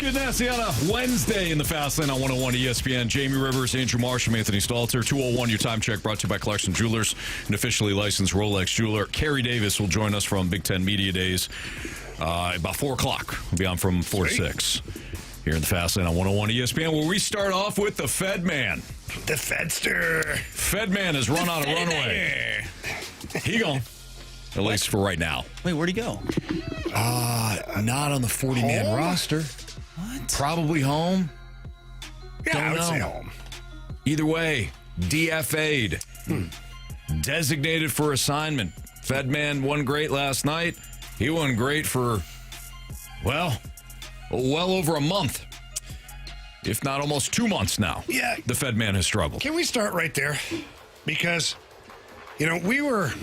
Goodness, on a Wednesday in the Fast Lane on 101 ESPN. Jamie Rivers, Andrew Marsham, Anthony Stalter. 201, your time check brought to you by Collection Jewelers, an officially licensed Rolex jeweler. Carey Davis will join us from Big Ten Media Days about 4 o'clock. We'll be on from 4 to 6 here in the Fast Lane on 101 ESPN, where we start off with the Fedman. The Fedster. Fedman has run out of runway. He gone. At least for right now. Wait, where'd he go? Not on the 40-man roster. What? Probably home. Yeah, I would Don't say know. home. Either way, DFA'd. Designated for assignment. Fedman won great last night. He won great for, well over a month. If not almost 2 months now. Yeah. The Fedman has struggled. Can we start right there? Because, we were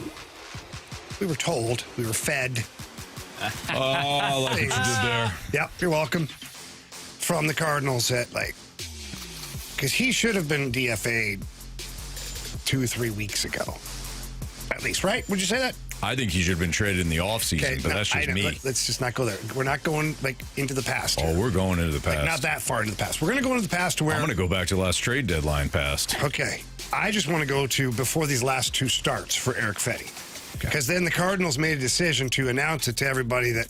told, we were fed. Oh, I like what you did there. Yep, you're welcome. From the Cardinals because he should have been DFA'd 2 or 3 weeks ago. At least, right? Would you say that? I think he should have been traded in the offseason, but that's just me. Let's just not go there. We're not going into the past. Oh, we're going into the past. Not that far into the past. We're going to go into the past to where... I'm going to go back to the last trade deadline past. Okay. I just want to go to before these last 2 starts for Erick Fedde. Because then the Cardinals made a decision to announce it to everybody that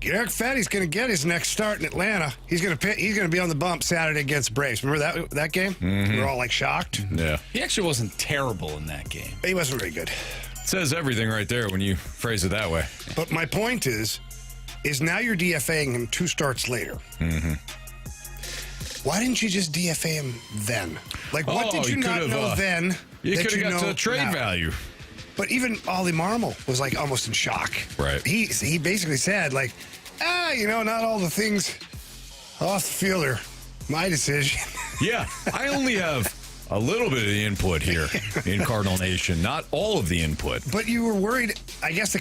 Erick Fedde's going to get his next start in Atlanta. He's going to be on the bump Saturday against Braves. Remember that game? Mm-hmm. We were all shocked. Yeah. He actually wasn't terrible in that game. He wasn't very good. It says everything right there when you phrase it that way. But my point is now you're DFAing him 2 starts later. Mm-hmm. Why didn't you just DFA him then? What did you not know then? You could have got to trade now? value. But even Oli Marmol was almost in shock. Right. He basically said not all the things off the field are my decision. Yeah, I only have a little bit of the input here in Cardinal Nation, not all of the input. But you were worried, I guess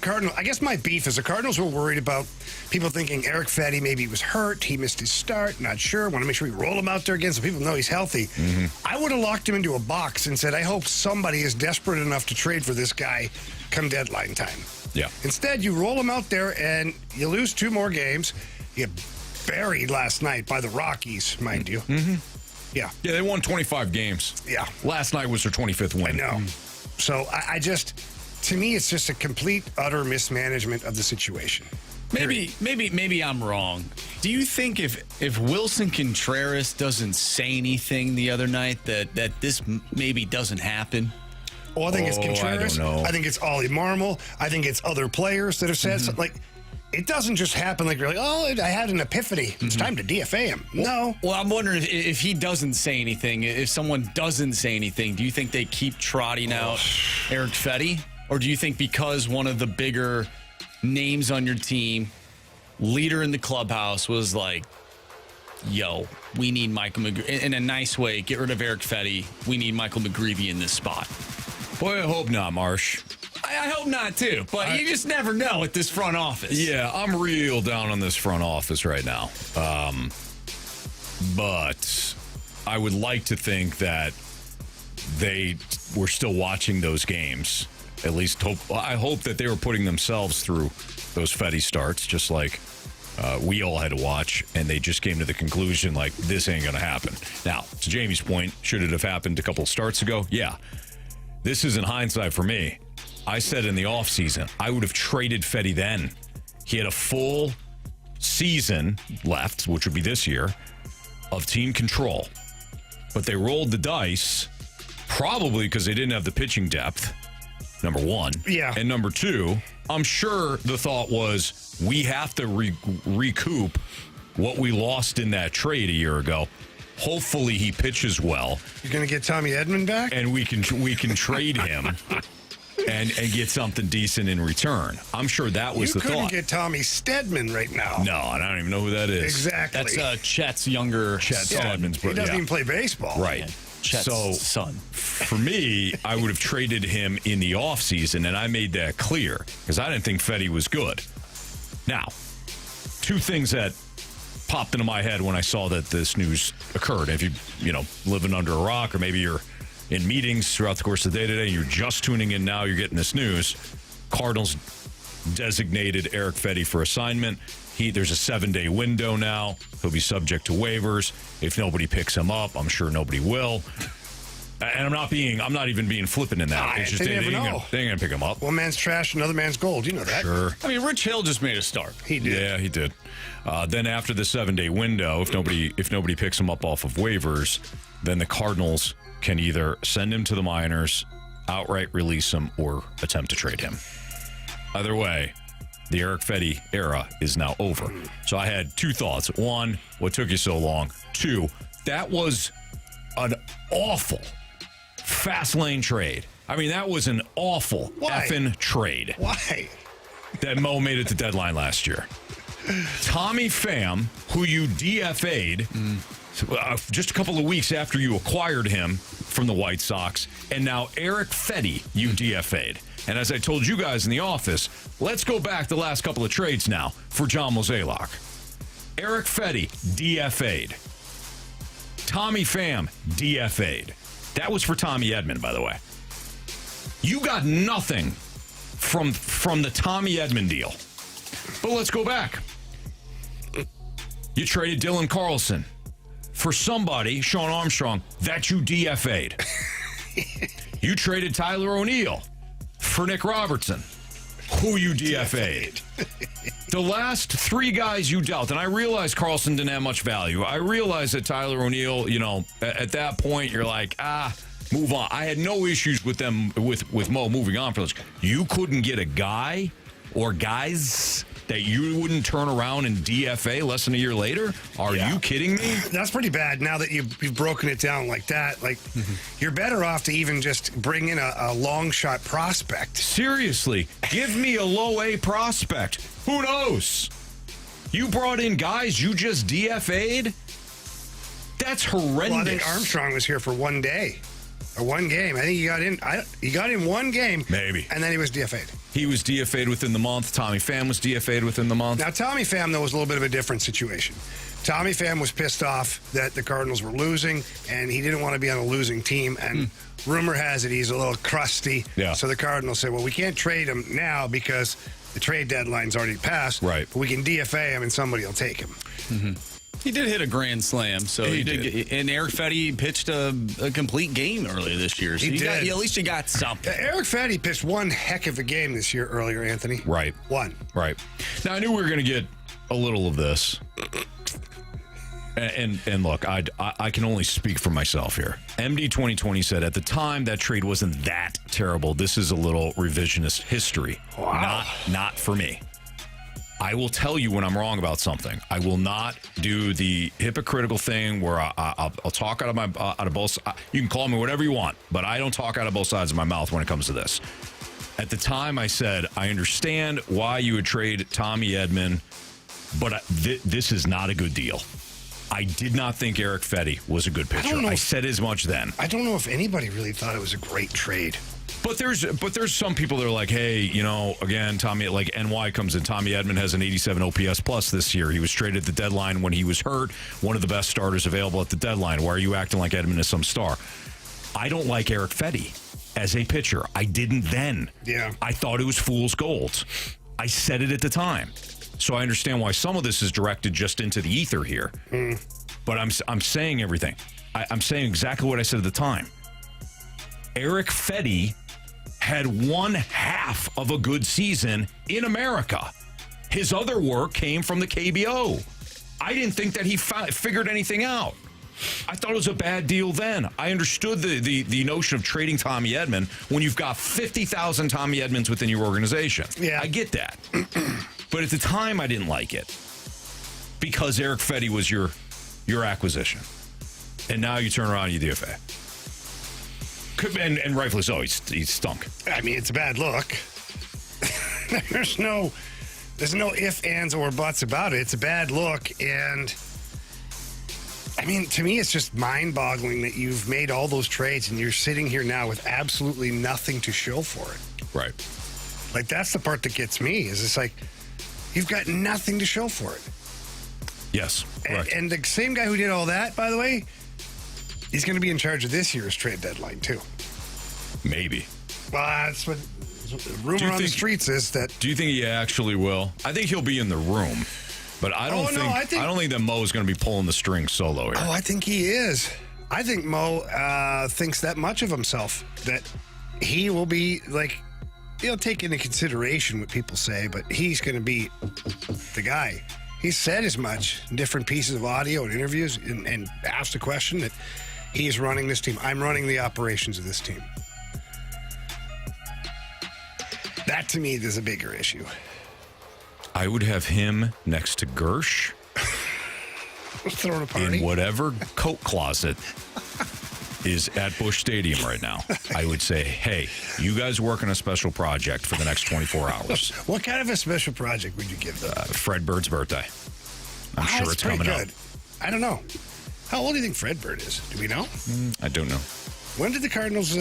my beef is the Cardinals were worried about people thinking Erick Fedde maybe was hurt, he missed his start, not sure, want to make sure we roll him out there again so people know he's healthy. Mm-hmm. I would have locked him into a box and said, I hope somebody is desperate enough to trade for this guy come deadline time. Yeah. Instead, you roll him out there and you lose 2 more games. You get buried last night by the Rockies, mind you. Mm-hmm. Yeah. Yeah, they won 25 games. Yeah. Last night was their 25th win. I know. So to me, it's just a complete, utter mismanagement of the situation. Maybe I'm wrong. Do you think if Wilson Contreras doesn't say anything the other night that this maybe doesn't happen? Oh, I think it's Contreras. I don't know. I think it's Oli Marmol. I think it's other players that have said something it doesn't just happen you're I had an epiphany. It's time to DFA him. No. Well, I'm wondering if he doesn't say anything, if someone doesn't say anything, do you think they keep trotting out Erick Fedde? Or do you think because one of the bigger names on your team, leader in the clubhouse, was yo, we need Michael McGreevy, in a nice way, get rid of Erick Fedde, we need Michael McGreevy in this spot? Boy, I hope not, Marsh. I hope not, too. But you just never know at this front office. Yeah, I'm real down on this front office right now. But I would like to think that they were still watching those games. At least I hope that they were putting themselves through those Fedde starts, just like we all had to watch, and they just came to the conclusion, this ain't going to happen. Now, to Jamie's point, should it have happened a couple of starts ago? Yeah. This is in hindsight for me. I said in the offseason, I would have traded Fedde then. He had a full season left, which would be this year, of team control. But they rolled the dice, probably because they didn't have the pitching depth, number one. Yeah. And number 2, I'm sure the thought was, we have to recoup what we lost in that trade a year ago. Hopefully he pitches well. You're going to get Tommy Edman back? And we can trade him. And get something decent in return. I'm sure that was the thought. You couldn't get Tommy Stedman right now. No, I don't even know who that is. Exactly. That's Chet's younger Stedman's brother. He doesn't even play baseball. Right. Chet's son. For me, I would have traded him in the offseason, and I made that clear because I didn't think Fedde was good. Now, 2 things that popped into my head when I saw that this news occurred. If you living under a rock, or maybe you're in meetings throughout the course of the day today, you're just tuning in now, you're getting this news. Cardinals designated Erick Fedde for assignment. There's a 7-day window now. He'll be subject to waivers. If nobody picks him up, I'm sure nobody will. And I'm not even being flippant in that. It's just they ain't gonna pick him up. One man's trash, another man's gold. You know that. Sure. I mean, Rich Hill just made a start. He did. Yeah, he did. Then after the 7-day window, if nobody picks him up off of waivers, then the Cardinals can either send him to the minors, outright release him, or attempt to trade him. Either way, the Erick Fedde era is now over. So I had two thoughts. One, what took you so long? Two, that was an awful fast lane trade. I mean, that was an awful effing trade. Why? That Mo made at the deadline last year. Tommy Pham, who you DFA'd just a couple of weeks after you acquired him from the White Sox, and now Erick Fedde you DFA'd. And as I told you guys in the office, let's go back the last couple of trades now for John Mozeliak. Erick Fedde DFA'd. Tommy Pham DFA'd. That was for Tommy Edman, by the way. You got nothing from the Tommy Edman deal. But let's go back. You traded Dylan Carlson for somebody, Sean Armstrong, that you DFA'd. You traded Tyler O'Neill for Nick Robertson, who you DFA'd. The last three guys you dealt, and I realize Carlson didn't have much value. I realize that Tyler O'Neill, at that point, you're like, move on. I had no issues with them, with Mo moving on for this. You couldn't get a guy or guys that you wouldn't turn around and DFA less than a year later? Are you kidding me? That's pretty bad now that you've broken it down like that. Like, you're better off to even just bring in a long shot prospect. Seriously, give me a low A prospect. Who knows? You brought in guys you just DFA'd? That's horrendous. Well, I think Armstrong was here for 1 day. Or one game. I think he got in one game. Maybe. And then he was DFA'd. He was DFA'd within the month. Tommy Pham was DFA'd within the month. Now, Tommy Pham, though, was a little bit of a different situation. Tommy Pham was pissed off that the Cardinals were losing, and he didn't want to be on a losing team. And rumor has it he's a little crusty. Yeah. So the Cardinals said, well, we can't trade him now because the trade deadline's already passed. Right. But we can DFA him, and somebody will take him. Mm-hmm. He did hit a grand slam, so he did. And Erick Fedde pitched a complete game earlier this year. So He did. at least he got something. Erick Fedde pitched one heck of a game this year earlier, Anthony. Right. One. Right. Now, I knew we were going to get a little of this. And look, I can only speak for myself here. MD 2020 said at the time that trade wasn't that terrible. This is a little revisionist history. Wow. Not for me. I will tell you when I'm wrong about something. I will not do the hypocritical thing where I'll talk out of both. You can call me whatever you want, but I don't talk out of both sides of my mouth when it comes to this. At the time, I said I understand why you would trade Tommy Edman, but this is not a good deal. I did not think Erick Fedde was a good pitcher. I said as much then. I don't know if anybody really thought it was a great trade. But there's some people that are like, hey, again, Tommy, like NY comes in. Tommy Edman has an 87 OPS plus this year. He was traded at the deadline when he was hurt. One of the best starters available at the deadline. Why are you acting like Edman is some star? I don't like Erick Fedde as a pitcher. I didn't then. Yeah. I thought it was fool's gold. I said it at the time. So I understand why some of this is directed just into the ether here. But I'm saying everything. I'm saying exactly what I said at the time. Erick Fedde had one half of a good season in America. His other work came from the KBO. I didn't think that he figured anything out. I thought it was a bad deal then. I understood the notion of trading Tommy Edman when you've got 50,000 Tommy Edmans within your organization. Yeah. I get that. But at the time, I didn't like it because Erick Fedde was your acquisition. And now you turn around and you DFA. And rightfully so, he stunk. I mean, it's a bad look. There's no ifs, ands, or buts about it. It's a bad look, and I mean, to me, it's just mind-boggling that you've made all those trades and you're sitting here now with absolutely nothing to show for it. Right. Like, that's the part that gets me, is it's like, you've got nothing to show for it. Yes, correct. And the same guy who did all that, by the way, he's going to be in charge of this year's trade deadline, too. Maybe. Well, that's what rumor on the streets is that. Do you think he actually will? I think he'll be in the room, but I don't I don't think that Mo is going to be pulling the strings solo here. Oh, I think he is. I think Mo thinks that much of himself that he will be like, he'll take into consideration what people say, but he's going to be the guy. He's said as much in different pieces of audio and interviews and asked a question that he is running this team. I'm running the operations of this team. That to me is a bigger issue. I would have him next to Gersh. Throwing a party. In whatever coat closet is at Busch Stadium right now. I would say, hey, you guys work on a special project for the next 24 hours. What kind of a special project would you give them? Fred Bird's birthday. I'm sure it's coming up. I don't know. How old do you think Fred Bird is? Do we know? I don't know. When did the Cardinals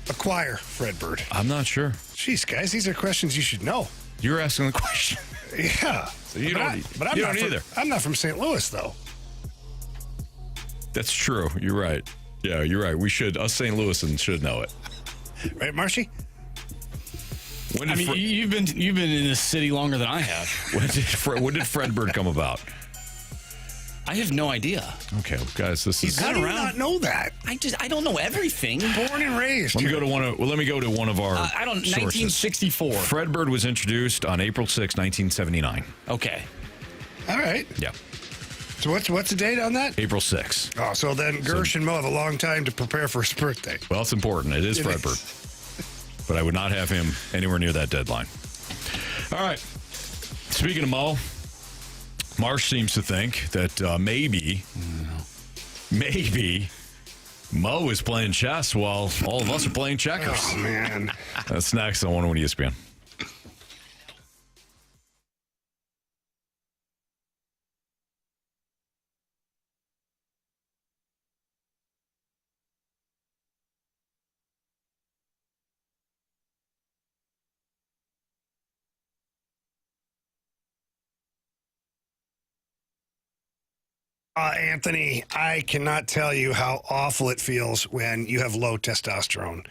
acquire Fred Bird? I'm not sure. Jeez, guys, these are questions you should know. You're asking the question. Yeah. So you don't either. I'm not from St. Louis, though. That's true. You're right. Yeah, you're right. We should, us St. Louisans should know it. Right, Marshy? You've been in this city longer than I have. When did Fred Bird come about? I have no idea. Okay, well, guys, this is. How do you not know that? I don't know everything. Born and raised. Let me go to one of our. 1964. Fred Bird was introduced on April 6, 1979. Okay. All right. Yeah. So what's the date on that? April 6. Oh, so then Gersh and Mo have a long time to prepare for his birthday. Well, it's important. It is Fred Bird. But I would not have him anywhere near that deadline. All right. Speaking of Mo, Marsh seems to think that maybe Mo is playing chess while all of us are playing checkers. Oh, man. That's next on 101 ESPN. Anthony, I cannot tell you how awful it feels when you have low testosterone.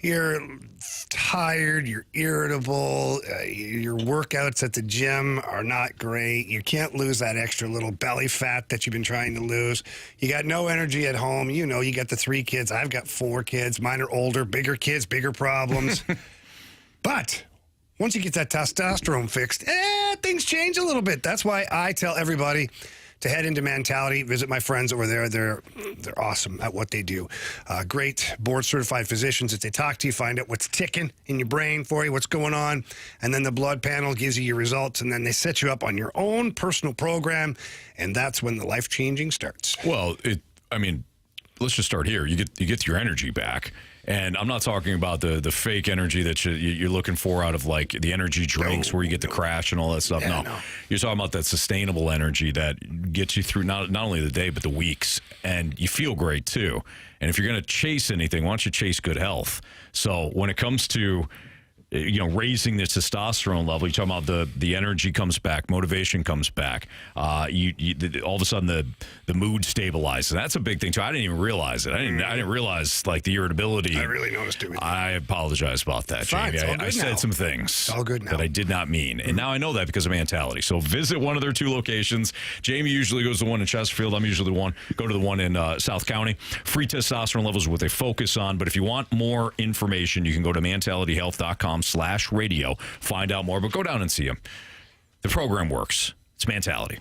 You're tired, you're irritable, your workouts at the gym are not great. You can't lose that extra little belly fat that you've been trying to lose. You got no energy at home. You know, you got the 3 kids. I've got 4 kids. Mine are older, bigger kids, bigger problems. But once you get that testosterone fixed, things change a little bit. That's why I tell everybody to head into Mentality, visit my friends over there. They're awesome at what they do. Great board-certified physicians that they talk to you, find out what's ticking in your brain for you, what's going on, and then the blood panel gives you your results, and then they set you up on your own personal program, and that's when the life-changing starts. Well, let's just start here. You get your energy back. And I'm not talking about the fake energy that you're looking for out of like the energy drinks where you get the crash and all that stuff. No. You're talking about that sustainable energy that gets you through not only the day, but the weeks. And you feel great too. And if you're going to chase anything, why don't you chase good health? So when it comes to raising the testosterone level, you're talking about the energy comes back, motivation comes back. All of a sudden the mood stabilizes. That's a big thing too. I didn't even realize it. I didn't realize like the irritability. I really noticed it. I apologize about that, Jamie. I said some things that I did not mean, and now I know that because of Mentality. So visit one of their 2 locations. Jamie usually goes to the one in Chesterfield. I'm usually the one. Go to the one in South County. Free testosterone levels is what they focus on. But if you want more information, you can go to mentalityhealth.com/radio. Find out more, but go down and see them. The program works. It's Mentality.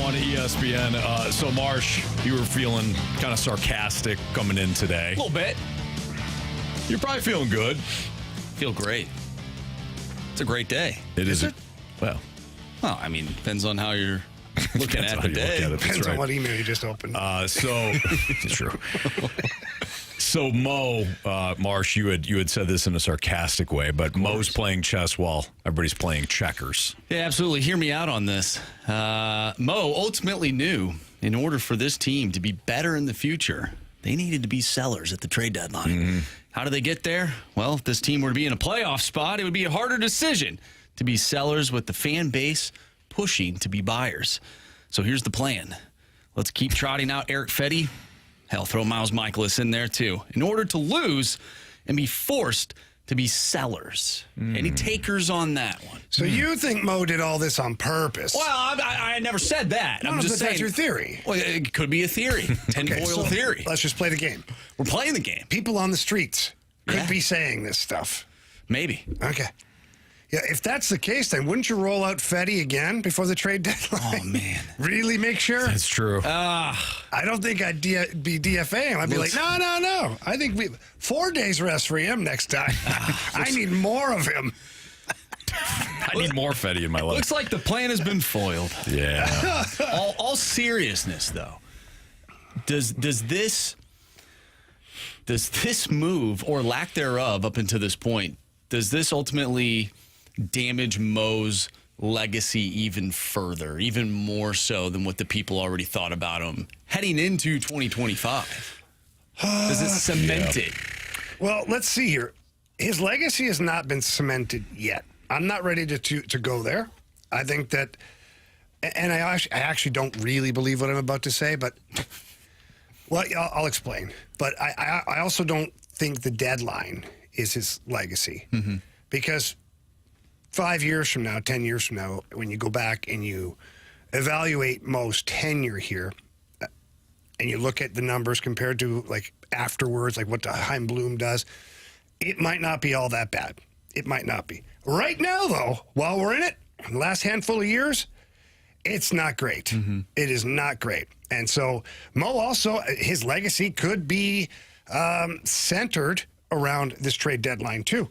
on ESPN. So, Marsh, you were feeling kind of sarcastic coming in today. A little bit. You're probably feeling good. Feel great. It's a great day. Is it? Well, I mean, depends on how you're looking at the day. Depends on what email you just opened. It's true. So Mo, Marsh, you had said this in a sarcastic way, but Mo's playing chess while everybody's playing checkers. Yeah, absolutely. Hear me out on this. Mo ultimately knew in order for this team to be better in the future, they needed to be sellers at the trade deadline. Mm-hmm. How do they get there? Well, if this team were to be in a playoff spot, it would be a harder decision to be sellers with the fan base pushing to be buyers. So here's the plan. Let's keep trotting out Erick Fedde. Hell, throw Miles Michaelis in there too. In order to lose and be forced to be sellers. Any takers on that one? So you think Mo did all this on purpose? Well, I never said that. I'm just saying. That's your theory. Well, it could be a theory. Tinfoil theory. Let's just play the game. We're playing the game. People on the streets could be saying this stuff. Maybe. Okay. Yeah, if that's the case, then wouldn't you roll out Fedde again before the trade deadline? Oh, man. Really make sure? That's true. I don't think I'd be DFA him. I'd be like, no. I think 4 days rest for him next time. I need more of him. I need more Fedde in my life. Looks like the plan has been foiled. Yeah. All seriousness, though, does this move, or lack thereof up until this point, does this ultimately damage Mo's legacy even further, even more so than what the people already thought about him heading into 2025? Does it cement it? Well, let's see here. His legacy has not been cemented yet. I'm not ready to go there. I think that, and I actually don't really believe what I'm about to say, but well, I'll explain. But I also don't think the deadline is his legacy, because 5 years from now, 10 years from now, when you go back and you evaluate Mo's tenure here, and you look at the numbers compared to like afterwards, like what Chaim Bloom does, it might not be all that bad. It might not be. Right now, though, while we're in it, the last handful of years, it's not great. It is not great. And so Mo also, his legacy could be centered around this trade deadline too.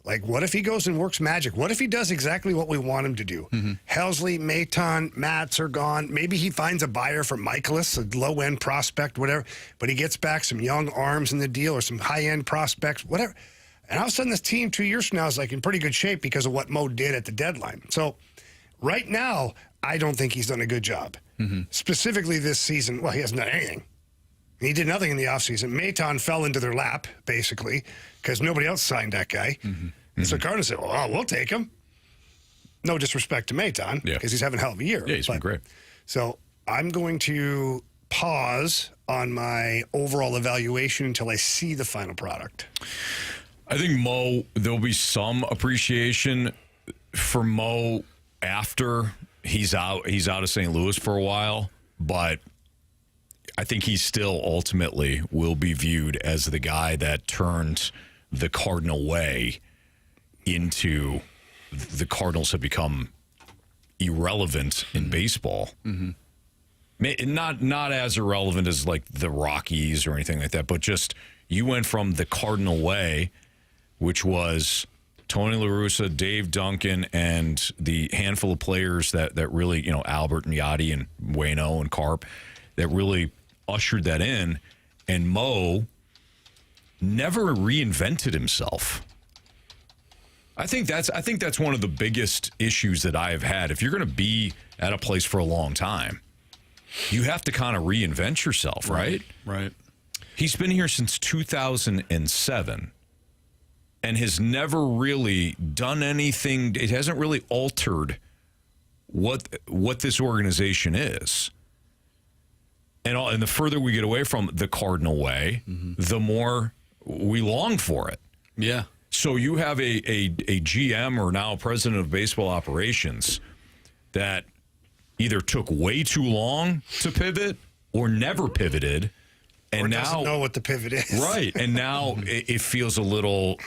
Like, what if he goes and works magic? What if he does exactly what we want him to do? Helsley, Maton, Mats are gone. Maybe he finds a buyer for Michaelis, a low-end prospect, whatever, but he gets back some young arms in the deal or some high-end prospects, whatever. And all of a sudden, this team 2 years from now is like in pretty good shape because of what Mo did at the deadline. So right now, I don't think he's done a good job. Specifically this season, well, he hasn't done anything. He did nothing in the offseason. Maton fell into their lap, basically, because nobody else signed that guy. And so Cardinals said, well, we'll take him. No disrespect to Maton, because he's having a hell of a year. Yeah, he's been great. So I'm going to pause on my overall evaluation until I see the final product. I think Mo, there'll be some appreciation for Mo after he's out of St. Louis for a while, but I think he still ultimately will be viewed as the guy that turned the Cardinal way into the Cardinals have become irrelevant in baseball. Not as irrelevant as like the Rockies or anything like that, but just you went from the Cardinal way, which was Tony La Russa, Dave Duncan, and the handful of players that really, Albert and Yachty and Waino and Carp, that really ushered that in. And Mo never reinvented himself. I think that's one of the biggest issues that I have had. If you're going to be at a place for a long time, you have to kind of reinvent yourself, right? Right. He's been here since 2007 and has never really done anything. It hasn't really altered what this organization is. And the further we get away from the Cardinal way, the more we long for it. Yeah. So you have a GM or now president of baseball operations that either took way too long to pivot or never pivoted, and or now doesn't know what the pivot is. Right, and now it feels a little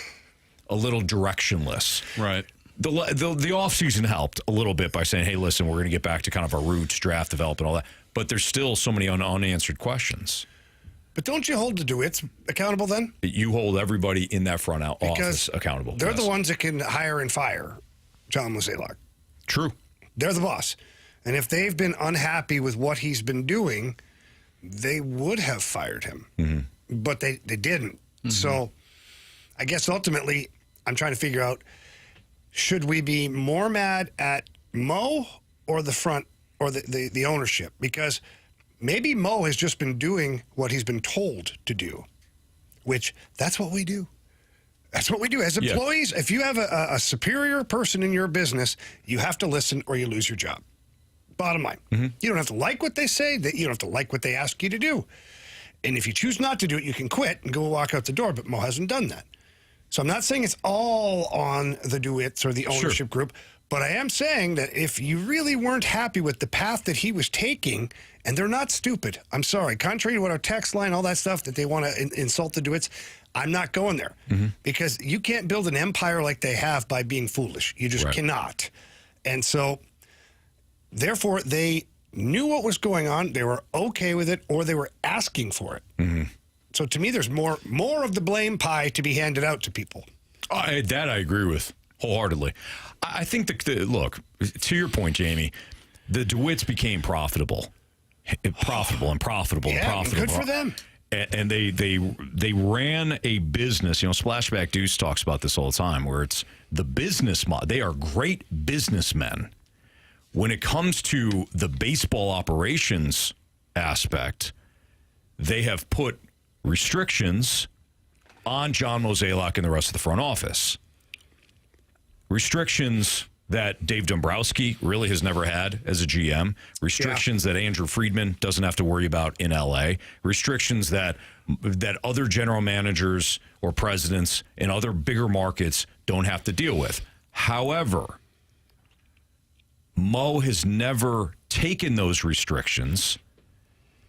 directionless. Right. the offseason helped a little bit by saying, hey, listen, we're going to get back to kind of our roots, draft, develop, and all that. But there's still so many unanswered questions. But don't you hold the DeWitts accountable then? You hold everybody in that front office accountable. They're the ones that can hire and fire John Mozeliak. True. They're the boss. And if they've been unhappy with what he's been doing, they would have fired him. Mm-hmm. But they didn't. Mm-hmm. So I guess ultimately I'm trying to figure out, should we be more mad at Mo or the front or the ownership? Because maybe Mo has just been doing what he's been told to do, which that's what we do. That's what we do. As employees, if you have a superior person in your business, you have to listen or you lose your job. Bottom line. Mm-hmm. You don't have to like what they say. You don't have to like what they ask you to do. And if you choose not to do it, you can quit and go walk out the door. But Mo hasn't done that. So I'm not saying it's all on the DeWitts or the ownership group, but I am saying that if you really weren't happy with the path that he was taking, and they're not stupid, I'm sorry, contrary to what our text line, all that stuff that they want to insult the DeWitts, I'm not going there. Mm-hmm. Because you can't build an empire like they have by being foolish. You just cannot. And so, therefore, they knew what was going on, they were okay with it, or they were asking for it. Mm-hmm. So to me, there's more of the blame pie to be handed out to people. That I agree with wholeheartedly. I think look, to your point, Jamie, the DeWitts became profitable. Yeah, good for them. And they ran a business. Splashback Deuce talks about this all the time, where it's the business model. They are great businessmen. When it comes to the baseball operations aspect, they have put restrictions on John Mozeliak and the rest of the front office. Restrictions that Dave Dombrowski really has never had as a GM. Restrictions that Andrew Friedman doesn't have to worry about in LA. Restrictions that other general managers or presidents in other bigger markets don't have to deal with. However, Mo has never taken those restrictions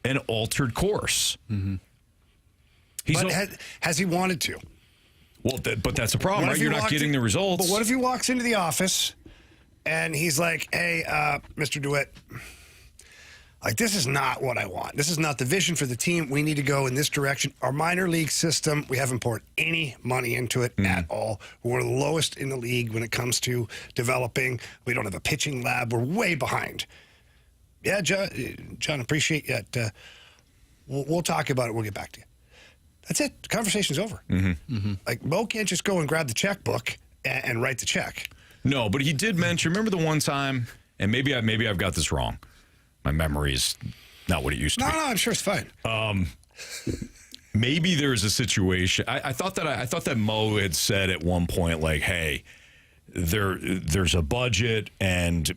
and altered course. Mm-hmm. Has he wanted to? Well, but that's a problem, right? You're not getting the results. But what if he walks into the office and he's like, hey, Mr. DeWitt, like, this is not what I want. This is not the vision for the team. We need to go in this direction. Our minor league system, we haven't poured any money into it at all. We're one of the lowest in the league when it comes to developing. We don't have a pitching lab. We're way behind. Yeah, John, appreciate that. We'll talk about it. We'll get back to you. That's it. The conversation's over. Mm-hmm. Mm-hmm. Like, Mo can't just go and grab the checkbook and write the check. No, but he did mention, remember the one time, and maybe I've got this wrong. My memory is not what it used to be. No, I'm sure it's fine. Maybe there's a situation. I thought that Mo had said at one point, like, hey, there's a budget, and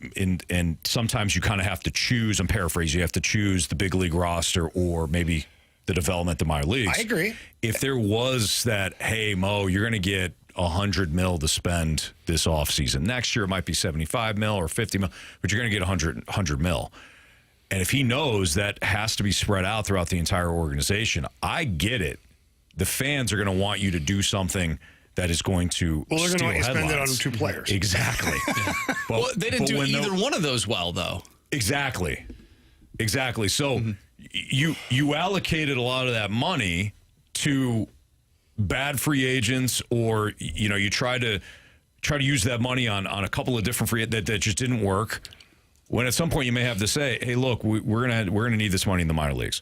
sometimes you kind of have to choose. I'm paraphrasing. You have to choose the big league roster or maybe the development of minor leagues. I agree. If there was that, hey, Mo, you're going to get $100 million to spend this offseason. Next year it might be $75 million or $50 million, but you're going to get $100 million. And if he knows that has to be spread out throughout the entire organization, I get it. The fans are going to want you to do something that is going to they're going to want you to spend it on 2 players. Exactly. Well, they didn't do either one of those well, though. Exactly. So you allocated a lot of that money to bad free agents, or you try to use that money on a couple of different free that just didn't work. When at some point you may have to say, hey, look, we're gonna need this money in the minor leagues,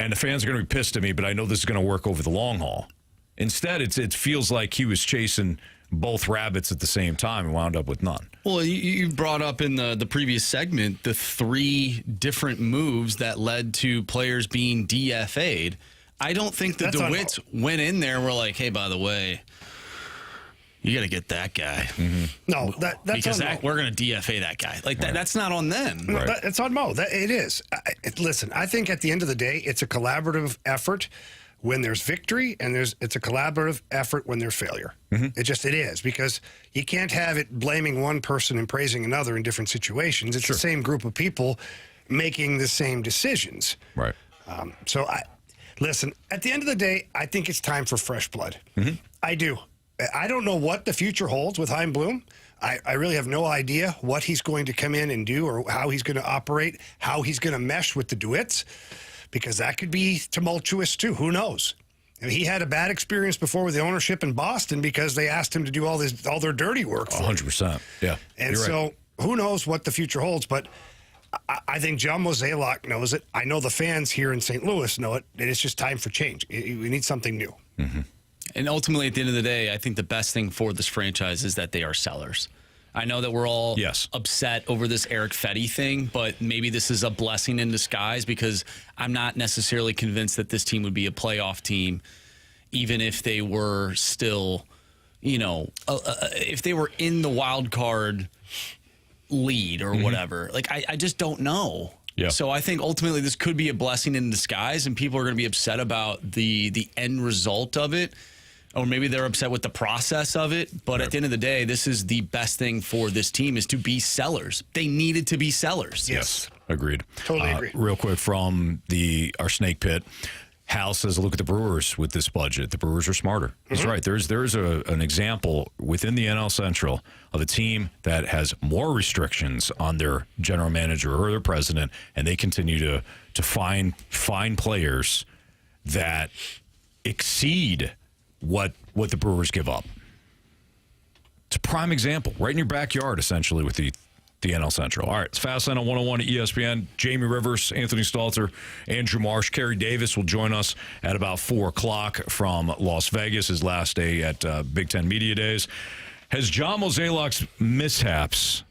and the fans are gonna be pissed at me, but I know this is gonna work over the long haul. Instead, it feels like he was chasing both rabbits at the same time and wound up with none. Well, you brought up in the previous segment the 3 different moves that led to players being DFA'd. I don't think the DeWitts went in there and were like, hey, by the way, you got to get that guy. Mm-hmm. No, that's because on Mo. We're going to DFA that guy. Like, that's not on them. No, it's on Mo. It is. Listen, I think at the end of the day, it's a collaborative effort when there's victory, and it's a collaborative effort when there's failure. Mm-hmm. It is, because you can't have it blaming one person and praising another in different situations. It's the same group of people making the same decisions. Right. Listen, at the end of the day, I think it's time for fresh blood. Mm-hmm. I do. I don't know what the future holds with Chaim Bloom. I really have no idea what he's going to come in and do or how he's going to operate, how he's going to mesh with the DeWitts, because that could be tumultuous too. Who knows? I mean, he had a bad experience before with the ownership in Boston because they asked him to do all their dirty work for 100%. Yeah. And so who knows what the future holds, but I think John Mozeliak knows it. I know the fans here in St. Louis know it, and it's just time for change. We need something new. Mm-hmm. And ultimately, at the end of the day, I think the best thing for this franchise is that they are sellers. I know that we're all upset over this Erick Fedde thing, but maybe this is a blessing in disguise because I'm not necessarily convinced that this team would be a playoff team, even if they were still, if they were in the wild card lead or whatever. Like, I just don't know. Yeah. So I think ultimately this could be a blessing in disguise, and people are going to be upset about the end result of it. Or maybe they're upset with the process of it. But at the end of the day, this is the best thing for this team is to be sellers. They needed to be sellers. Yes. Agreed. Totally agree. Real quick from our snake pit. Hal says, look at the Brewers with this budget. The Brewers are smarter. He's right. There's an example within the NL Central of a team that has more restrictions on their general manager or their president, and they continue to find players that exceed what the Brewers give up. It's a prime example, right in your backyard, essentially, with the NL Central. All right, it's Fastlane on 101 at ESPN. Jamie Rivers, Anthony Stalter, Andrew Marsh, Carey Davis will join us at about 4 o'clock from Las Vegas, his last day at Big Ten Media Days. Has John Mozeliak's mishaps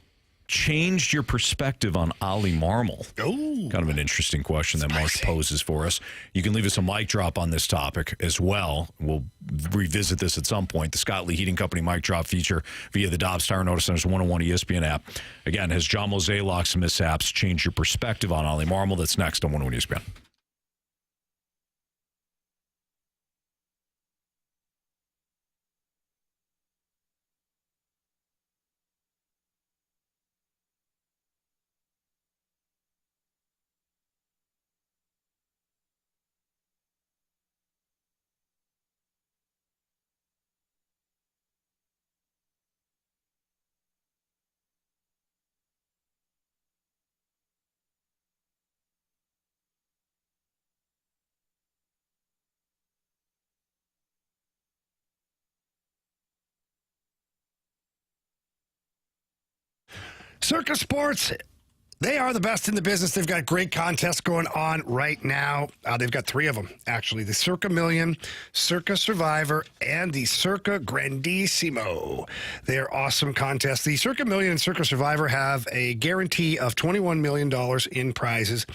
changed your perspective on Oli Marmol? Oh, kind of an interesting question that Marsh poses for us. You can leave us a mic drop on this topic as well. We'll revisit this at some point. The Scott Lee Heating Company mic drop feature via the Dobbs Tire Notice Center's 101 ESPN app. Again, has John Mozeliak's mishaps changed your perspective on Oli Marmol? That's next on 101 ESPN. Circa Sports, they are the best in the business. They've got great contests going on right now. They've got 3 of them, actually. The Circa Million, Circa Survivor, and the Circa Grandissimo. They're awesome contests. The Circa Million and Circa Survivor have a guarantee of $21 million in prizes.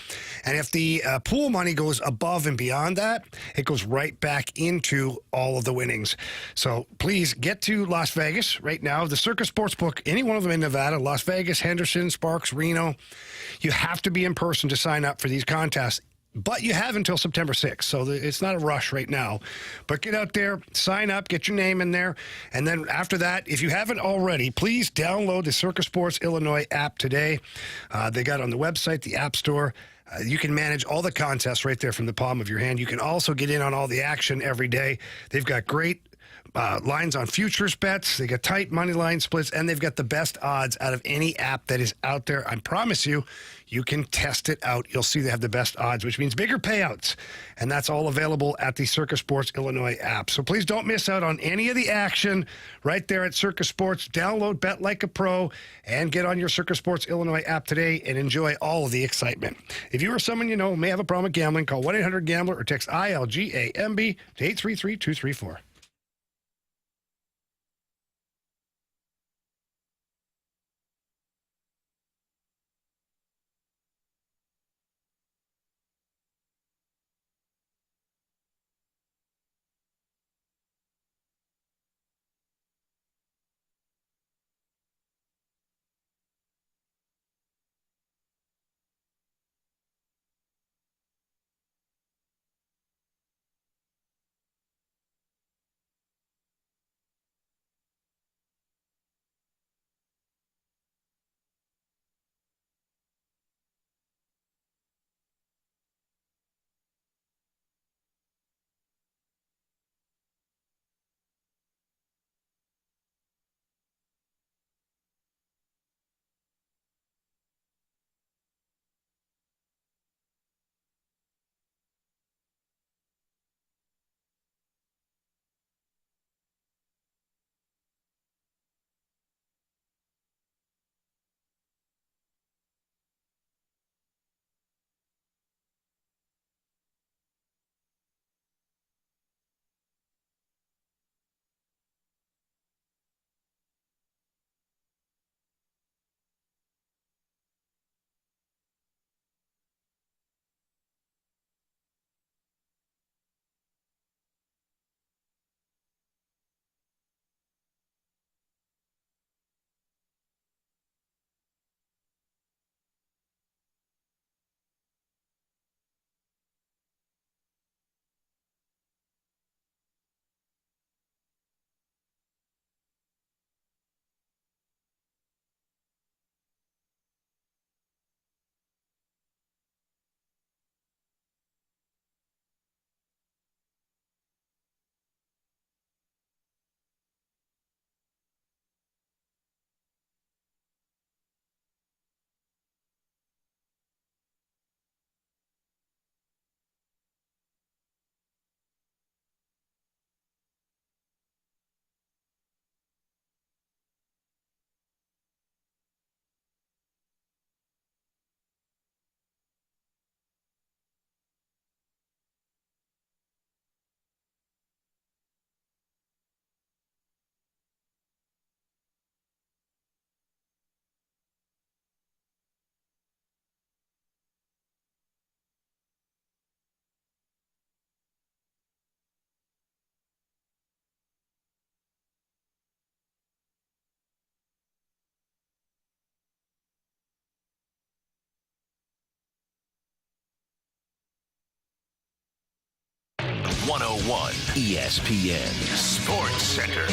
And if the pool money goes above and beyond that, it goes right back into all of the winnings. So please get to Las Vegas right now. The Circa Sportsbook, any one of them in Nevada, Las Vegas, Henderson, Sparks, Reno. You have to be in person to sign up for these contests, but you have until September 6th, so it's not a rush right now. But get out there, sign up, get your name in there, and then after that, if you haven't already, please download the Circa Sports Illinois app today. They got it on the website, the App Store. You can manage all the contests right there from the palm of your hand. You can also get in on all the action every day. They've got great lines on futures bets. They got tight money line splits, and they've got the best odds out of any app that is out there. I promise you, you can test it out. You'll see they have the best odds, which means bigger payouts. And that's all available at the Circa Sports Illinois app. So please don't miss out on any of the action right there at Circa Sports. Download Bet Like a Pro and get on your Circa Sports Illinois app today and enjoy all of the excitement. If you or someone you know may have a problem with gambling, call 1-800-GAMBLER or text ILGAMB to 833-234. 101 ESPN Sports Center.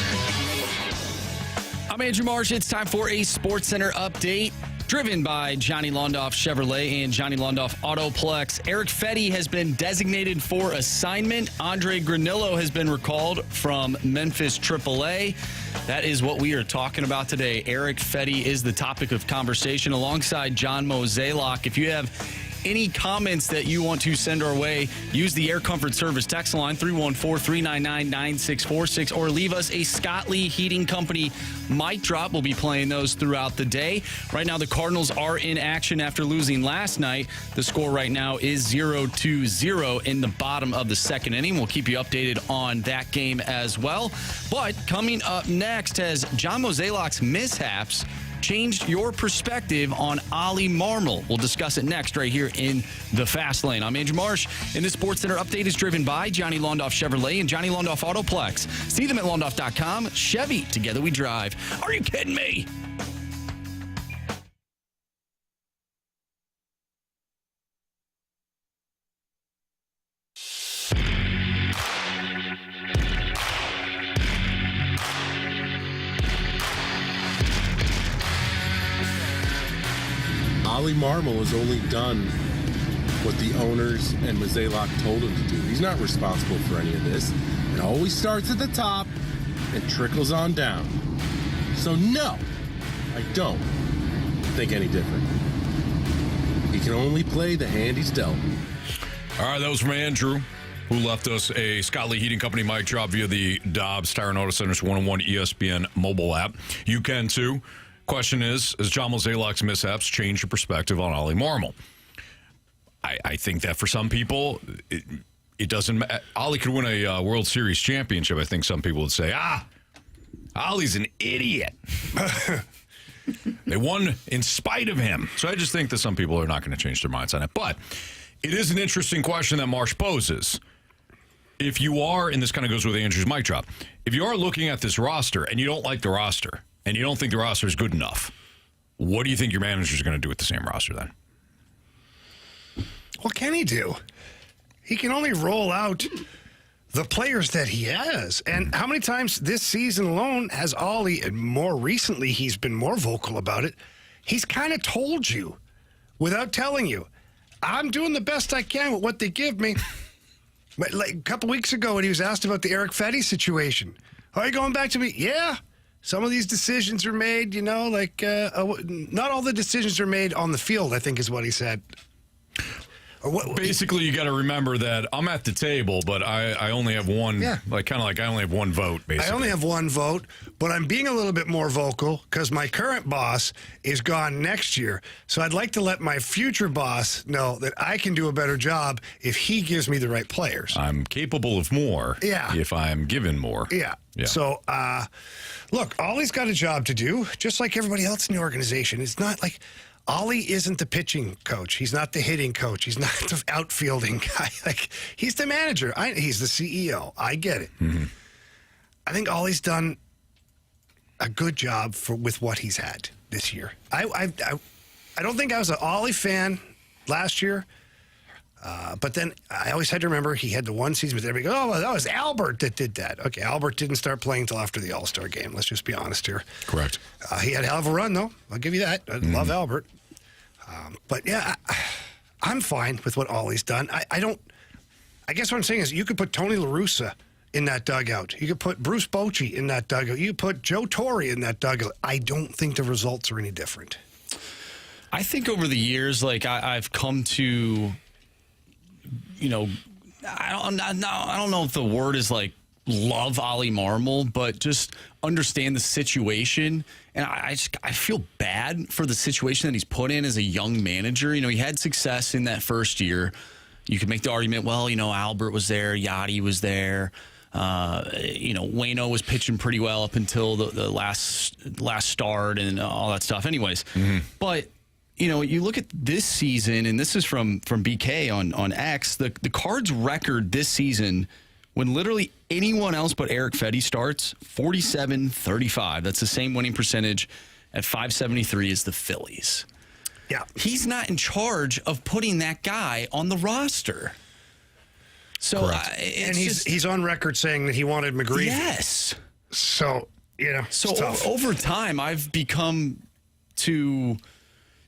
I'm Andrew Marsh. It's time for a Sports Center update. Driven by Johnny Londoff Chevrolet and Johnny Londoff Autoplex. Erick Fedde has been designated for assignment. Andre Granillo has been recalled from Memphis AAA. That is what we are talking about today. Erick Fedde is the topic of conversation alongside John Mozeliak. If you have any comments that you want to send our way, use the Air Comfort Service text line 314-399-9646 or leave us a Scott Lee Heating Company mic drop. We'll be playing those throughout the day. Right now, the Cardinals are in action after losing last night. The score right now is 0-0 in the bottom of the second inning. We'll keep you updated on that game as well. But coming up next, has John Mozeliak's mishaps changed your perspective on Oli Marmol? We'll discuss it next right here in the Fast Lane. I'm Andrew Marsh, and this Sports Center update is driven by Johnny Londoff Chevrolet and Johnny Londoff Autoplex. See them at londoff.com. Chevy, together we drive. Are you kidding me? Oli Marmol has only done what the owners and Mozeliak told him to do. He's not responsible for any of this. It always starts at the top and trickles on down. So no, I don't think any different. He can only play the hand he's dealt. All right, that was from Andrew, who left us a Scott Lee Heating Company mic drop via the Dobbs Tire and Auto Center's 101 ESPN mobile app. You can too. Question is John Mozeliak's mishaps change your perspective on Oli Marmol? I think that for some people, it doesn't matter. Oli could win a World Series championship. I think some people would say, Oli's an idiot. They won in spite of him. So I just think that some people are not going to change their minds on it. But it is an interesting question that Marsh poses. If you are, and this kind of goes with Andrew's mic drop, if you are looking at this roster and you don't like the roster, and you don't think the roster is good enough, what do you think your manager is going to do with the same roster then? What can he do? He can only roll out the players that he has. And how many times this season alone has Oli, and more recently he's been more vocal about it, he's kind of told you without telling you, I'm doing the best I can with what they give me. But like a couple weeks ago when he was asked about the Erick Fedde situation, are you going back to me? Yeah. Some of these decisions are made, not all the decisions are made on the field, I think is what he said. Basically, you got to remember that I'm at the table, but I only have one, I only have one vote, basically. I only have one vote, but I'm being a little bit more vocal because my current boss is gone next year. So I'd like to let my future boss know that I can do a better job if he gives me the right players. I'm capable of more if I'm given more. Yeah. So, look, Oli's got a job to do, just like everybody else in the organization. It's not like Oli isn't the pitching coach. He's not the hitting coach. He's not the outfielding guy. He's the manager. He's the CEO. I get it. Mm-hmm. I think Oli's done a good job with what he's had this year. I don't think I was an Oli fan last year. But then I always had to remember he had the one season with everybody go, that was Albert that did that. Okay, Albert didn't start playing until after the All-Star game. Let's just be honest here. Correct. He had a hell of a run, though. I'll give you that. I love Albert. But, yeah, I'm fine with what Oli's done. I guess what I'm saying is you could put Tony La Russa in that dugout. You could put Bruce Bochy in that dugout. You could put Joe Torre in that dugout. I don't think the results are any different. I think over the years, I've come to... I don't know if the word is love Oli Marmol, but just understand the situation. And I feel bad for the situation that he's put in as a young manager. He had success in that first year. You could make the argument, Albert was there, Yachty was there. Waino was pitching pretty well up until the last start and all that stuff. Anyways, but you look at this season, and this is from BK on X, the Cards' record this season, when literally anyone else but Erick Fedde starts, 47-35. That's the same winning percentage at .573 as the Phillies. Yeah. He's not in charge of putting that guy on the roster. So And he's on record saying that he wanted McGreevy. Yes. So, So it's tough. over time, I've become to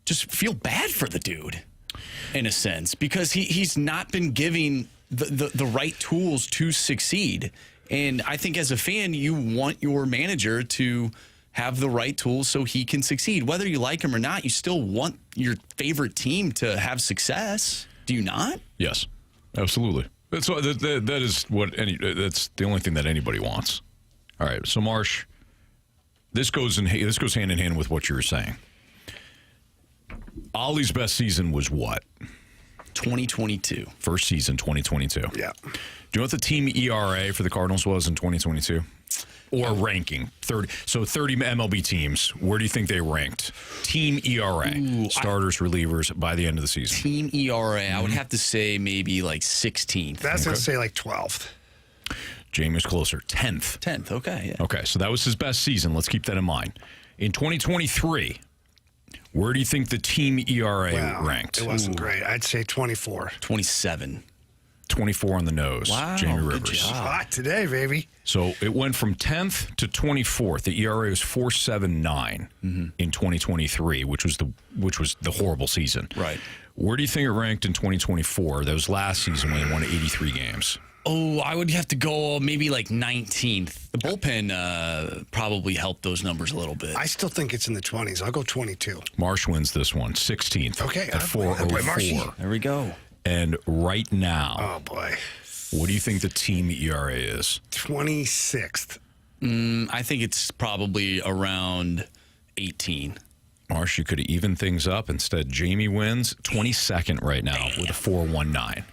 just feel bad for the dude, in a sense, because he's not been giving the right tools to succeed. And I think as a fan, you want your manager to have the right tools so he can succeed. Whether you like him or not, you still want your favorite team to have success. Do you not? Yes, absolutely. That's that's the only thing that anybody wants. All right, so Marsh, this goes hand in hand with what you were saying. Oli's best season was what? 2022. First season, 2022. Yeah. Do you know what the team ERA for the Cardinals was in 2022? Or ranking? 30 MLB teams. Where do you think they ranked? Team ERA. Starters, relievers by the end of the season. Team ERA, I would have to say maybe like 16th. That's going to say like 12th. Jamie was closer. 10th. 10th, okay. Yeah. Okay, so that was his best season. Let's keep that in mind. In 2023, where do you think the team ERA ranked? It wasn't great. I'd say 24. 27. 24 on the nose. Wow, Jamie good Rivers. job. Hot today, baby. So it went from 10th to 24th. The ERA was 4.79 in 2023, which was the horrible season. Right. Where do you think it ranked in 2024? That was last season when they won 83 games. Oh, I would have to go maybe like 19th. The bullpen probably helped those numbers a little bit. I still think it's in the 20s. I'll go 22. Marsh wins this one, 16th. Okay, At boy, Marshy. 4.04. There we go. And right now, Oh, boy. what do you think the team ERA is? 26th. I think it's probably around 18. Marsh, you could have evened things up. Instead, Jamie wins 22nd right now with a 4.19.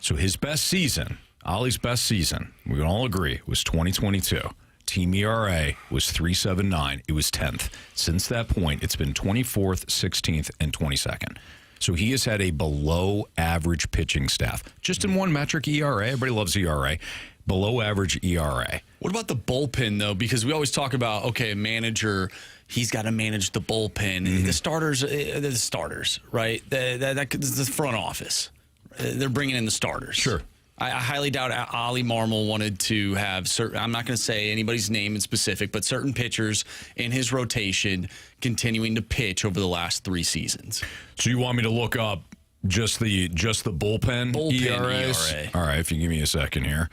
So his best season, Oli's best season, we can all agree, was 2022. Team ERA was 3.79. It was 10th. Since that point, it's been 24th, 16th, and 22nd. So he has had a below-average pitching staff. Just in one metric, ERA. Everybody loves ERA. Below-average ERA. What about the bullpen, though? Because we always talk about, okay, a manager, he's got to manage the bullpen. The starters, they're the starters, right? That's the front office. They're bringing in the starters. Sure. I highly doubt Oli Marmol wanted to have certain, I'm not going to say anybody's name in specific, but certain pitchers in his rotation continuing to pitch over the last 3 seasons. So you want me to look up just the bullpen ERAs? ERA. All right, if you give me a second here.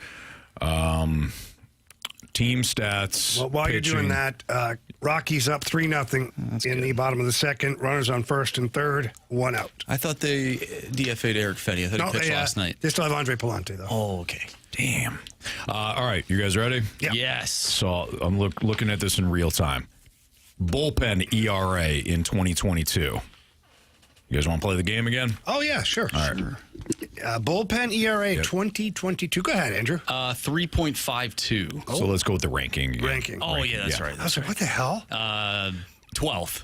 Team stats. Well, while pitching. you're doing that, Rockies up 3-0 in the bottom of the second. Runners on first and third, 1 out. I thought they DFA'd Erick Fedde. I thought he pitched last night. They still have Andre Palante, though. Oh, okay. Damn. All right, you guys ready? Yeah. Yes. So I'm looking at this in real time. Bullpen ERA in 2022. You guys want to play the game again? Oh, yeah, sure. All right. Bullpen ERA 2022. Go ahead, Andrew. 3.52. So let's go with the ranking. Again. Ranking. Oh, yeah, that's right. I was like, what the hell? 12th.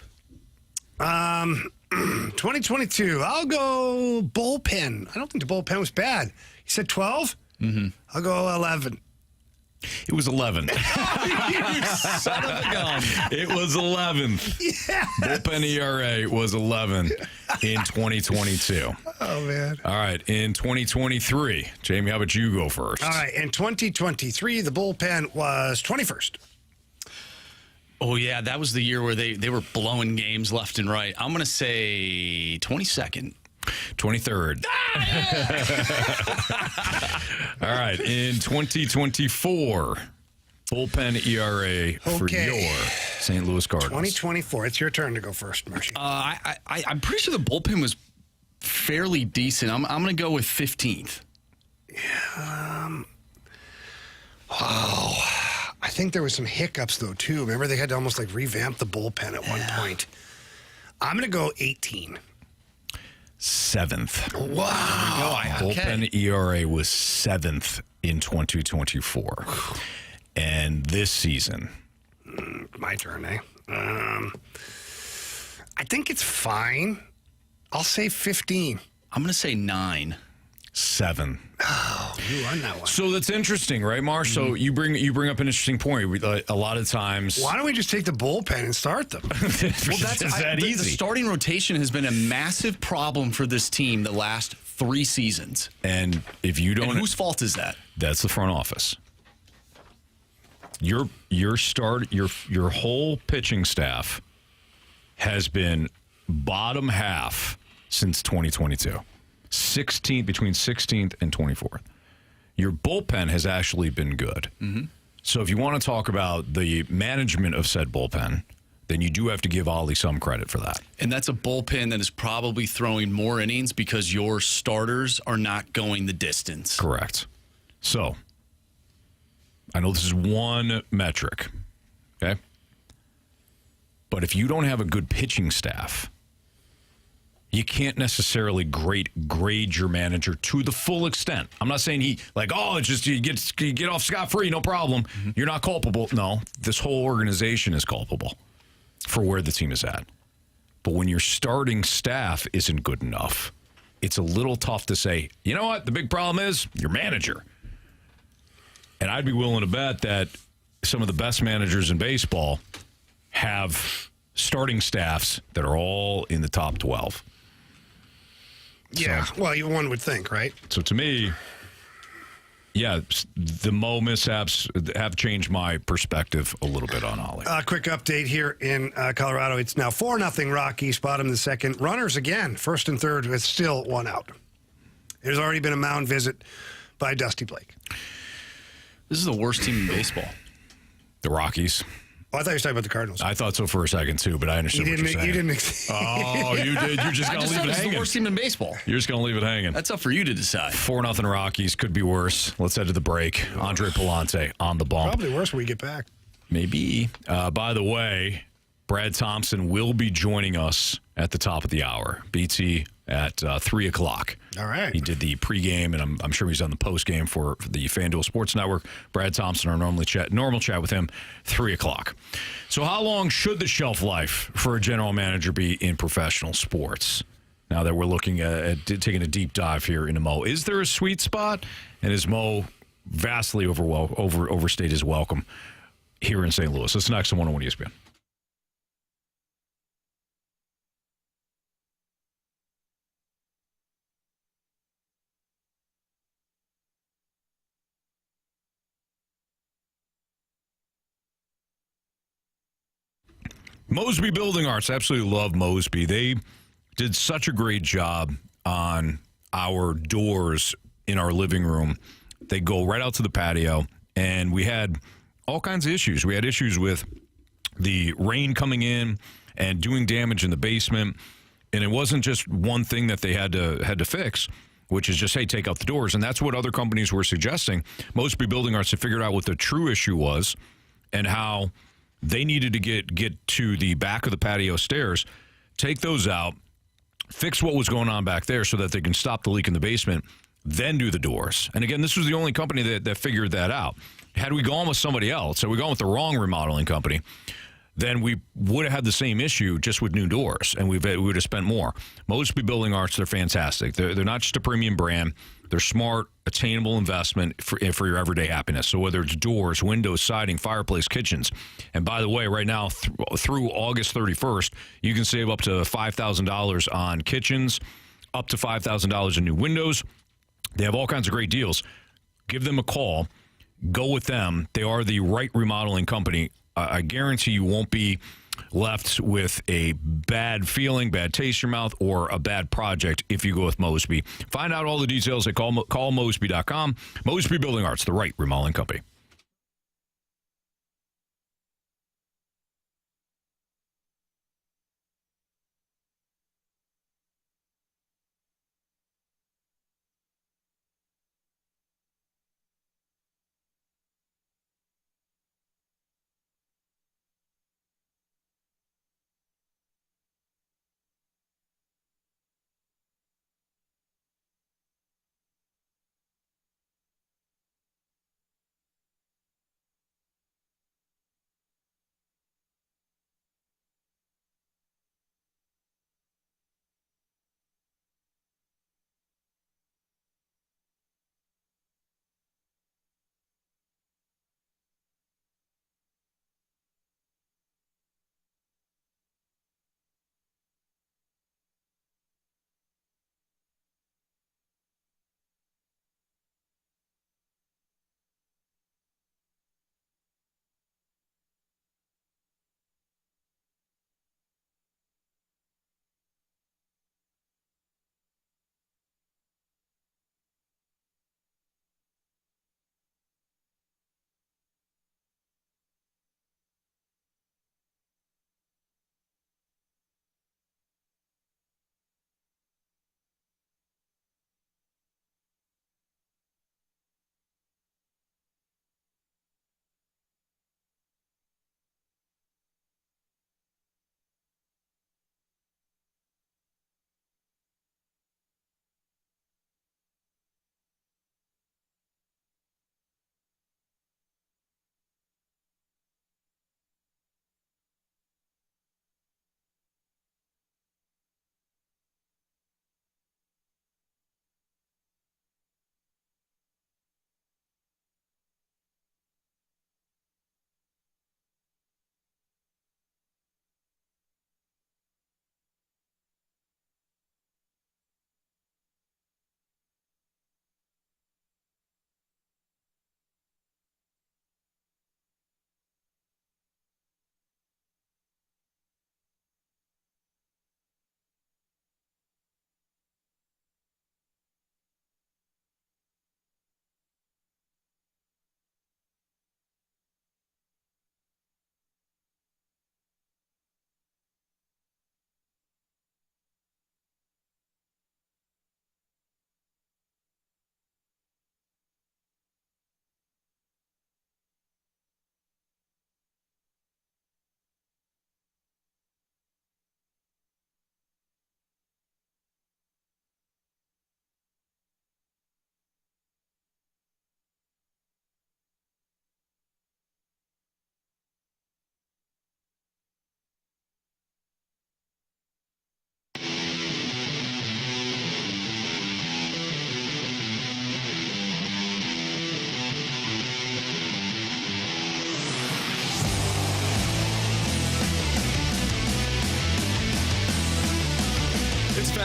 2022. I'll go bullpen. I don't think the bullpen was bad. You said 12? Mm-hmm. I'll go 11. It was 11. Son of a gun. It was 11th. Yeah. Bullpen ERA was 11 in 2022. Oh, man. All right, in 2023, Jamie, how about you go first? All right. In 2023, the bullpen was 21st. Oh, yeah, that was the year where they were blowing games left and right. I'm going to say 22nd. 23rd. All right, in 2024, bullpen ERA for your St. Louis Cardinals. 2024. It's your turn to go first, Marshy. I'm pretty sure the bullpen was fairly decent. I'm going to go with 15th. Wow. I think there was some hiccups, though, too. Remember, they had to almost like revamp the bullpen at one point. I'm going to go 18. 7th. Wow. Bullpen ERA was 7th in 2024. And this season. My turn, eh? I think it's fine. I'll say 15. I'm going to say 9. 7. Oh, you won that one. So that's interesting, right, Marsh? So you bring up an interesting point. A lot of times, Why don't we just take the bullpen and start them? Well, that's that the easy. starting rotation has been a massive problem for this team the last 3 seasons. And if you don't, And whose fault is that? that's the front office. Your whole pitching staff has been bottom half since 2022. 16th, between 16th and 24th. Your bullpen has actually been good. Mm-hmm. So if you want to talk about the management of said bullpen, then you do have to give Oli some credit for that. And that's a bullpen that is probably throwing more innings because your starters are not going the distance. Correct. So I know this is one metric, okay? But if you don't have a good pitching staff, you can't necessarily grade your manager to the full extent. I'm not saying it's just you get off scot-free, no problem. Mm-hmm. You're not culpable. No, this whole organization is culpable for where the team is at. But when your starting staff isn't good enough, it's a little tough to say, you know what, the big problem is your manager. And I'd be willing to bet that some of the best managers in baseball have starting staffs that are all in the top 12. Yeah, well, one would think, right? So to me, yeah, the Mo mishaps have changed my perspective a little bit on Oli. Quick update here in Colorado. It's now 4-0 Rockies, bottom of the second. Runners again, first and third with still one out. There's already been a mound visit by Dusty Blake. This is the worst team in baseball. The Rockies. Oh, I thought you were talking about the Cardinals. I thought so for a second, too, but I understand what you're saying. You didn't. Oh, you did. You're just going to leave it It's hanging. the worst team in baseball. You're just going to leave it hanging. That's up for you to decide. 4-0 Rockies. Could be worse. Let's head to the break. Andre Palante on the bump. Probably worse when we get back. Maybe. By the way, Brad Thompson will be joining us at the top of the hour. BT at 3 o'clock. All right. He did the pregame, and I'm sure he's on the postgame for the FanDuel Sports Network. Brad Thompson, our normal chat with him, 3 o'clock. So how long should the shelf life for a general manager be in professional sports? Now that we're looking at taking a deep dive here into Mo. Is there a sweet spot? And is Mo vastly overstayed his welcome here in St. Louis? That's next on 101 ESPN. Mosby Building Arts. Absolutely love Mosby. They did such a great job on our doors in our living room. They go right out to the patio, and we had all kinds of issues. We had issues with the rain coming in and doing damage in the basement, and it wasn't just one thing that they had to fix, which is just, hey, take out the doors. And that's what other companies were suggesting. Mosby Building Arts had figured out what the true issue was and how they needed to get to the back of the patio stairs, take those out, fix what was going on back there so that they can stop the leak in the basement, then do the doors. And again, this was the only company that figured that out. Had we gone with somebody else, had we gone with the wrong remodeling company, then we would have had the same issue just with new doors, and we would have spent more. Mosby Building Arts, they're fantastic. They're not just a premium brand. They're smart, attainable investment for your everyday happiness. So whether it's doors, windows, siding, fireplace, kitchens. And by the way, right now, through August 31st, you can save up to $5,000 on kitchens, up to $5,000 in new windows. They have all kinds of great deals. Give them a call. Go with them. They are the right remodeling company. I guarantee you won't be left with a bad feeling, bad taste in your mouth, or a bad project if you go with Mosby. Find out all the details at callmosby.com. Mosby Building Arts, the right remodeling company.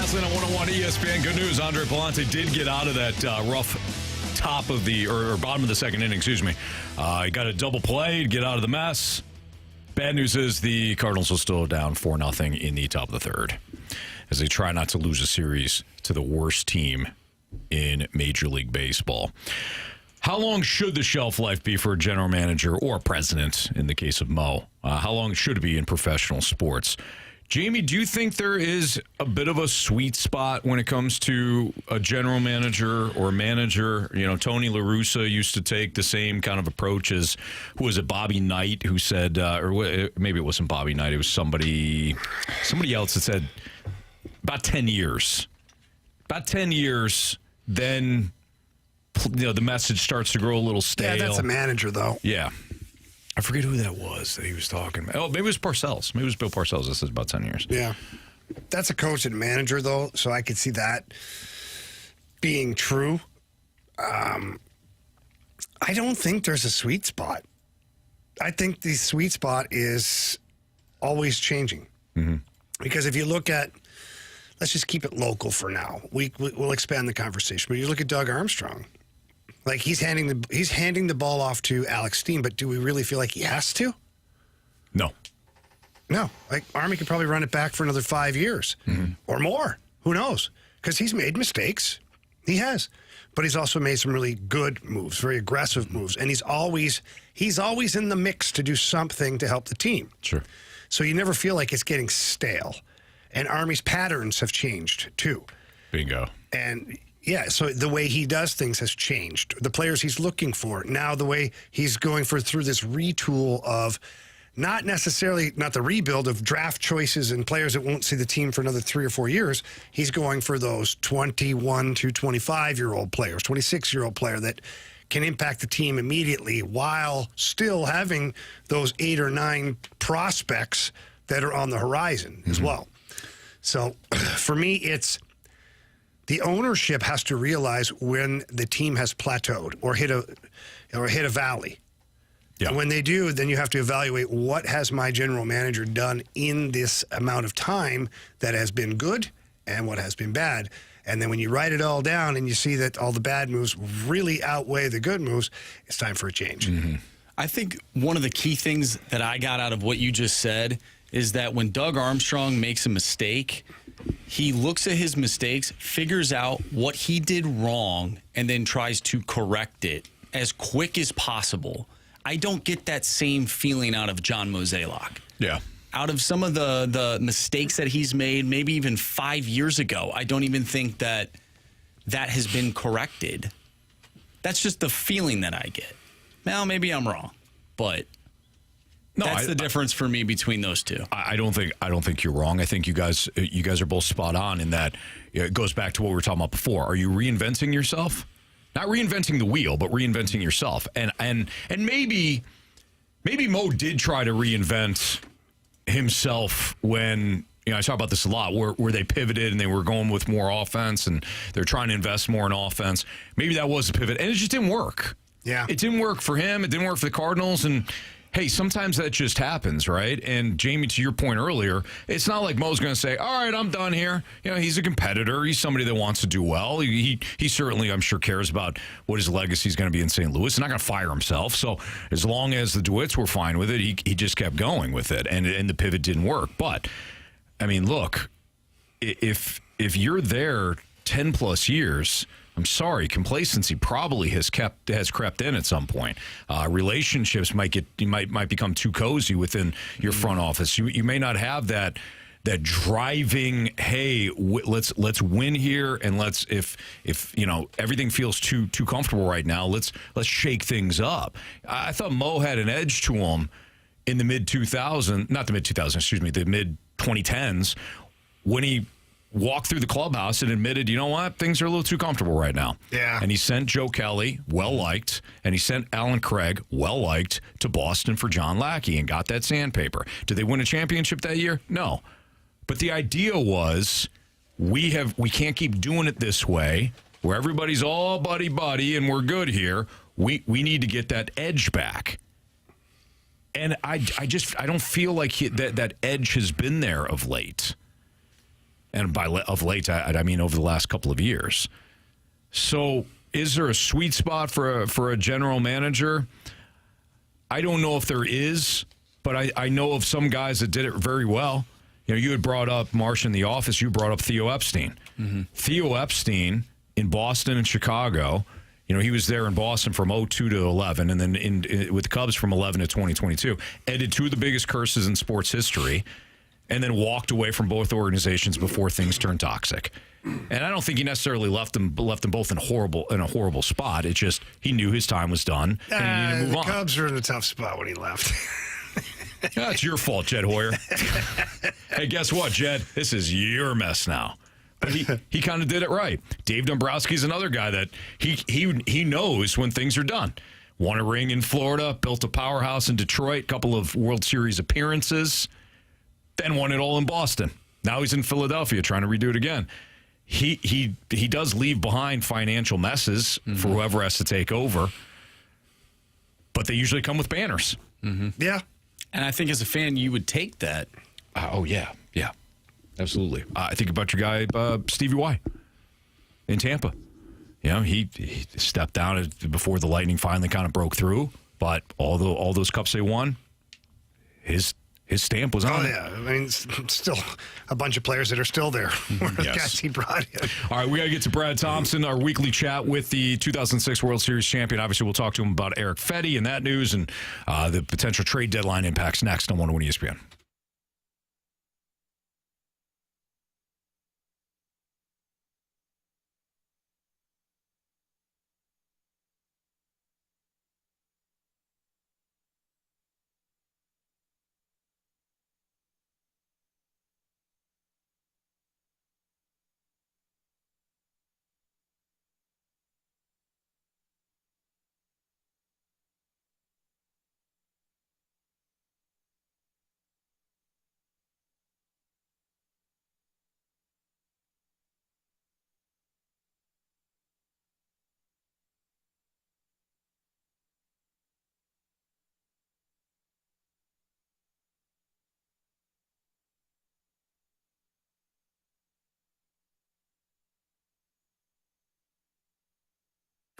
Johnson on 101 ESPN. Good news, Andre Palante did get out of that rough top of the, or bottom of the second inning, excuse me. He got a double play to get out of the mess. Bad news is the Cardinals are still down 4-0 in the top of the third as they try not to lose a series to the worst team in Major League Baseball. How long should the shelf life be for a general manager or president in the case of Mo? How long should it be in professional sports? Jamie, do you think there is a bit of a sweet spot when it comes to a general manager or manager? You know, Tony La Russa used to take the same kind of approach as, who was it, Bobby Knight, who said, or maybe it wasn't Bobby Knight, it was somebody else that said about 10 years. About 10 years, then the message starts to grow a little stale. Yeah, that's a manager, though. Yeah. I forget who that was that he was talking about. Oh, maybe it was Parcells. Maybe it was Bill Parcells. This is about 10 years. Yeah. That's a coach and manager, though, so I could see that being true. I don't think there's a sweet spot. I think the sweet spot is always changing. Mm-hmm. Because if you look at, let's just keep it local for now. We'll expand the conversation. But you look at Doug Armstrong. Like, he's handing the ball off to Alex Steen, but do we really feel like he has to? No. No. Like, Army could probably run it back for another 5 years or more. Who knows? Because he's made mistakes. He has. But he's also made some really good moves, very aggressive moves. And he's always in the mix to do something to help the team. Sure. So you never feel like it's getting stale. And Army's patterns have changed, too. Bingo. And yeah, so the way he does things has changed. The players he's looking for. Now the way he's going through this retool of not the rebuild of draft choices and players that won't see the team for another 3 or 4 years. He's going for those 21 to 25-year-old players, 26-year-old player that can impact the team immediately while still having those 8 or 9 prospects that are on the horizon as well. So for me, it's the ownership has to realize when the team has plateaued or hit a valley. Yeah. And when they do, then you have to evaluate, what has my general manager done in this amount of time that has been good and what has been bad. And then when you write it all down and you see that all the bad moves really outweigh the good moves, it's time for a change. Mm-hmm. I think one of the key things that I got out of what you just said is that when Doug Armstrong makes a mistake, he looks at his mistakes, figures out what he did wrong, and then tries to correct it as quick as possible. I don't get that same feeling out of John Mozeliak. Yeah. Out of some of the mistakes that he's made, maybe even 5 years ago, I don't even think that has been corrected. That's just the feeling that I get. Now, maybe I'm wrong, but that's the difference for me between those two. I don't think you're wrong. I think you guys are both spot on in that it goes back to what we were talking about before. Are you reinventing yourself? Not reinventing the wheel, but reinventing yourself. And maybe Mo did try to reinvent himself when, I talk about this a lot, where they pivoted and they were going with more offense and they're trying to invest more in offense. Maybe that was a pivot, and it just didn't work. Yeah. It didn't work for him. It didn't work for the Cardinals, and hey, sometimes that just happens, right? And Jamie, to your point earlier, it's not like Mo's going to say, all right, I'm done here. He's a competitor. He's somebody that wants to do well. He certainly, I'm sure, cares about what his legacy is going to be in St. Louis. He's not going to fire himself. So as long as the DeWitts were fine with it, he just kept going with it, and the pivot didn't work. But, I mean, look, if you're there 10-plus years, I'm sorry, complacency probably has crept in at some point. Relationships might become too cozy within your front office. You may not have that driving, hey, let's win here, and if everything feels too comfortable right now, let's shake things up. I thought Mo had an edge to him in the mid 2010s when he walked through the clubhouse and admitted, you know what, things are a little too comfortable right now. Yeah. And he sent Joe Kelly, well-liked, and he sent Alan Craig, well-liked, to Boston for John Lackey and got that sandpaper. Did they win a championship that year? No. But the idea was, we can't keep doing it this way, where everybody's all buddy-buddy and we're good here. We need to get that edge back. And I don't feel like that edge has been there of late. And of late, I mean over the last couple of years. So is there a sweet spot for a general manager? I don't know if there is, but I know of some guys that did it very well. You know, you had brought up Marsh in the office. You brought up Theo Epstein. Mm-hmm. Theo Epstein in Boston and Chicago, you know, he was there in Boston from 2002 to 11, and then with the Cubs from 11 to 2022. Ended two of the biggest curses in sports history, and then walked away from both organizations before things turned toxic. And I don't think he necessarily left them both in a horrible spot. It's just he knew his time was done, and he needed to move on. The Cubs were in a tough spot when he left. That's your fault, Jed Hoyer. Hey, guess what, Jed? This is your mess now. But he kind of did it right. Dave Dombrowski's another guy that he knows when things are done. Won a ring in Florida, built a powerhouse in Detroit, couple of World Series appearances, then won it all in Boston. Now he's in Philadelphia trying to redo it again. He does leave behind financial messes for whoever has to take over, but they usually come with banners. Mm-hmm. Yeah. And I think as a fan, you would take that. Yeah, absolutely. I think about your guy, Stevie Y, in Tampa. You know, he stepped down before the Lightning finally kind of broke through, but all those cups they won, his stamp was on it. Yeah. I mean, still a bunch of players that are still there. The guys he brought in. All right, we got to get to Brad Thompson, our weekly chat with the 2006 World Series champion. Obviously, we'll talk to him about Erick Fedde and that news and the potential trade deadline impacts next on 101 ESPN.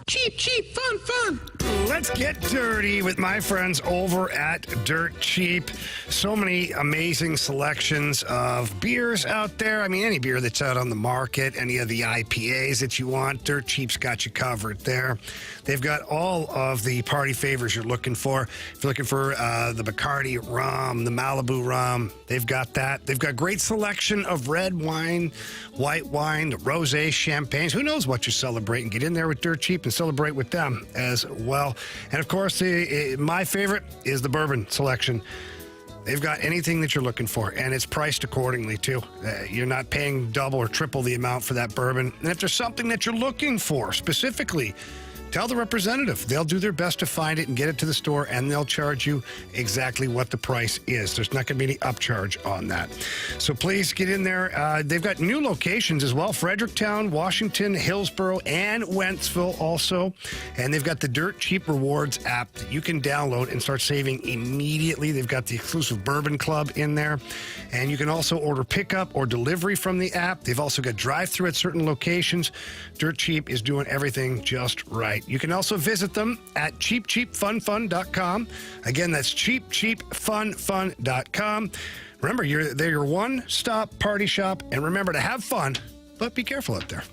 Cheap, fun. Let's get dirty with my friends over at Dirt Cheap. So many amazing selections of beers out there. I mean, any beer that's out on the market, any of the IPAs that you want, Dirt Cheap's got you covered there. They've got all of the party favors you're looking for. If you're looking for the Bacardi rum, the Malibu rum, they've got that. They've got great selection of red wine, white wine, rosé, champagnes. Who knows what you're celebrating? Get in there with Dirt Cheap and celebrate with them as well. And of course, my favorite is the bourbon selection. They've got anything that you're looking for, and it's priced accordingly, too. You're not paying double or triple the amount for that bourbon. And if there's something that you're looking for specifically, tell the representative. They'll do their best to find it and get it to the store, and they'll charge you exactly what the price is. There's not going to be any upcharge on that. So please get in there. They've got new locations as well. Fredericktown, Washington, Hillsborough, and Wentzville also. And they've got the Dirt Cheap Rewards app that you can download and start saving immediately. They've got the exclusive Bourbon Club in there. And you can also order pickup or delivery from the app. They've also got drive-through at certain locations. Dirt Cheap is doing everything just right. You can also visit them at cheapcheapfunfun.com. Again, that's cheapcheapfunfun.com. Remember, they're your one-stop party shop. And remember to have fun, but be careful out there.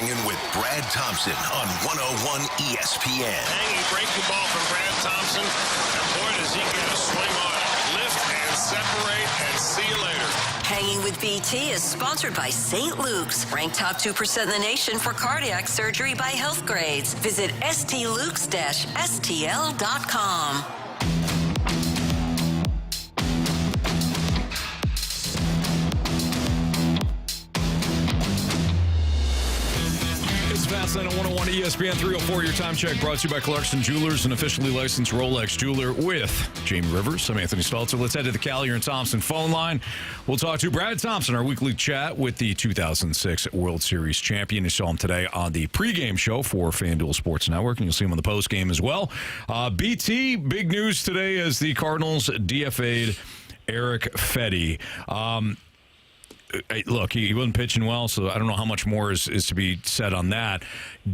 Hanging with Brad Thompson on 101 ESPN. He breaks the ball from Brad Thompson, and boy, does he get a swing on it. Lift and separate, and see you later. Hanging with BT is sponsored by St. Luke's, ranked top 2% in the nation for cardiac surgery by Health Grades. Visit stlukes-stl.com. Fastlane on 101 ESPN 304. Your time check brought to you by Clarkson Jewelers, an officially licensed Rolex jeweler with Jamie Rivers. I'm Anthony Stalter. Let's head to the Callier and Thompson phone line. We'll talk to Brad Thompson, our weekly chat with the 2006 World Series champion. You saw him today on the pregame show for FanDuel Sports Network, and you'll see him on the postgame as well. BT, big news today as the Cardinals DFA'd Erick Fedde. Look, he wasn't pitching well, so I don't know how much more is to be said on that.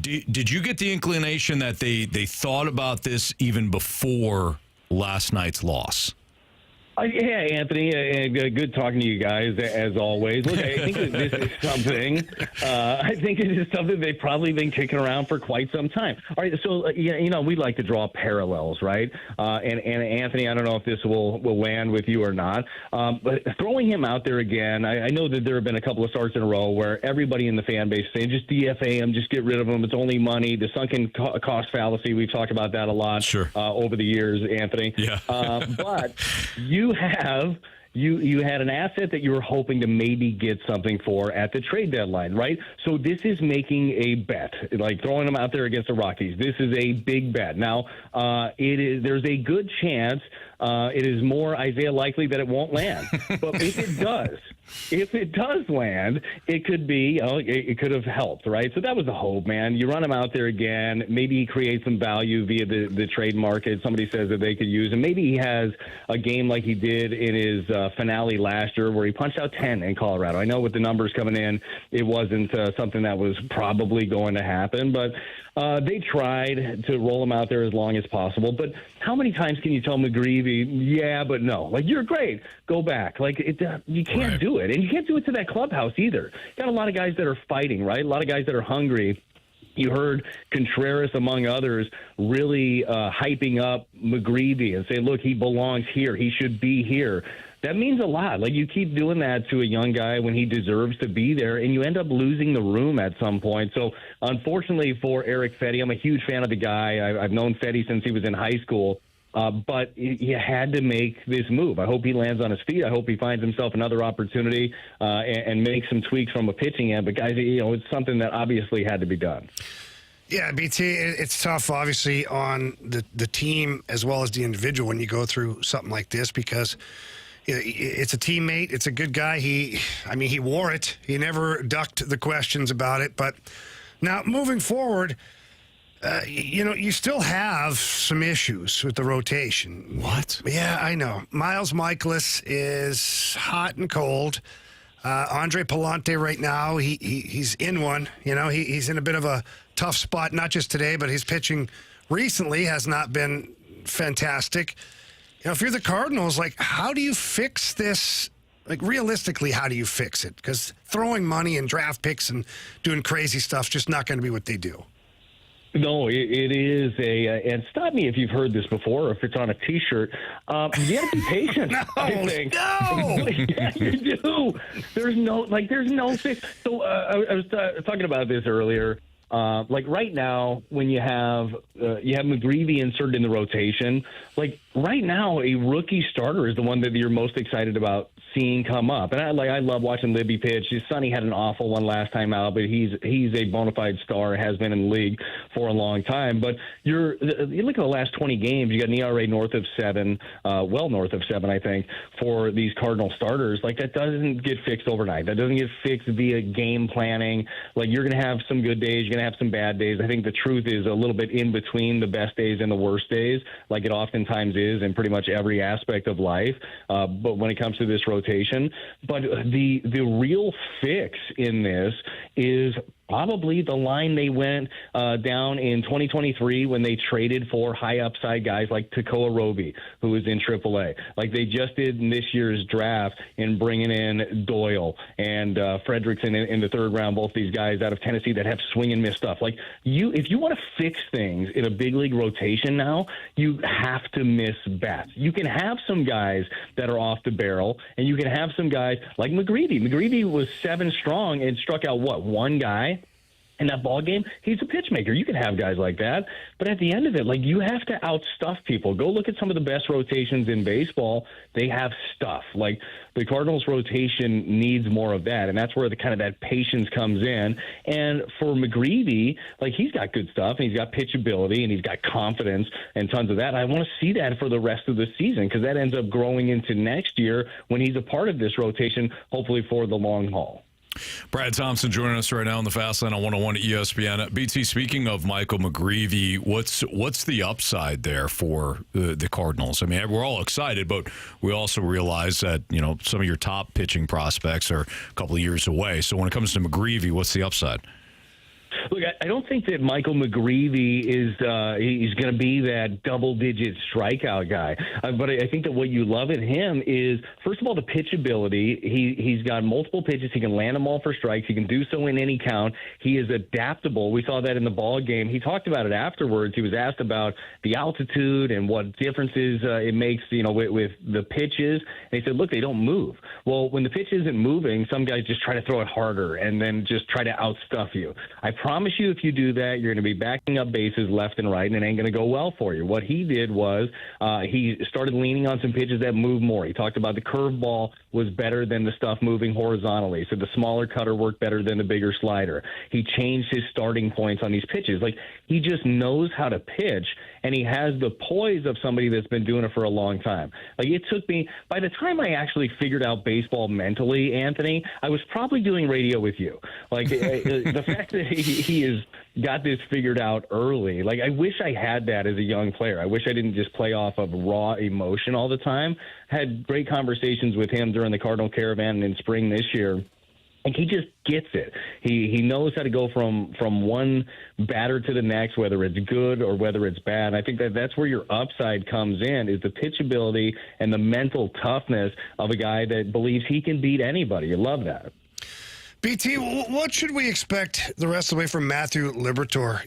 Did you get the inclination that they thought about this even before last night's loss? Yeah, Anthony, good talking to you guys, as always. Look, I think that this is something, they've probably been kicking around for quite some time. All right, so, we like to draw parallels, right? And Anthony, I don't know if this will land with you or not, but throwing him out there again, I know that there have been a couple of starts in a row where everybody in the fan base saying, just DFA him, just get rid of him, it's only money, the sunken cost fallacy, we've talked about that a lot over the years, Anthony. Yeah. But you had an asset that you were hoping to maybe get something for at the trade deadline, right? So this is making a bet, like throwing them out there against the Rockies. This is a big bet. Now, there's a good chance it is more Isaiah likely that it won't land. But if it does land, it could be, it could have helped, right? So that was the hope, man. You run him out there again. Maybe he creates some value via the trade market. Somebody says that they could use him. Maybe he has a game like he did in his finale last year where he punched out 10 in Colorado. I know with the numbers coming in, it wasn't something that was probably going to happen, but they tried to roll him out there as long as possible. But how many times can you tell McGreevy, yeah, but no? Like, you're great. Go back. Like, you can't do it. And you can't do it to that clubhouse either. Got a lot of guys that are fighting, right? A lot of guys that are hungry. You heard Contreras, among others, really hyping up McGreevy and saying, look, he belongs here. He should be here. That means a lot. Like, you keep doing that to a young guy when he deserves to be there, and you end up losing the room at some point. So, unfortunately for Erick Fedde, I'm a huge fan of the guy. I've known Fedde since he was in high school. But you had to make this move. I hope he lands on his feet. I hope he finds himself another opportunity and makes some tweaks from a pitching end. But, guys, it's something that obviously had to be done. Yeah, BT, it's tough, obviously, on the team as well as the individual when you go through something like this because it's a teammate. It's a good guy. He wore it. He never ducked the questions about it. But now, moving forward, you still have some issues with the rotation. What? Yeah, I know. Miles Michaelis is hot and cold. Andre Palante right now, he's in one. He's in a bit of a tough spot, not just today, but his pitching recently has not been fantastic. If you're the Cardinals, like, how do you fix this? Like, realistically, how do you fix it? Because throwing money and draft picks and doing crazy stuff is just not going to be what they do. No, it is and stop me if you've heard this before or if it's on a T-shirt. You got to be patient. I think. No! Yeah, you do. There's no fix. So I was talking about this earlier. Like right now, when you have McGreevy inserted in the rotation, like right now, a rookie starter is the one that you're most excited about seeing come up. And I love watching Libby pitch. Sonny had an awful one last time out, but he's a bona fide star, has been in the league for a long time. But you look at the last 20 games, you got an ERA north of 7, well north of 7, I think, for these Cardinal starters. Like, that doesn't get fixed overnight. That doesn't get fixed via game planning. Like, you're going to have some good days, you're going to have some bad days. I think the truth is a little bit in between the best days and the worst days, like it oftentimes is in pretty much every aspect of life. But when it comes to this rotation, but the real fix in this is probably the line they went down in 2023 when they traded for high upside guys like Tekoa Roby, who was in AAA. Like they just did in this year's draft in bringing in Doyle and Fredrickson in the third round, both these guys out of Tennessee that have swing and miss stuff. Like if you want to fix things in a big league rotation now, you have to miss bats. You can have some guys that are off the barrel, and you can have some guys like McGreevy. McGreevy was 7 strong and struck out, one guy? In that ball game, he's a pitch maker. You can have guys like that, but at the end of it, like you have to outstuff people. Go look at some of the best rotations in baseball. They have stuff. Like the Cardinals rotation needs more of that, and that's where the kind of that patience comes in. And for McGreevy, like he's got good stuff, and he's got pitchability, and he's got confidence, and tons of that. I want to see that for the rest of the season because that ends up growing into next year when he's a part of this rotation, hopefully for the long haul. Brad Thompson joining us right now on the Fast Line on 101 ESPN. BT, speaking of Michael McGreevy, what's the upside there for the Cardinals? I mean, we're all excited, but we also realize that, some of your top pitching prospects are a couple of years away. So when it comes to McGreevy, what's the upside? Look, I don't think that Michael McGreevy is he's going to be that double-digit strikeout guy. But I think that what you love in him is, first of all, the pitchability. He's got multiple pitches. He can land them all for strikes. He can do so in any count. He is adaptable. We saw that in the ball game. He talked about it afterwards. He was asked about the altitude and what differences it makes, with the pitches. And he said, look, they don't move. Well, when the pitch isn't moving, some guys just try to throw it harder and then just try to outstuff you. I promise you, if you do that, you're going to be backing up bases left and right, and it ain't going to go well for you. What he did was he started leaning on some pitches that move more. He talked about the curveball was better than the stuff moving horizontally, so the smaller cutter worked better than the bigger slider. He changed his starting points on these pitches. Like, he just knows how to pitch, and he has the poise of somebody that's been doing it for a long time. Like, it took me, by the time I actually figured out baseball mentally, Anthony, I was probably doing radio with you. Like, the fact that he has got this figured out early, like, I wish I had that as a young player. I wish I didn't just play off of raw emotion all the time. Had great conversations with him during the Cardinal Caravan in spring this year. Like, he just gets it. He knows how to go from one batter to the next, whether it's good or whether it's bad. I think that's where your upside comes in, is the pitchability and the mental toughness of a guy that believes he can beat anybody. You love that. BT, what should we expect the rest of the way from Matthew Liberatore?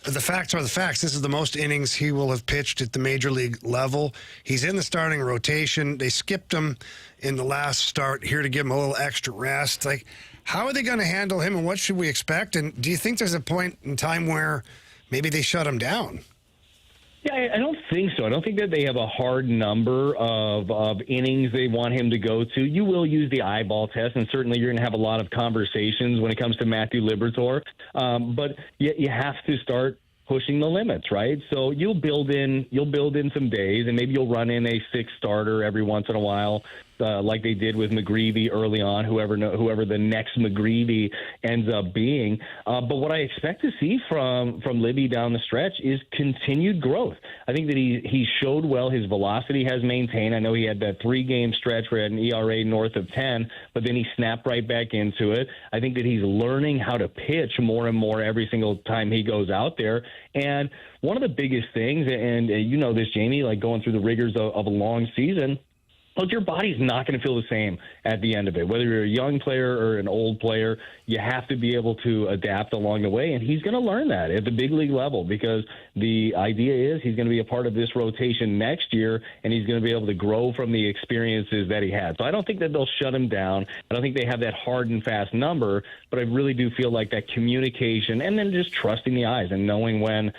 The facts are the facts. This is the most innings he will have pitched at the major league level. He's in the starting rotation. They skipped him in the last start here to give him a little extra rest. Like, how are they going to handle him, and what should we expect? And do you think there's a point in time where maybe they shut him down? Yeah, I don't think so. I don't think that they have a hard number of innings they want him to go to. You will use the eyeball test, and certainly you're going to have a lot of conversations when it comes to Matthew Liberatore. But you have to start pushing the limits, right? So you'll build in some days, and maybe you'll run in a 6th starter every once in a while, like they did with McGreevy early on, whoever the next McGreevy ends up being. But what I expect to see from Libby down the stretch is continued growth. I think that he showed well. His velocity has maintained. I know he had that 3-game stretch where he had an ERA north of 10, but then he snapped right back into it. I think that he's learning how to pitch more and more every single time he goes out there. And one of the biggest things, and you know this, Jamie, like going through the rigors of a long season, look, your body's not going to feel the same at the end of it. Whether you're a young player or an old player, you have to be able to adapt along the way, and he's going to learn that at the big league level, because the idea is he's going to be a part of this rotation next year, and he's going to be able to grow from the experiences that he had. So I don't think that they'll shut him down. I don't think they have that hard and fast number, but I really do feel like that communication and then just trusting the eyes and knowing when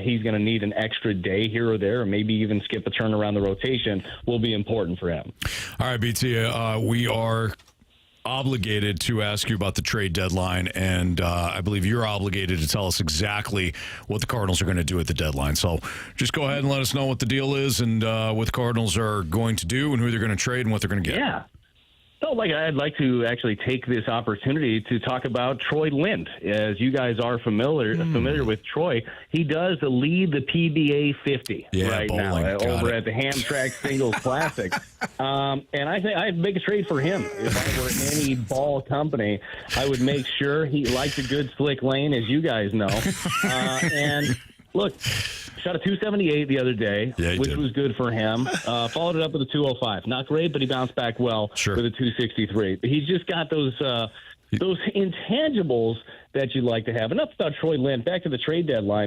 he's going to need an extra day here or there, or maybe even skip a turn around the rotation, will be important for him. All right, BT, we are obligated to ask you about the trade deadline, and I believe you're obligated to tell us exactly what the Cardinals are going to do at the deadline. So just go ahead and let us know what the deal is and what the Cardinals are going to do and who they're going to trade and what they're going to get. So, I'd like to actually take this opportunity to talk about Troy Lind. As you guys are familiar with Troy, he does lead the PBA 50 right now over at the Hamtramck Singles Classic. And I think I'd make a trade for him. If I were any ball company, I would make sure he liked a good slick lane, as you guys know. And look, shot a 278 the other day, which was good for him. Followed it up with a 205. Not great, but he bounced back well with a 263. He's just got those intangibles that you'd like to have. Enough about Troy Lind. Back to the trade deadline.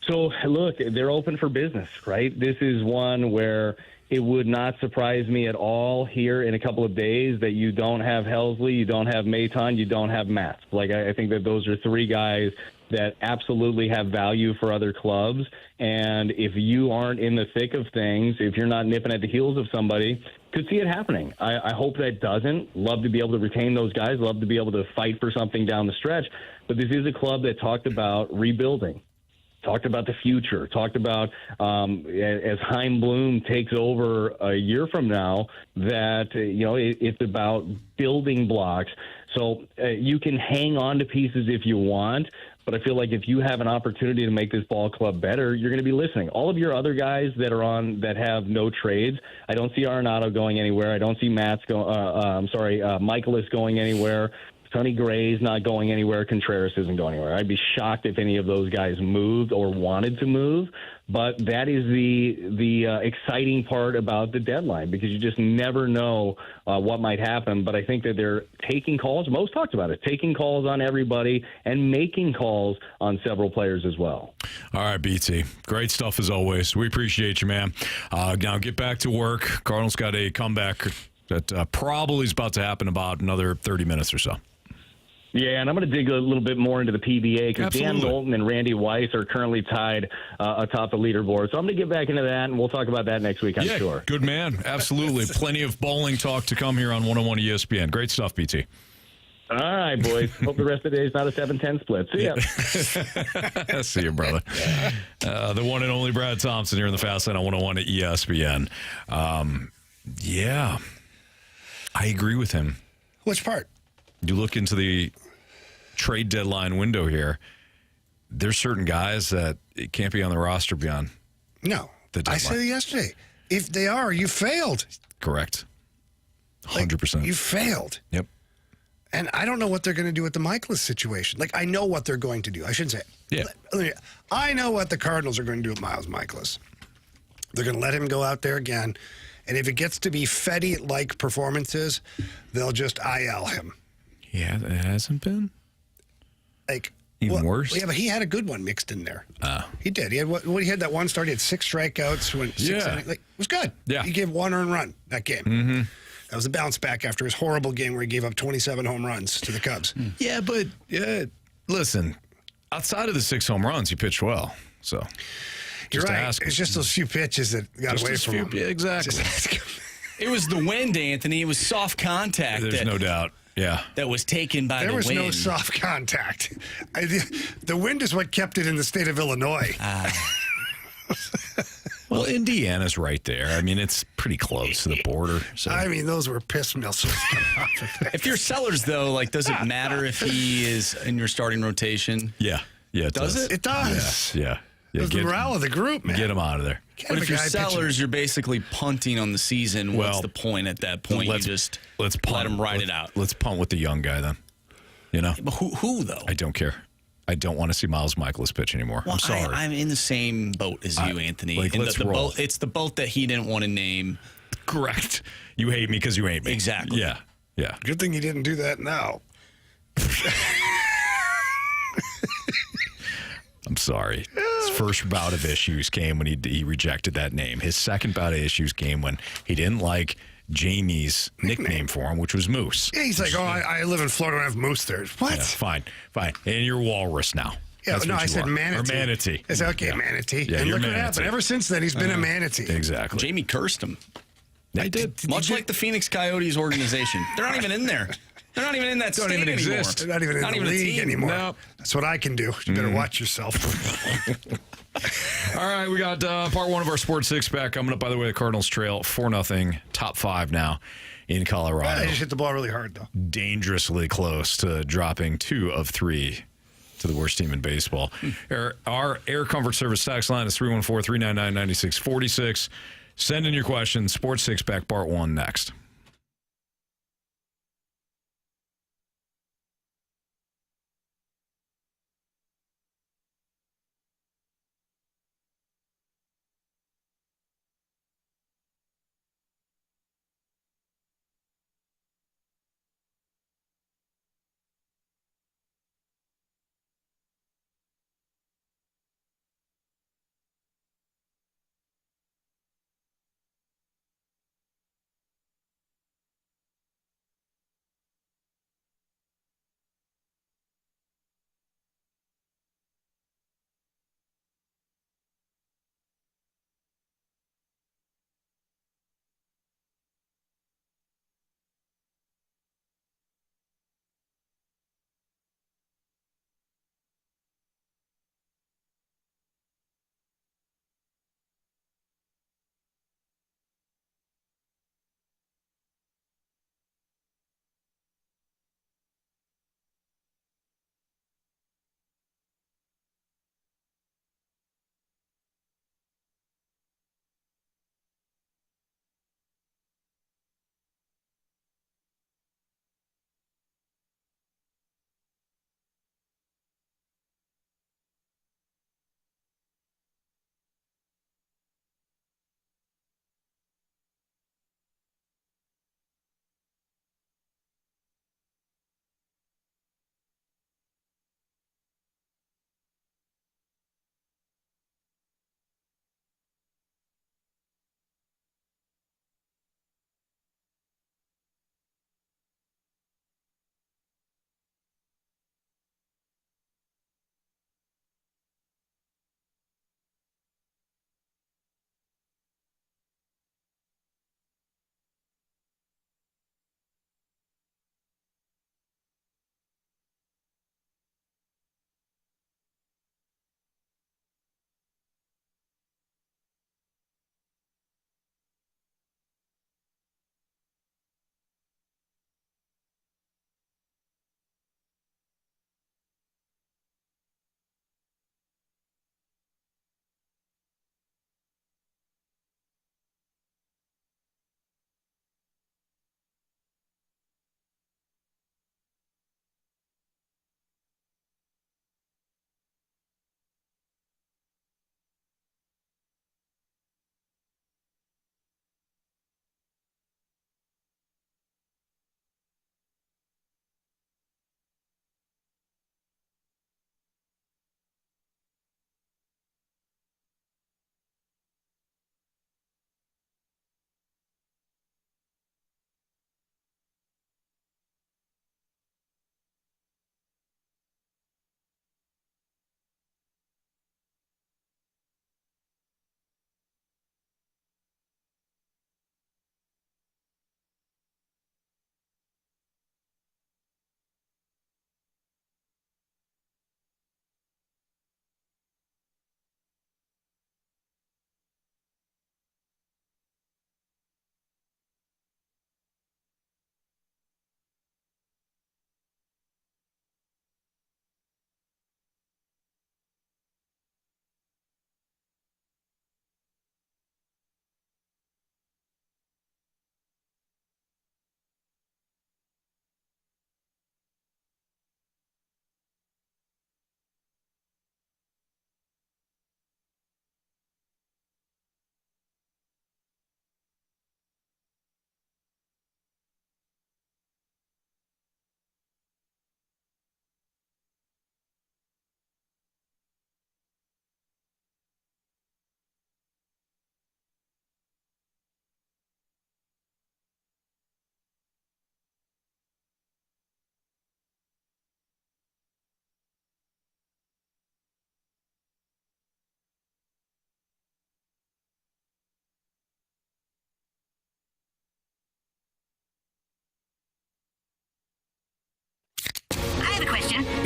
So, look, they're open for business, right? This is one where it would not surprise me at all here in a couple of days that you don't have Helsley, you don't have Maton, you don't have Matz. I think that those are three guys that absolutely have value for other clubs. And if you aren't in the thick of things, if you're not nipping at the heels of somebody, could see it happening. I hope that doesn't. Love to be able to retain those guys. Love to be able to fight for something down the stretch. But this is a club that talked about rebuilding, talked about the future, talked about as Chaim Bloom takes over a year from now, that it's about building blocks. So you can hang on to pieces if you want, but I feel like if you have an opportunity to make this ball club better, you're going to be listening. All of your other guys that are on that have no trades, I don't see Arenado going anywhere. I don't see Michaelis going anywhere. Sonny Gray's not going anywhere. Contreras isn't going anywhere. I'd be shocked if any of those guys moved or wanted to move. But that is the exciting part about the deadline, because you just never know what might happen. But I think that they're taking calls. Most talked about it, taking calls on everybody and making calls on several players as well. All right, BT. Great stuff as always. We appreciate you, man. Now get back to work. Cardinals got a comeback that probably is about to happen about another 30 minutes or so. Yeah, and I'm going to dig a little bit more into the PBA, because Dan Knowlton and Randy Weiss are currently tied atop the leaderboard. So I'm going to get back into that, and we'll talk about that next week, I'm sure. Good man. Absolutely. Plenty of bowling talk to come here on 101 ESPN. Great stuff, BT. All right, boys. Hope the rest of the day is not a 7-10 split. See ya. See you, brother. The one and only Brad Thompson here in the Fast Lane on 101 at ESPN. Yeah, I agree with him. Which part? You look into the trade deadline window here, there's certain guys that it can't be on the roster beyond. No. I said it yesterday. If they are, you failed. Correct. 100%. You failed. Yep. And I don't know what they're going to do with the Michaelis situation. I know what they're going to do. I shouldn't say it. Yeah. I know what the Cardinals are going to do with Miles Michaelis. They're going to let him go out there again. And if it gets to be Fedde-like performances, they'll just IL him. Yeah, it hasn't been. Even worse? Yeah, but he had a good one mixed in there. He did. He had that one start. He had 6 strikeouts. It was good. Yeah. He gave 1 earned run that game. Mm-hmm. That was a bounce back after his horrible game where he gave up 27 home runs to the Cubs. Yeah, but listen, outside of the 6 home runs, he pitched well. So you're right. It's just those few pitches that got away from him. Yeah, exactly. It was the wind, Anthony. It was soft contact. There's no doubt. Yeah. That was taken by the wind. There was no soft contact. The wind is what kept it in the state of Illinois. Well, Indiana's right there. I mean, it's pretty close to the border. So. I mean, those were piss missiles. If you're Sellers, though, does it matter if he is in your starting rotation? Yeah. Yeah, it does. It does. Yeah. It's the morale of the group, man. Get him out of there. But if you're Sellers, you're basically punting on the season. What's the point at that point? You just let him ride it out. Let's punt with the young guy then. You know? But who though? I don't care. I don't want to see Miles Michaelis pitch anymore. Well, I'm sorry. I'm in the same boat as you, Anthony. Let's roll. It's the boat that he didn't want to name. Correct. You hate me because you hate me. Exactly. Yeah. Yeah. Good thing he didn't do that now. I'm sorry. His first bout of issues came when he rejected that name. His second bout of issues came when he didn't like Jamie's nickname for him, which was Moose. Yeah, he's like, I live in Florida and I have moose there. What? Yeah, fine. And you're walrus now. Yeah, no, I said manatee. Or manatee. I said, okay, manatee. Yeah, and you're look what manatee. happened. Ever since then, he's been a manatee. Exactly. Jamie cursed him. They did. Much like the Phoenix Coyotes organization. They're not even in there. They're not even in that Don't state even anymore. exist. They're not even in Not the even a league team. anymore. Nope. That's what I can do. You better watch yourself. All right, we got part one of our Sports Six-Pack coming up. By the way, the Cardinals trail 4-0, top 5 now in Colorado. I just hit the ball really hard, though. Dangerously close to dropping 2 of 3 to the worst team in baseball. Our Air Comfort Service tax line is 314-399-9646. Send in your questions. Sports Six-Pack part 1 next.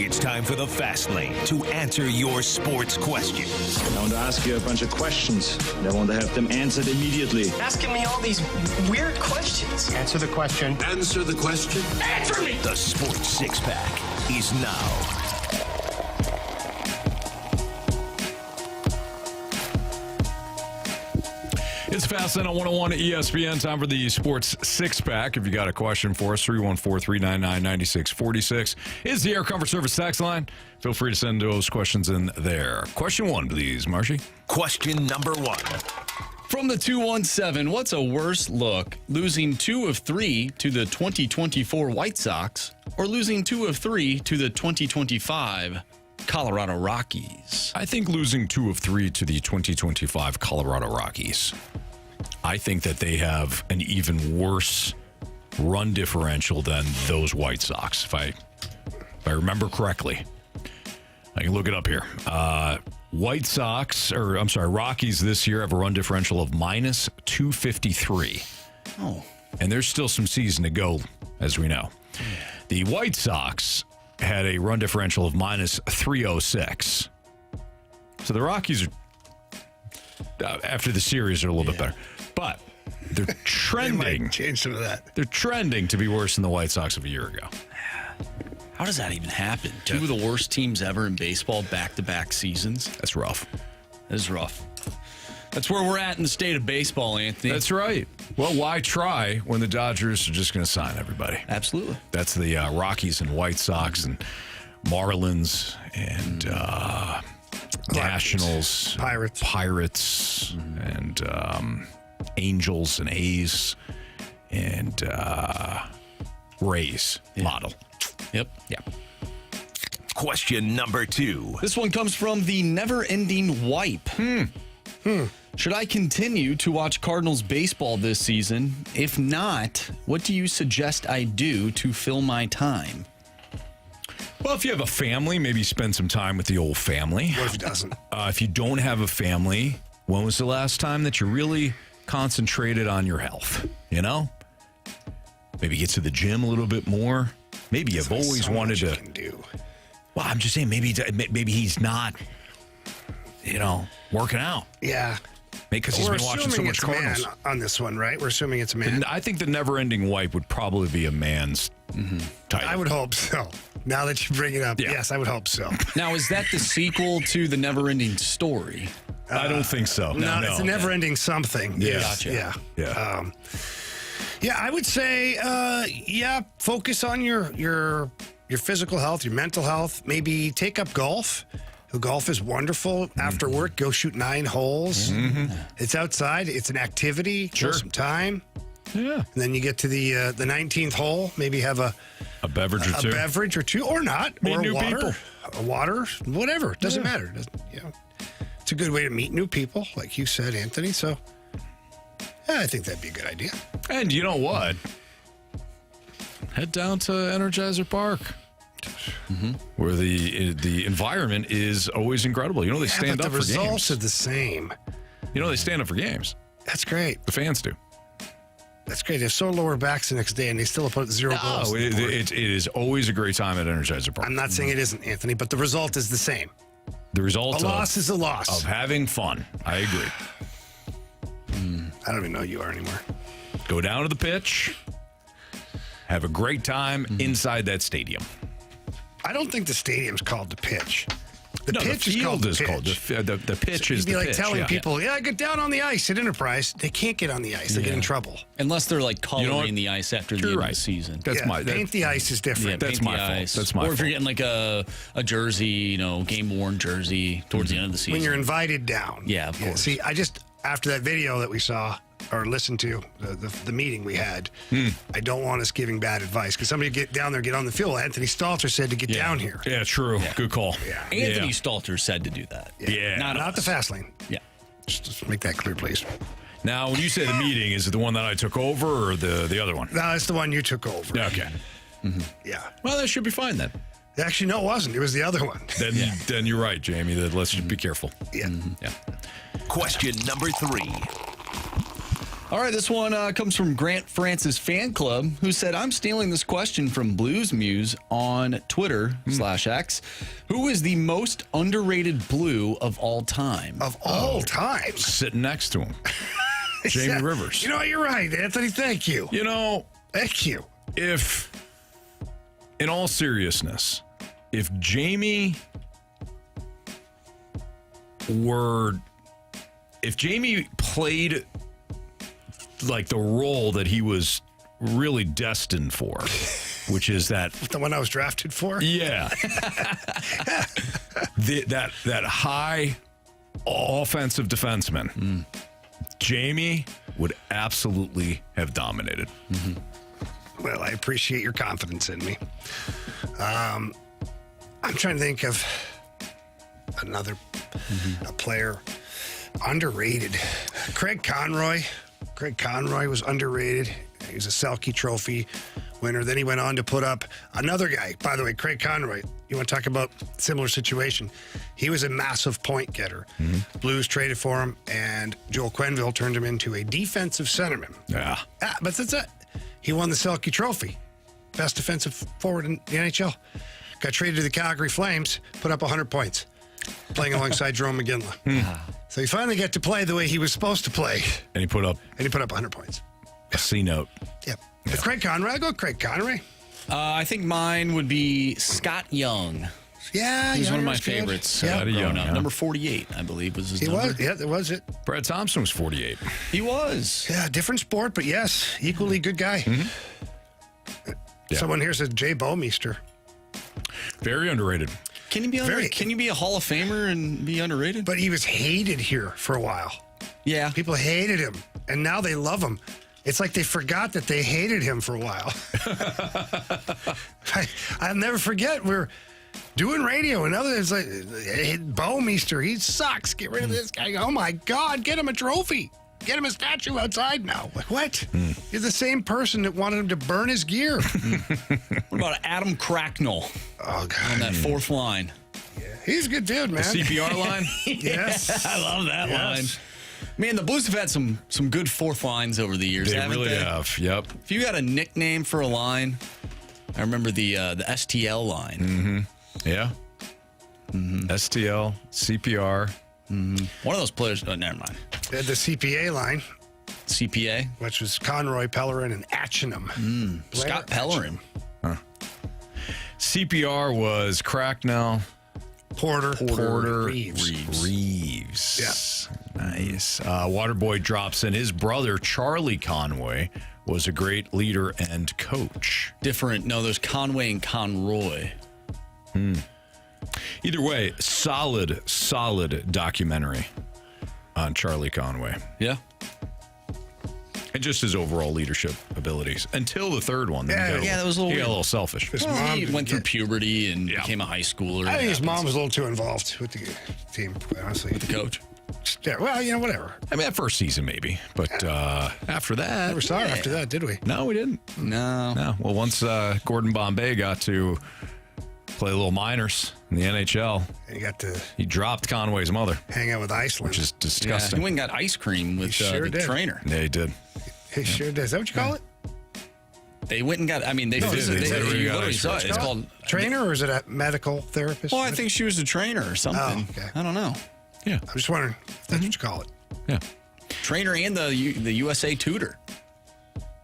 It's time for the Fast Lane to answer your sports questions. I want to ask you a bunch of questions, and I want to have them answered immediately. Asking me all these weird questions. Answer the question. Answer the question. Answer me! The Sports Six Pack is now. It's Fast Lane on 101 ESPN. Time for the Sports Six Pack. If you got a question for us, 314-399-9646 is the Air Comfort Service text line. Feel free to send those questions in there. Question 1, please, Marshy. Question number 1. From the 217, what's a worse look? Losing 2 of 3 to the 2024 White Sox or losing 2 of 3 to the 2025 Colorado Rockies? I think losing 2 of 3 to the 2025 Colorado Rockies. I think that they have an even worse run differential than those White Sox, if I remember correctly. I can look it up here. Rockies this year have a run differential of minus 253. Oh. And there's still some season to go, as we know. The White Sox had a run differential of minus 306. So the Rockies are, after the series, are a little bit better. But they're trending. They might change some of that. They're trending to be worse than the White Sox of a year ago. How does that even happen? 2 of the worst teams ever in baseball, back-to-back seasons. That's rough. That is rough. That's where we're at in the state of baseball, Anthony. That's right. Well, why try when the Dodgers are just going to sign everybody? Absolutely. That's the Rockies and White Sox and Marlins and Nationals, Pirates, and Angels and A's and Rays model. Yep. Yeah. Question number 2. This one comes from the never-ending wipe. Should I continue to watch Cardinals baseball this season? If not, what do you suggest I do to fill my time? Well, if you have a family, maybe spend some time with the old family. What if he doesn't? If you don't have a family, when was the last time that you really concentrated on your health? You know? Maybe get to the gym a little bit more. Maybe you've always wanted to. Well, I'm just saying, maybe he's not, working out. Yeah. Because he's been watching so much Cardinals. Man on this one, right? We're assuming it's a man. I think the never-ending wipe would probably be a man's title. I would hope so. Now that you bring it up, yes, I would hope so. Now, is that the sequel to the never-ending story? I don't think so. No, it's a never-ending something. Yeah. Gotcha. Yeah. Yeah, I would say, focus on your physical health, your mental health. Maybe take up golf. Golf is wonderful. After work, go shoot 9 holes. It's outside. It's an activity. Sure. Some time. Yeah. And then you get to the 19th hole. Maybe have a beverage or two. A beverage or two, or not. Meet or new water. people. Water, whatever. It doesn't matter. It's a good way to meet new people, like you said, Anthony. So, I think that'd be a good idea. And you know what? Head down to Energizer Park. Where the environment is always incredible. They stand up for games. The results are the same. They stand up for games. That's great. The fans do. That's great. They have sore lower backs the next day, and they still put 0 goals. Oh, it is always a great time at Energizer Park. I'm not saying it isn't, Anthony, but the result is the same. The result a loss is a loss. Of having fun. I agree. I don't even know who you are anymore. Go down to the pitch. Have a great time inside that stadium. I don't think the stadium's called the pitch. The pitch is called the pitch. The pitch is the pitch. You'd be like telling people, get down on the ice at Enterprise. They can't get on the ice. They get in trouble. Unless they're like coloring the ice after the end of the season. Paint the ice is different. That's my fault. That's my fault. Or if you're getting like a jersey, game-worn jersey towards the end of the season. When you're invited down. Yeah, of course. See, after that video that we saw or listened to, the meeting we had, I don't want us giving bad advice because somebody get down there, get on the field. Anthony Stalter said to get down here. Yeah, true. Yeah. Good call. Yeah. Anthony Stalter said to do that. Yeah. Not the fast lane. Yeah. Just make that clear, please. Now, when you say the meeting, is it the one that I took over or the other one? No, it's the one you took over. Okay. Yeah. Well, that should be fine then. Actually, no, it wasn't. It was the other one. Then you're right, Jamie. Let's just be careful. Yeah. Yeah. Question number 3. All right, this one comes from Grant Francis Fan Club, who said, I'm stealing this question from Blues Muse on Twitter /X. Who is the most underrated Blue of all time? Of all time? Sitting next to him. Jamie Rivers. You know, you're right, Anthony. Thank you. You know, thank you. If, in all seriousness, if Jamie played like the role that he was really destined for, which is that the one I was drafted for. Yeah, that high offensive defenseman, Jamie would absolutely have dominated. Well, I appreciate your confidence in me. I'm trying to think of another a player underrated. Craig Conroy. Craig Conroy was underrated. He was a Selke Trophy winner. Then he went on to put up another guy. By the way, Craig Conroy, you want to talk about similar situation? He was a massive point getter. Blues traded for him, and Joel Quenneville turned him into a defensive centerman. Yeah. But that's it. He won the Selke Trophy. Best defensive forward in the NHL. Got traded to the Calgary Flames, put up 100 points, playing alongside Jerome McGinley. So he finally got to play the way he was supposed to play. And he put up 100 points. A C note. Yep. With Craig Conroy, I'll go Craig Conroy. I think mine would be Scott Young. Yeah, he's one of my was good. favorites. Scotty Young, yeah. Number 48, I believe, was his He number. was, yeah, that was it. Brad Thompson was 48. He was. Yeah, different sport, but yes, equally good guy. Yeah. Someone here said Jay Bowmeister. Very underrated. Can you be Can you be a Hall of Famer and be underrated? But he was hated here for a while. Yeah. People hated him, and now they love him. It's like they forgot that they hated him for a while. I'll never forget. We're doing radio, and others like, Bowmeister, he sucks. Get rid of this guy. Oh my God, get him a trophy. Get him a statue outside now. Like, what? You're the same person that wanted him to burn his gear. What about Adam Cracknell? Oh, God. On that fourth line. Yeah, he's a good dude, man. The CPR line? Yes. I love that line. Man, the Blues have had some good fourth lines over the years, They haven't really they? have. Yep. If you got a nickname for a line, I remember the STL line. Yeah. STL, CPR. One of those players. Oh, never mind. They had the CPA line, CPA, which was Conroy, Pellerin, and Atchinham. Scott Pellerin. CPR was Cracknell, Porter, Reeves. Yeah. Nice. Waterboy drops in. His brother, Charlie Conway, was a great leader and coach. Different. No, there's Conway and Conroy. Either way, solid documentary on Charlie Conway. Yeah. And just his overall leadership abilities. Until the third one. Then That was a little he got weird. a little selfish. His Well, mom he went through didn't puberty and became a high schooler. I think his It mom happens. was a little too involved with the team, quite honestly. With the coach. Yeah, well, whatever. I mean, that first season maybe. But after that. Never saw her after that, did we? No, we didn't. No. Well, once Gordon Bombay got to play a little minors in the NHL, And you got to he dropped Conway's mother, hang out with Iceland. which is Yeah, disgusting. he went and got ice cream with He sure the did. trainer. Yeah, he did. He sure does. Is that what you call it? They went and got. I mean, they No, did. they literally You got literally ice saw cream. it. It's called. Trainer, or is it a medical therapist? Well, I think she was a trainer or something. Oh, okay. I don't know. Yeah. I'm just wondering if that's what you call it. Yeah. Trainer and the USA tutor.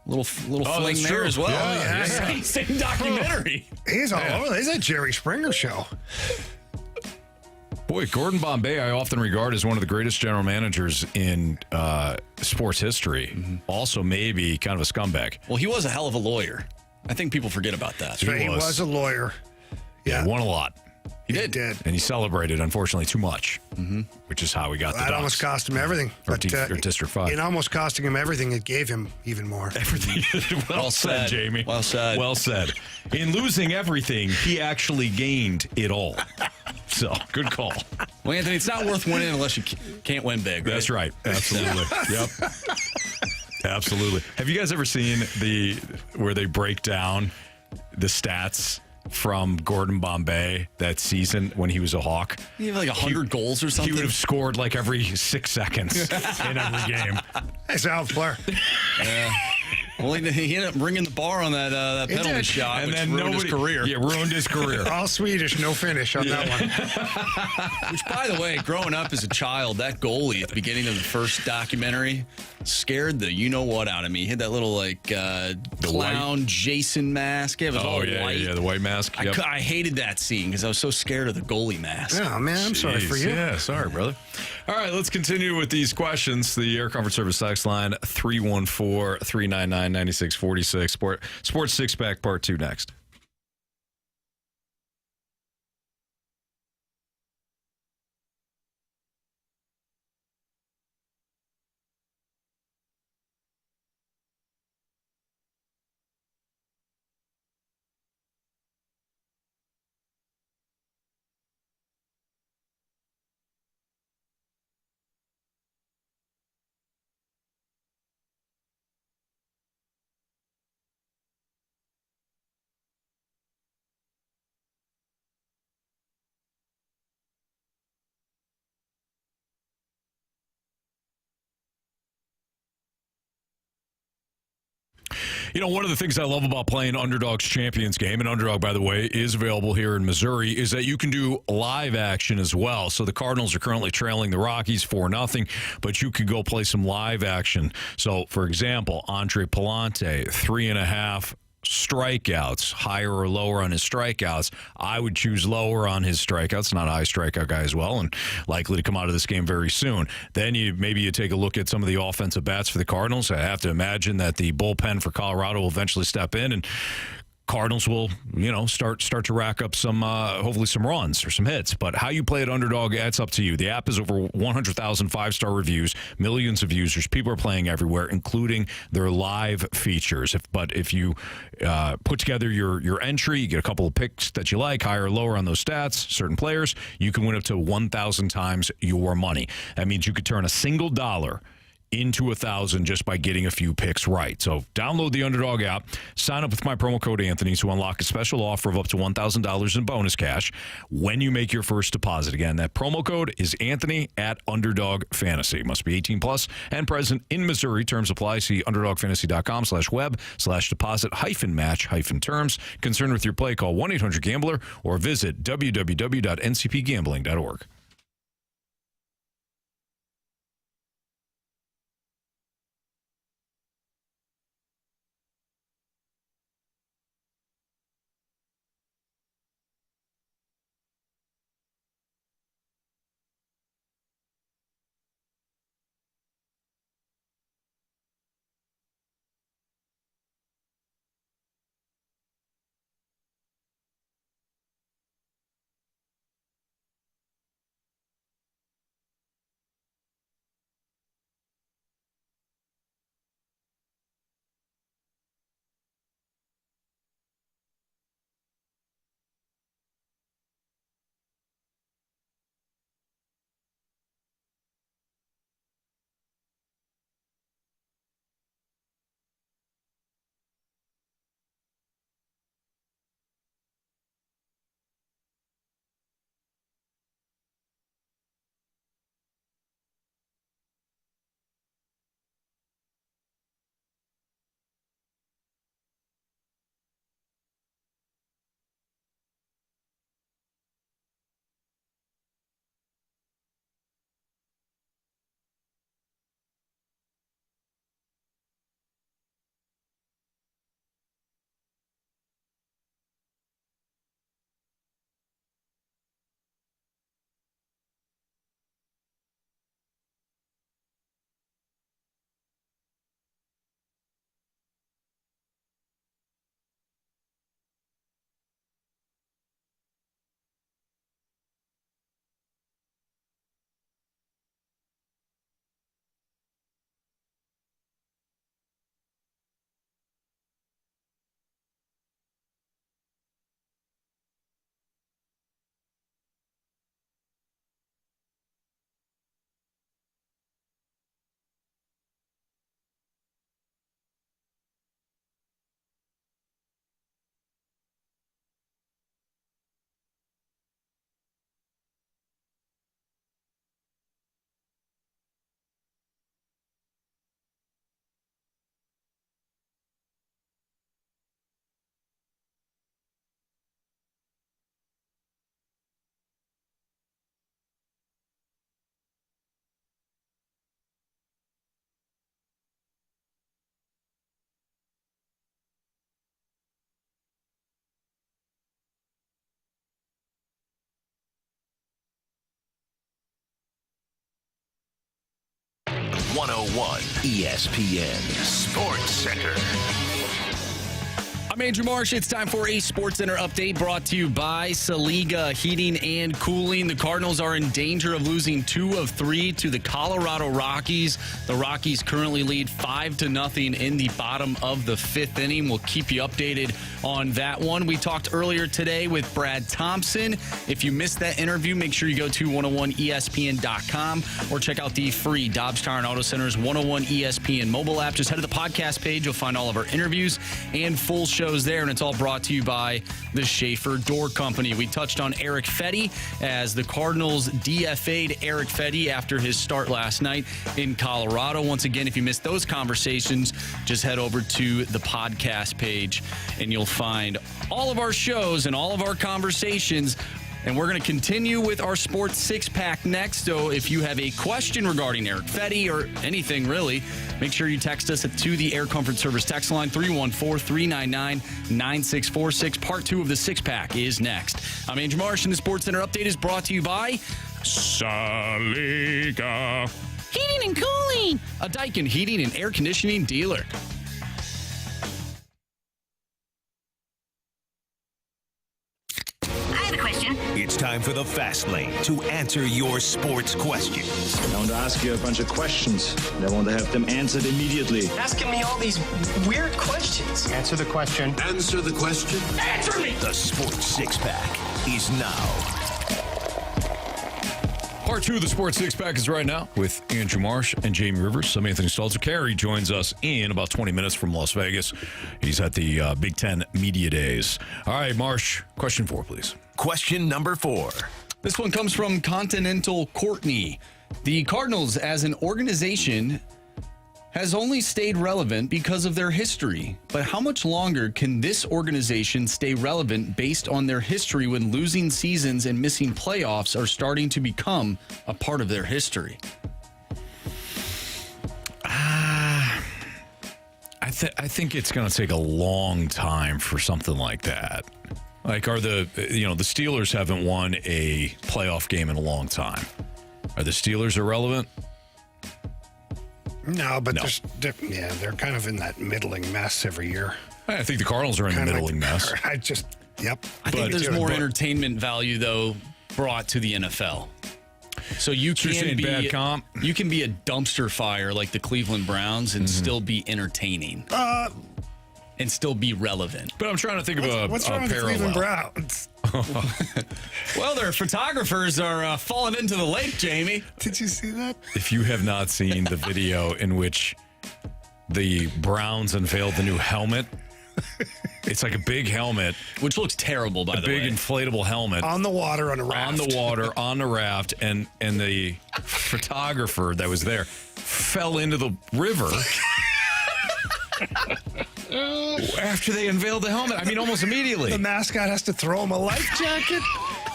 Little fling that's there true. as well. Yeah, yeah. Same documentary. He's all over. He's a Jerry Springer show. Boy, Gordon Bombay, I often regard as one of the greatest general managers in sports history. Also, maybe kind of a scumbag. Well, he was a hell of a lawyer. I think people forget about that. He was a lawyer. Yeah, won a lot. He did. And he celebrated, unfortunately, too much, which is how we got the That Ducks. almost cost him everything. Or But or District 5. in almost costing him everything, it gave him even more. Everything. well said, Jamie. Well said. Well said. In losing everything, he actually gained it all. So, good call. Well, Anthony, it's not worth winning unless you can't win big. Right? That's right. Absolutely. Yep. Absolutely. Have you guys ever seen where they break down the stats from Gordon Bombay that season when he was a Hawk? He had like 100 goals or something. He would have scored like every 6 seconds in every game. That's a player. Well, he ended up ringing the bar on that penalty did. shot, And which then ruined his career. Yeah, ruined his career. All Swedish, no finish on that one. Which, by the way, growing up as a child, that goalie at the beginning of the first documentary scared the you-know-what out of me. He had that little, like, clown white? Jason mask. It was all white. Yeah, the white mask. Yep. I hated that scene because I was so scared of the goalie mask. Oh, man, I'm sorry for you. Yeah, sorry, brother. All right, let's continue with these questions. The Air Comfort Service text line, 314-399-9646. Sports Six Pack Part 2 next. You know, one of the things I love about playing Underdog's Champions game, and Underdog, by the way, is available here in Missouri, is that you can do live action as well. So the Cardinals are currently trailing the Rockies 4-0, but you could go play some live action. So, for example, Andre Palante, 3.5 strikeouts, higher or lower on his strikeouts. I would choose lower on his strikeouts. Not a high strikeout guy as well, and likely to come out of this game very soon. Then maybe you take a look at some of the offensive bats for the Cardinals. I have to imagine that the bullpen for Colorado will eventually step in, and Cardinals will, start to rack up some, hopefully some runs or some hits. But how you play at Underdog, that's up to you. The app is over 100,000 five-star reviews, millions of users. People are playing everywhere, including their live features. If you put together your entry, you get a couple of picks that you like, higher or lower on those stats, certain players, you can win up to 1,000 times your money. That means you could turn a single dollar into 1,000 just by getting a few picks right. So download the Underdog app, sign up with my promo code Anthony to unlock a special offer of up to $1,000 in bonus cash when you make your first deposit. Again, that promo code is Anthony at Underdog Fantasy. Must be 18 plus and present in Missouri. Terms apply. See underdogfantasy.com/web/deposit-match-terms. Concerned with your play, call 1-800-GAMBLER or visit www.ncpgambling.org. 101 ESPN Sports Center. I'm Andrew Marsh. It's time for a Sports Center update brought to you by Saliga Heating and Cooling. The Cardinals are in danger of losing 2 of 3 to the Colorado Rockies. The Rockies currently lead 5-0 in the bottom of the 5th inning. We'll keep you updated on that one. We talked earlier today with Brad Thompson. If you missed that interview, make sure you go to 101ESPN.com or check out the free Dobbs Tire and Auto Center's 101 ESPN mobile app. Just head to the podcast page. You'll find all of our interviews and full shows there, and it's all brought to you by the Schaefer Door Company. We touched on Erick Fedde as the Cardinals DFA'd Erick Fedde after his start last night in Colorado. Once again, if you missed those conversations, just head over to the podcast page and you'll find all of our shows and all of our conversations. And we're going to continue with our Sports Six-Pack next. So if you have a question regarding Erick Fedde or anything really, make sure you text us to the Air Comfort Service text line 314-399-9646. Part 2 of the Six-Pack is next. I'm Andrew Marsh, and the Sports Center update is brought to you by Saliga Heating and Cooling, a Daikin heating and air conditioning dealer. It's time for the Fast Lane to answer your sports questions. I want to ask you a bunch of questions, and I want to have them answered immediately. Asking me all these weird questions. Answer the question. Answer the question. Answer me! The Sports Six-Pack is now. Part 2 of the Sports Six-Pack is right now with Andrew Marsh and Jamie Rivers. I'm Anthony Stalter. Carey joins us in about 20 minutes from Las Vegas. He's at the Big Ten Media Days. All right, Marsh, question 4, please. Question number 4. This one comes from Continental Courtney. The Cardinals, as an organization, has only stayed relevant because of their history. But how much longer can this organization stay relevant based on their history when losing seasons and missing playoffs are starting to become a part of their history? I think it's going to take a long time for something like that. Like, the Steelers haven't won a playoff game in a long time. Are the Steelers irrelevant? No, but they're kind of in that middling mess every year. I think the Cardinals are in the middling mess. I think there's more entertainment value, though, brought to the NFL. So you can be bad comp. You can be a dumpster fire like the Cleveland Browns and still be entertaining. And still be relevant. But I'm trying to think of what's a wrong with the parallel. Cleveland Browns? Well, their photographers are falling into the lake, Jamie. Did you see that? If you have not seen the video in which the Browns unveiled the new helmet, it's like a big helmet. Which looks terrible, by the way. A big inflatable helmet. On the water, on a raft. On the water, on the raft, and the photographer that was there fell into the river. After they unveiled the helmet, I mean, almost immediately. The mascot has to throw him a life jacket.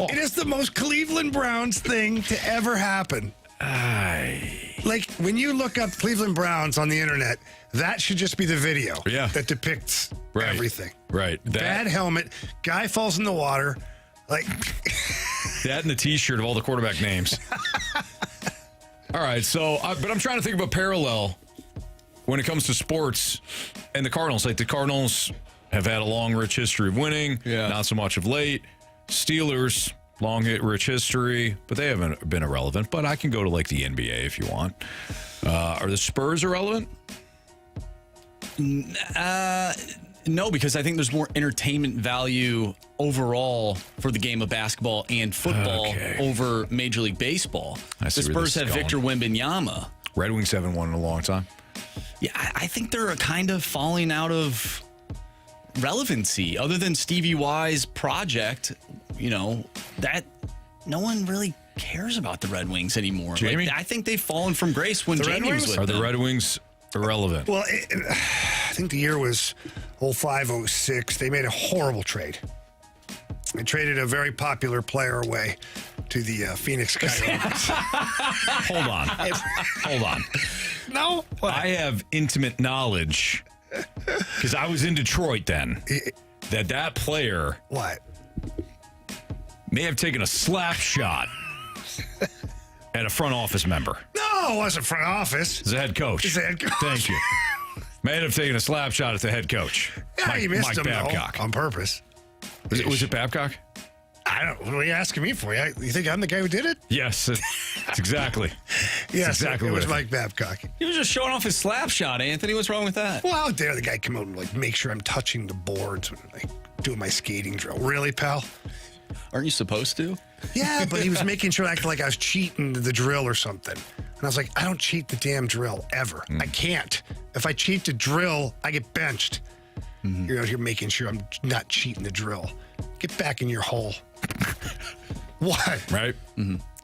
It is the most Cleveland Browns thing to ever happen. Like, when you look up Cleveland Browns on the internet, that should just be the video that depicts everything. Right. Bad helmet, guy falls in the water, like... that and the T-shirt of all the quarterback names. All right, so, but I'm trying to think of a parallel when it comes to sports and the Cardinals. Like, the Cardinals have had a long, rich history of winning, not so much of late. Steelers, long, rich history, but they haven't been irrelevant. But I can go to, like, the NBA if you want. Are the Spurs irrelevant? No, because I think there's more entertainment value overall for the game of basketball and football over Major League Baseball. The Spurs have Victor Wembanyama. Red Wings haven't won in a long time. Yeah, I think they're kind of falling out of relevancy. Other than Stevie Y's project, that no one really cares about the Red Wings anymore. Jamie? Like, I think they've fallen from grace when Jamie was with them. Are the Red Wings irrelevant? Well, I think the year was 05-06. They made a horrible trade. They traded a very popular player away to the Phoenix Coyotes. Hold on. No? What? I have intimate knowledge, because I was in Detroit then, that player may have taken a slap shot at a front office member. No! No, it wasn't front office. He's the head coach. He's the head coach. Thank you. May have taken a slap shot at the head coach. Yeah, you missed Mike him, Babcock. though, on purpose. Was it Babcock? I don't. What are you asking me for? You think I'm the guy who did it? Yes, it's exactly. Yes, exactly it was what I Mike Babcock. He was just showing off his slap shot, Anthony. What's wrong with that? Well, how dare the guy come out and make sure I'm touching the boards when I do my skating drill? Really, pal? Aren't you supposed to? Yeah, but he was making sure I acted like I was cheating the drill or something. And I was like, I don't cheat the damn drill ever. I can't. If I cheat the drill, I get benched. You're out here making sure I'm not cheating the drill. Get back in your hole. What? Right?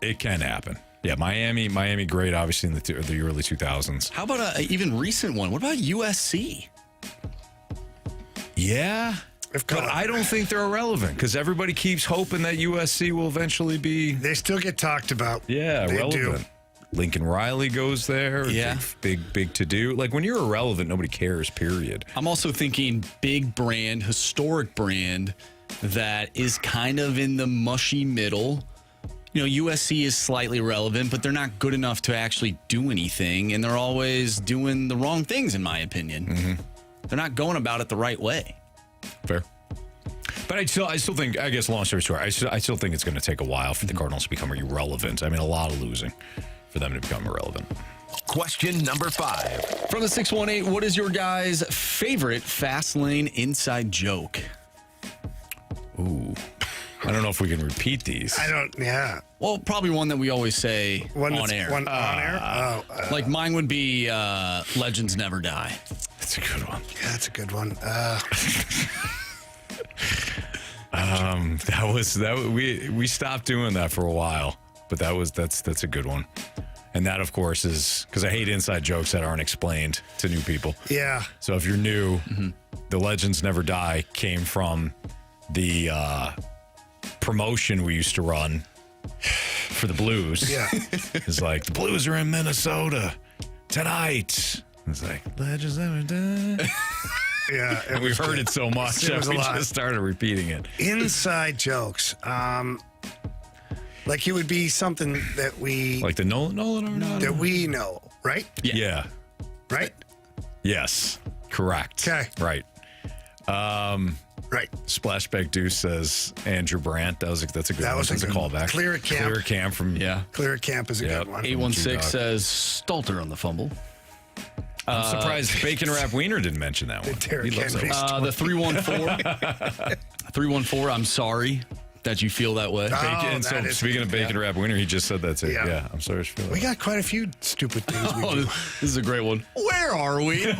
It can happen. Yeah, Miami, great, obviously in the early 2000s. How about an even recent one? What about USC? Yeah, but I don't think they're irrelevant because everybody keeps hoping that USC will eventually be. They still get talked about. Yeah, They relevant. do. Lincoln Riley goes there. Yeah. Big to do. Like when you're irrelevant, nobody cares, period. I'm also thinking big brand, historic brand that is kind of in the mushy middle. You know, USC is slightly relevant, but they're not good enough to actually do anything, and they're always doing the wrong things, in my opinion. They're not going about it the right way. Fair. But I still think, I guess, long story short, I still think it's going to take a while for the Cardinals to become irrelevant. I mean, a lot of losing for them to become irrelevant. Question number 5. From the 618, what is your guys' favorite fast lane inside joke? Ooh. I don't know if we can repeat these. I don't, yeah. Well, probably one that we always say One on that's- air. One on air? Like mine would be Legends Never Die. That's a good one. Yeah, that's a good one. We stopped doing that for a while, but that's a good one. And that, of course, is because I hate inside jokes that aren't explained to new people. Yeah. So if you're new, the Legends Never Die came from the promotion we used to run for the Blues. Yeah. It's like, the Blues are in Minnesota tonight. It's like, Legends Never Die. Yeah. And we've heard it so much It that was we a lot. just started repeating it. Inside jokes. Like it would be something that we Like the Nolan or that we know, right? Yeah. Right? Yes. Correct. Okay. Right. Right. Splashback Deuce says Andrew Brandt. That's a good That one. was a That's a good one. callback. Clear at camp. Clear at camp from Clear at camp is a good one. 816 says Stalter on the fumble. I'm surprised Bacon Wrap Wiener didn't mention that one. Derrick He loves Henry's that one. The 314. I'm sorry that you feel that way. And so that is speaking good. of Bacon Wrap Wiener, he just said that too. Yeah. Yeah, I'm sorry to feel that. We got quite a few stupid things we Oh, do. this is a great one. Where are we?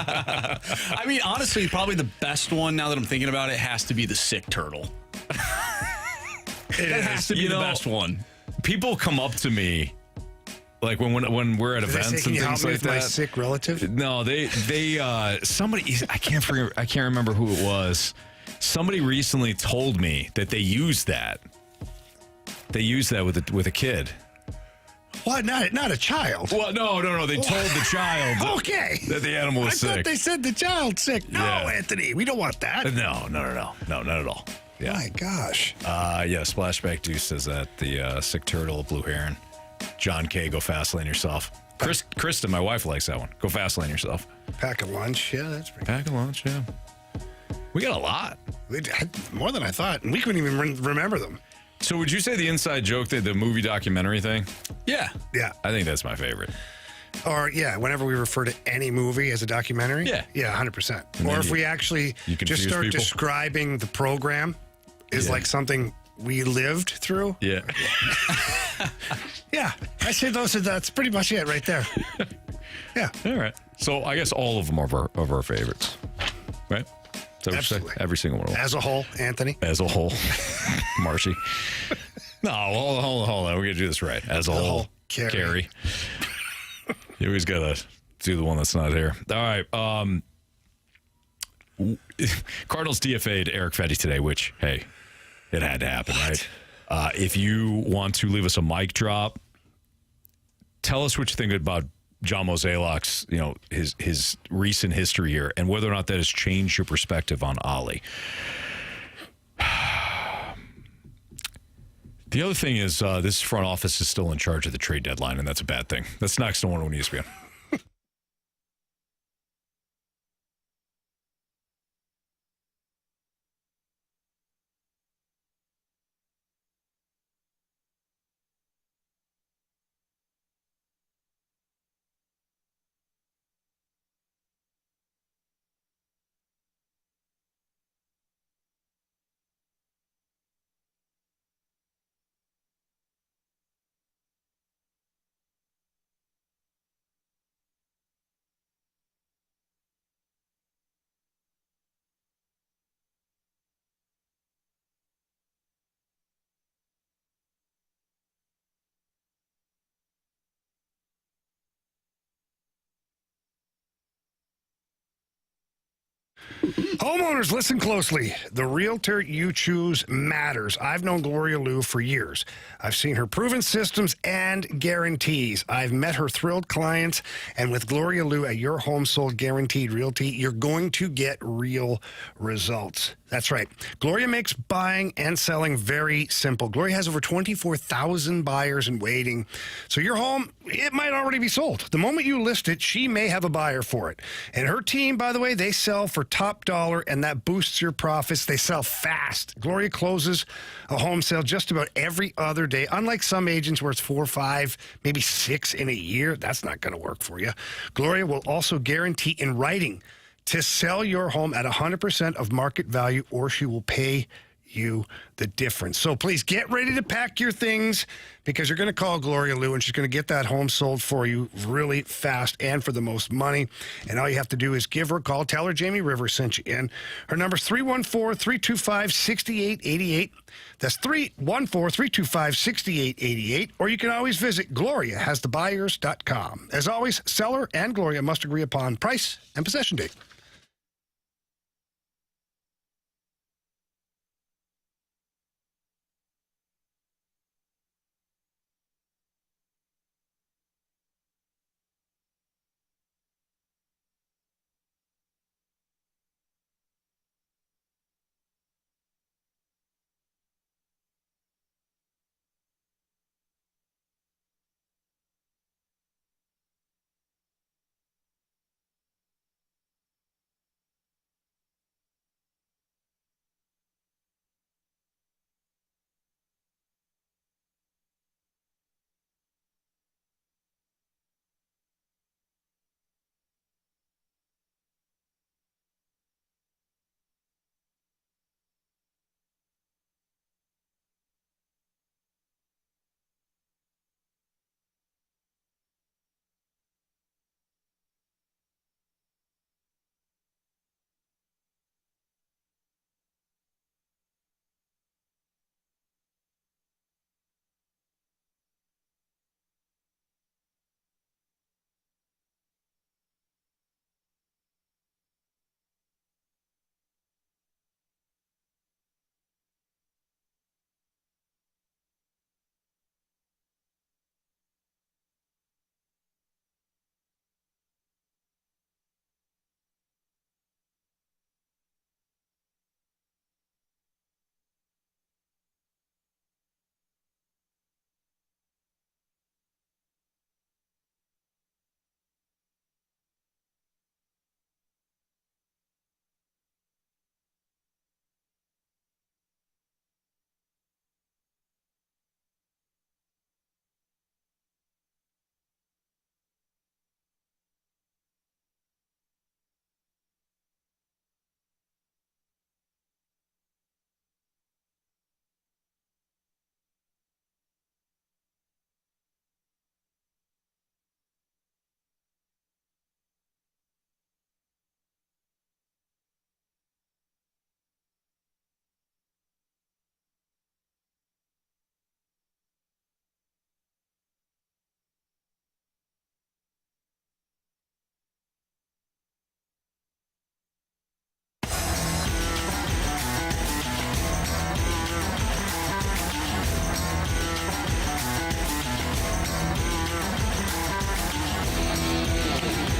I mean, honestly, probably the best one now that I'm thinking about it has to be the sick turtle. That has to be the best one. People come up to me like when we're at Did I events say, and can you help things me like with my that. sick relative? No, they somebody, I can't remember who it was. Somebody recently told me that they used that. They used that with a kid. What? Not a child. Well, no. They told the child Okay. that the animal was I sick. thought they said the child's sick. No, Yeah. Anthony, we don't want that. No, not at all. Yeah. My gosh. Yeah, Splashback Deuce says that the sick turtle, blue heron. John K, go fast lane yourself. Krista, my wife, likes that one. Go fast lane yourself. Pack a lunch. Yeah, that's pretty Pack a lunch, yeah. We got a lot. We had more than I thought, and we couldn't even remember them. So would you say the inside joke, the movie documentary thing? Yeah. Yeah. I think that's my favorite. Or, yeah, whenever we refer to any movie as a documentary. Yeah. Yeah, 100%. And Or then if we actually you confuse just start people. describing the program is like something we lived through. Yeah. Yeah. I say that's pretty much it right there. Yeah. All right. So I guess all of them are of our favorites, right? Is that what you say? Absolutely. Every single one of them. As a whole, Anthony. As a whole. Marshy. No, hold on. We're going to do this right. As a whole. Carey. You always got to do the one that's not here. All right. Cardinals DFA'd Erick Fedde today, which, hey, it had to happen, right? If you want to leave us a mic drop, tell us what you think about John Mozeliak's, his recent history here and whether or not that has changed your perspective on Oli. The other thing is this front office is still in charge of the trade deadline, and that's a bad thing. That's next to 101 ESPN. Homeowners, listen closely. The realtor you choose matters. I've known Gloria Liu for years. I've seen her proven systems and guarantees. I've met her thrilled clients. And with Gloria Liu at Your Home Sold Guaranteed Realty, you're going to get real results. That's right. Gloria makes buying and selling very simple. Gloria has over 24,000 buyers in waiting. So your home, it might already be sold. The moment you list it, she may have a buyer for it. And her team, by the way, they sell for top dollar, and that boosts your profits. They sell fast. Gloria closes a home sale just about every other day, unlike some agents where it's 4, 5, maybe 6 in a year. That's not going to work for you. Gloria will also guarantee in writing to sell your home at 100% of market value, or she will pay you the difference. So please get ready to pack your things, because you're going to call Gloria Liu and she's going to get that home sold for you really fast and for the most money. And all you have to do is give her a call. Tell her Jamie Rivers sent you in. Her number's 314-325-6888. That's 314-325-6888. Or you can always visit GloriaHasTheBuyers.com. As always, seller and Gloria must agree upon price and possession date.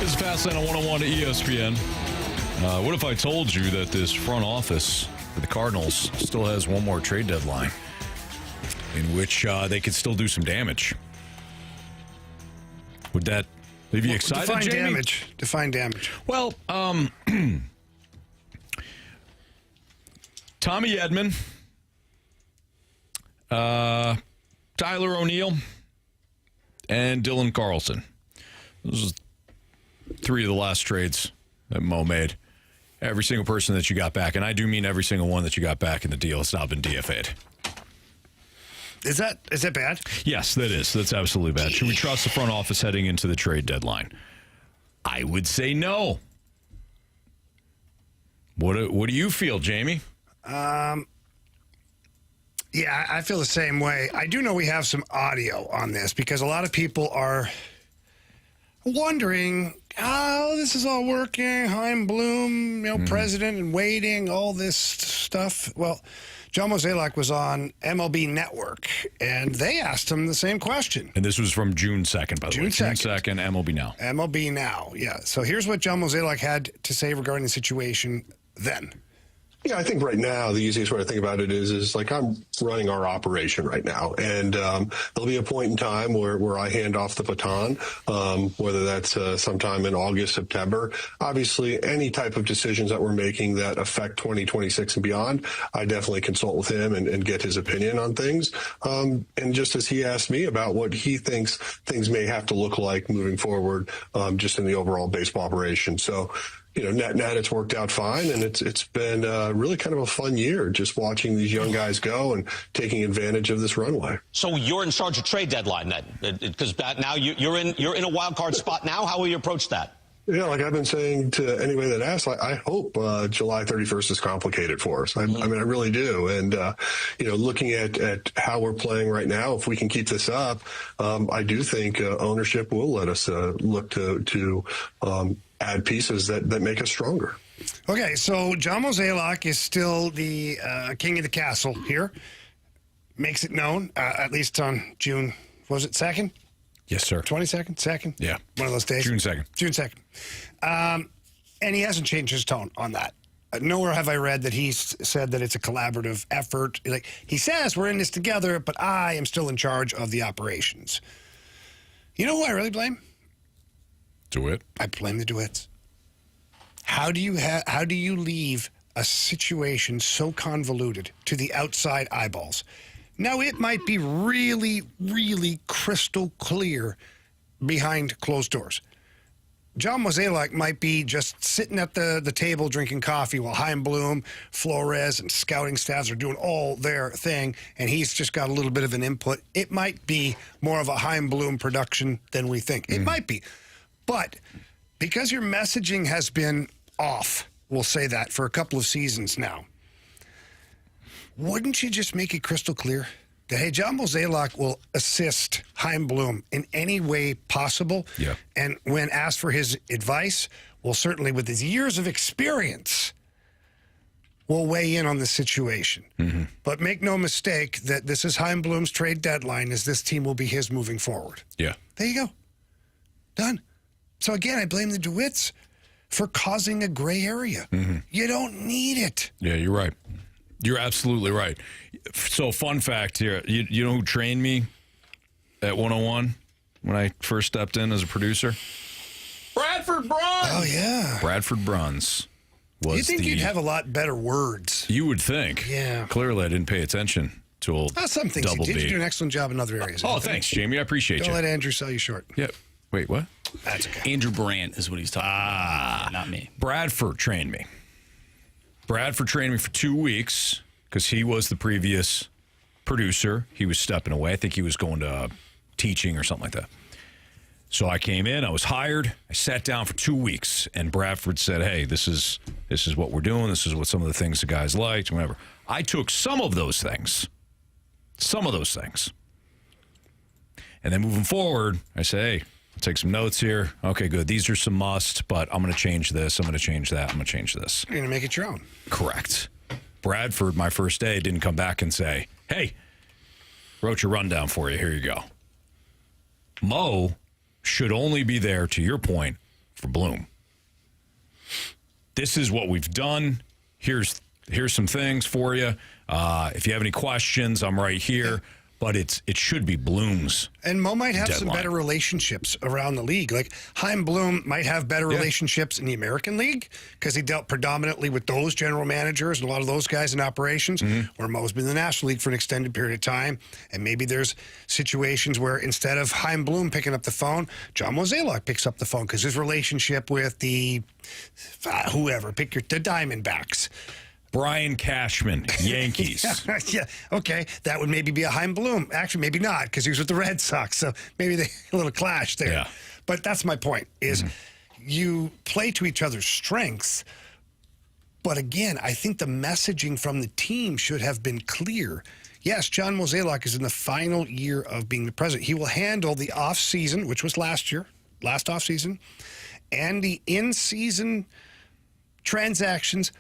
This is Fastlane on 101 to ESPN. What if I told you that this front office for the Cardinals still has one more trade deadline? in which they could still do some damage. Would that leave you excited, Define Jamie? damage. Define damage. Well, Tommy Edman, Tyler O'Neill, and Dylan Carlson. Those are 3 of the last trades that Mo made. Every single person that you got back, and I do mean every single one that you got back in the deal, has now been DFA'd. Is that bad? Yes, that is. That's absolutely bad. Should we trust the front office heading into the trade deadline? I would say no. What do you feel, Jamie? Yeah, I feel the same way. I do know we have some audio on this because a lot of people are wondering how this is all working. Chaim Bloom, president and waiting, all this stuff. Well, John Mozeliak was on MLB Network, and they asked him the same question. And this was from June 2nd, by the way. June 2nd, MLB Now. MLB Now, yeah. So here's what John Mozeliak had to say regarding the situation then. Yeah, I think right now the easiest way to think about it is like I'm running our operation right now, and there'll be a point in time where I hand off the baton, whether that's sometime in August, September. Obviously, any type of decisions that we're making that affect 2026 and beyond, I definitely consult with him and get his opinion on things. And just as he asked me about what he thinks things may have to look like moving forward, just in the overall baseball operation. So, net it's worked out fine, and it's been really kind of a fun year just watching these young guys go and taking advantage of this runway. So you're in charge of trade deadline then, because now you're in a wild card spot now. How will you approach that? Yeah, like I've been saying to anybody that asks, I hope July 31st is complicated for us. I mean, I really do. And, looking at how we're playing right now, if we can keep this up, I do think ownership will let us look to add pieces that make us stronger. Okay, so John Mozeliak is still the king of the castle here. Makes it known, at least on June, was it 2nd? Yes, sir. 22nd? 2nd? Yeah. One of those days? June 2nd. June 2nd. And he hasn't changed his tone on that. Nowhere have I read that he's said that it's a collaborative effort. Like he says, we're in this together, but I am still in charge of the operations. You know who I really blame? DeWitt. I blame the DeWitts. How do you leave a situation so convoluted to the outside eyeballs? Now, it might be really, really crystal clear behind closed doors. John Mozeliak might be just sitting at the table drinking coffee while Chaim Bloom, Flores, and scouting staffs are doing all their thing, and he's just got a little bit of an input. It might be more of a Chaim Bloom production than we think. It might be. But because your messaging has been off, we'll say that, for a couple of seasons now, wouldn't you just make it crystal clear that, hey, John Mozeliak will assist Chaim Bloom in any way possible? Yeah. And when asked for his advice, well, certainly with his years of experience, will weigh in on the situation. Mm-hmm. But make no mistake that this is Chaim Bloom's trade deadline, as this team will be his moving forward. Yeah. There you go. Done. So again, I blame the DeWitts for causing a gray area. Mm-hmm. You don't need it. Yeah, you're right. You're absolutely right. So, fun fact here. You know who trained me at 101 when I first stepped in as a producer? Bradford Bruns. Oh, yeah. Bradford Bruns was you think you'd have a lot better words. You would think. Yeah. Clearly, I didn't pay attention to old some things Double you did. B. You do an excellent job in other areas. Oh, thanks, Jamie. I appreciate you. Don't let Andrew sell you short. Yeah. Wait, what? That's okay. Andrew Brandt is what he's talking about, not me. Bradford trained me. Bradford trained me for 2 weeks because he was the previous producer. He was stepping away. I think he was going to teaching or something like that. So I came in. I was hired. I sat down for 2 weeks, and Bradford said, hey, this is what we're doing. This is what some of the things the guys liked, whatever. I took some of those things. And then moving forward, I say, hey, I'll take some notes here. Okay, good. These are some musts, but I'm going to change this. I'm going to change that. I'm going to change this. You're going to make it your own. Correct. Bradford, my first day, didn't come back and say, hey, wrote your rundown for you. Here you go. Mo should only be there, to your point, for Bloom. This is what we've done. Here's some things for you. If you have any questions, I'm right here. but it should be Bloom's. And Mo might have some deadline. better relationships around the league. Like Chaim Bloom might have better relationships in the American League because he dealt predominantly with those general managers and a lot of those guys in operations, where Mo's been in the National League for an extended period of time. And maybe there's situations where instead of Chaim Bloom picking up the phone, John Mozeliak picks up the phone because his relationship with the whoever, the Diamondbacks. Brian Cashman, Yankees. Yeah, okay. That would maybe be a Chaim Bloom. Actually, maybe not, because he was with the Red Sox, so maybe they a little clash there. Yeah. But that's my point, is you play to each other's strengths, but again, I think the messaging from the team should have been clear. Yes, John Mozeliak is in the final year of being the president. He will handle the off-season, which was last off-season, and the in-season transactions.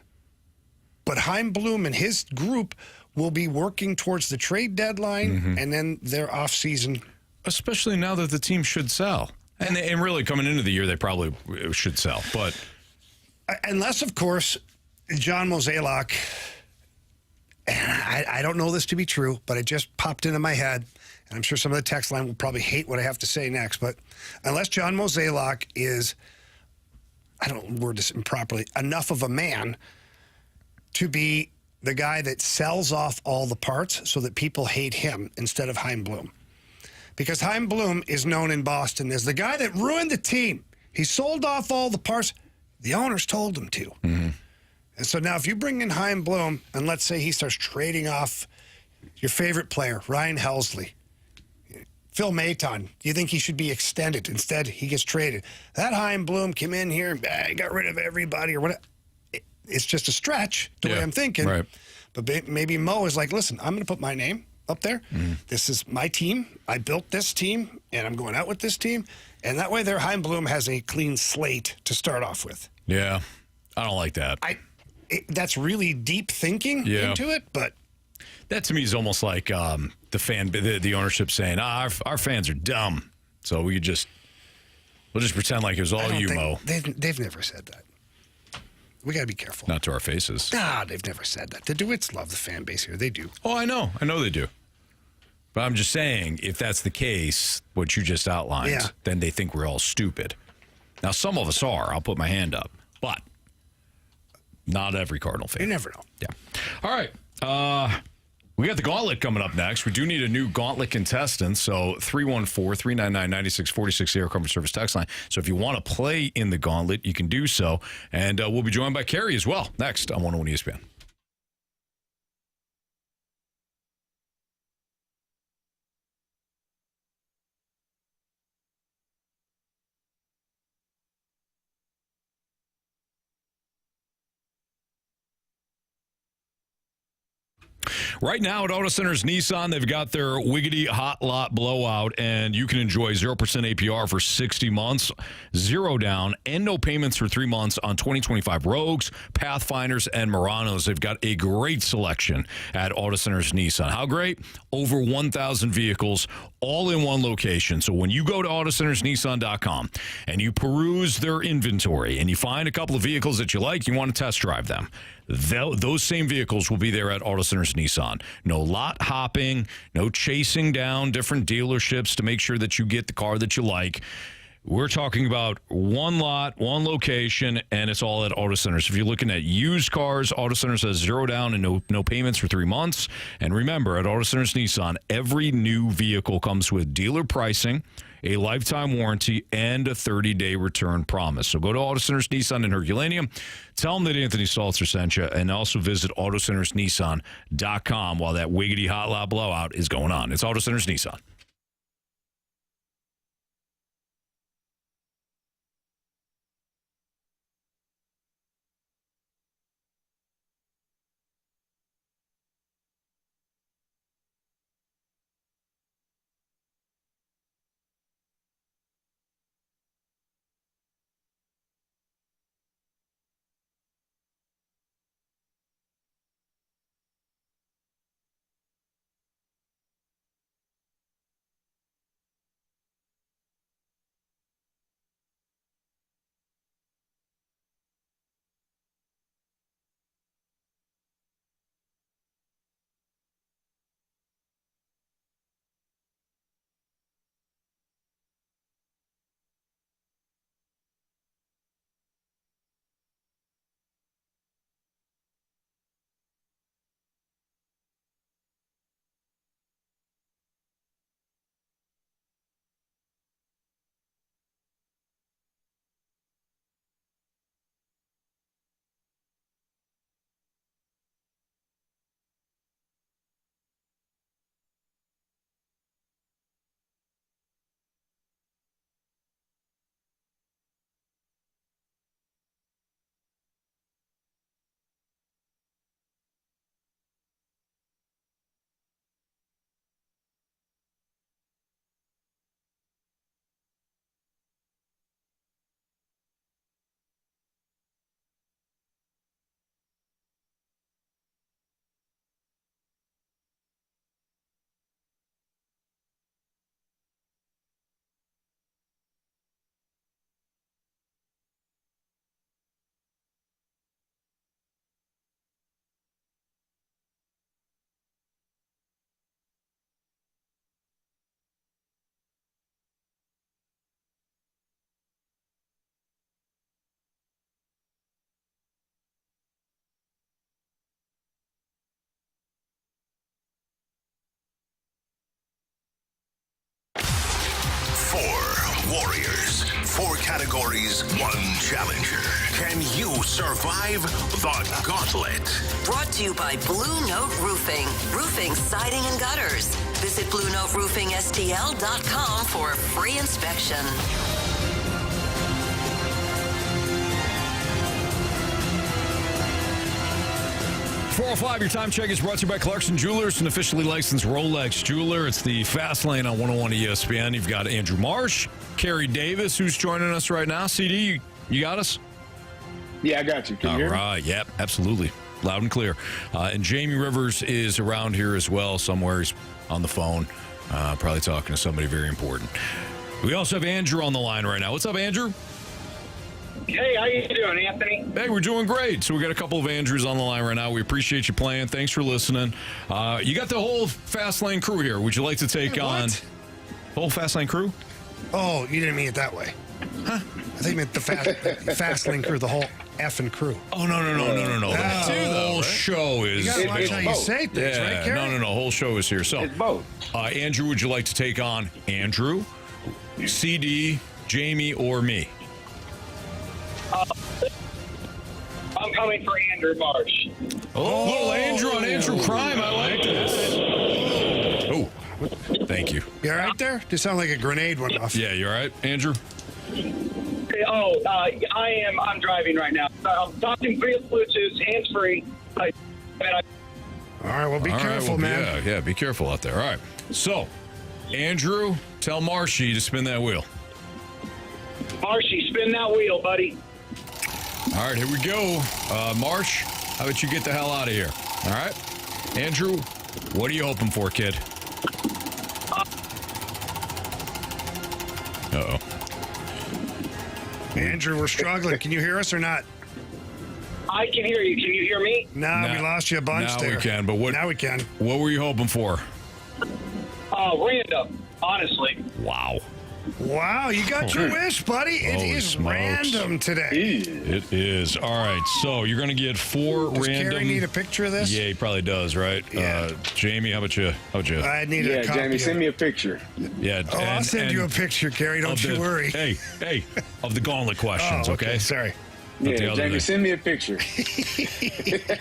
But Chaim Bloom and his group will be working towards the trade deadline and then their off-season. Especially now that the team should sell. And really coming into the year, they probably should sell. But unless, of course, John Mozeliak, and I don't know this to be true, but it just popped into my head, and I'm sure some of the text line will probably hate what I have to say next, but unless John Mozeliak is, I don't word this improperly, enough of a man to be the guy that sells off all the parts so that people hate him instead of Chaim Bloom. Because Chaim Bloom is known in Boston as the guy that ruined the team. He sold off all the parts. The owners told him to. And so now if you bring in Chaim Bloom, and let's say he starts trading off your favorite player, Ryan Helsley, Phil Maton, you think he should be extended. Instead, he gets traded. That Chaim Bloom came in here and got rid of everybody or whatever. It's just a stretch the way I'm thinking. Right. But maybe Mo is like, listen, I'm going to put my name up there. This is my team. I built this team, and I'm going out with this team. And that way there, Chaim Bloom has a clean slate to start off with. yeah, I don't like that. That's really deep thinking into it, but That to me is almost like the ownership saying, our fans are dumb, so we'll just pretend like it was all you, Mo. They've never said that. We got to be careful. Not to our faces. Nah, they've never said that. The DeWitts love the fan base here. They do. Oh, I know they do. But I'm just saying, if that's the case, what you just outlined, then they think we're all stupid. Now, some of us are. I'll put my hand up. But not every Cardinal fan. You never know. Yeah. All right. We got the Gauntlet coming up next. We do need a new Gauntlet contestant. So 314-399-9646, the Air Comfort Service text line. So if you want to play in the Gauntlet, you can do so. And we'll be joined by Carey as well next on 101 ESPN. Right now at Auto Centers Nissan, they've got their Wiggity Hot Lot Blowout, and you can enjoy 0% APR for 60 months, 0 down, and no payments for 3 months on 2025 Rogues, Pathfinders, and Muranos. They've got a great selection at Auto Centers Nissan. How great? Over 1,000 vehicles, all in one location. So when you go to AutoCentersNissan.com and you peruse their inventory and you find a couple of vehicles that you like, you want to test drive them, those same vehicles will be there at Auto Centers Nissan. No lot hopping, no chasing down different dealerships to make sure that you get the car that you like. We're talking about one lot, one location, and it's all at Auto Centers. If you're looking at used cars, Auto Centers has 0 down and no payments for 3 months. And remember, at Auto Centers Nissan, every new vehicle comes with dealer pricing, a lifetime warranty, and a 30-day return promise. So go to Auto Centers Nissan in Herculaneum. Tell them that Anthony Stalter sent you, and also visit AutoCentersNissan.com while that Wiggity Hot Lot Blowout is going on. It's Auto Centers Nissan. warriors. 4 categories, 1 challenger. Can you survive the gauntlet? Brought to you by Blue Note Roofing. Roofing, siding, and gutters. Visit BlueNoteRoofingSTL.com for a free inspection. 4:05, your time check is brought to you by Clarkson Jewelers, an officially licensed Rolex jeweler. It's the Fast Lane on 101 ESPN. You've got Andrew Marsh, Carey Davis, who's joining us right now. CD, you got us? Yeah, I got you. Can you hear me? All right, yep, absolutely. Loud and clear. And Jamie Rivers is around here as well somewhere. He's on the phone, probably talking to somebody very important. We also have Andrew on the line right now. What's up, Andrew? Hey, how you doing, Anthony? Hey, we're doing great. So we got a couple of Andrews on the line right now. We appreciate you playing. Thanks for listening. You got the whole Fast Lane crew here. Would you like to take on the whole Fast Lane crew? Oh, you didn't mean it that way. Huh? I think you meant the Fast Lane crew, the whole effing crew. Oh, no. The whole show is... You got to watch how you say things, right, Carey? No. Whole show is here. So, it's both. Andrew, would you like to take on Andrew, CD, Jamie, or me? I'm coming for Andrew Marsh. Oh, little Andrew on Andrew crime. I like this. Oh, thank you. You all right there? Just sound like a grenade went off. Yeah, you all right, Andrew? I am. I'm driving right now. I'm talking via Bluetooth, hands-free. All right, well, be careful, man. Yeah, be careful out there. All right. So, Andrew, tell Marshy to spin that wheel. Marshy, spin that wheel, buddy. All right, here we go. Marsh, how about you get the hell out of here? All right? Andrew, what are you hoping for, kid? Uh-oh. Andrew, we're struggling. Can you hear us or not? I can hear you. Can you hear me? No, we lost you a bunch there. Now we can, but what? Now we can. What were you hoping for? Random, honestly. Wow. Wow, you got your wish, buddy. It is smokes. random today. It is. All right, so you're going to get 4 Does random... Carey need a picture of this? Yeah, he probably does, right? Yeah. Jamie, how about you? I need a copy. Jamie, send me a picture. Yeah. I'll send you a picture, Carey. Don't you worry. Hey, of the Gauntlet questions, okay? Sorry. Yeah, Jamie, send me a picture.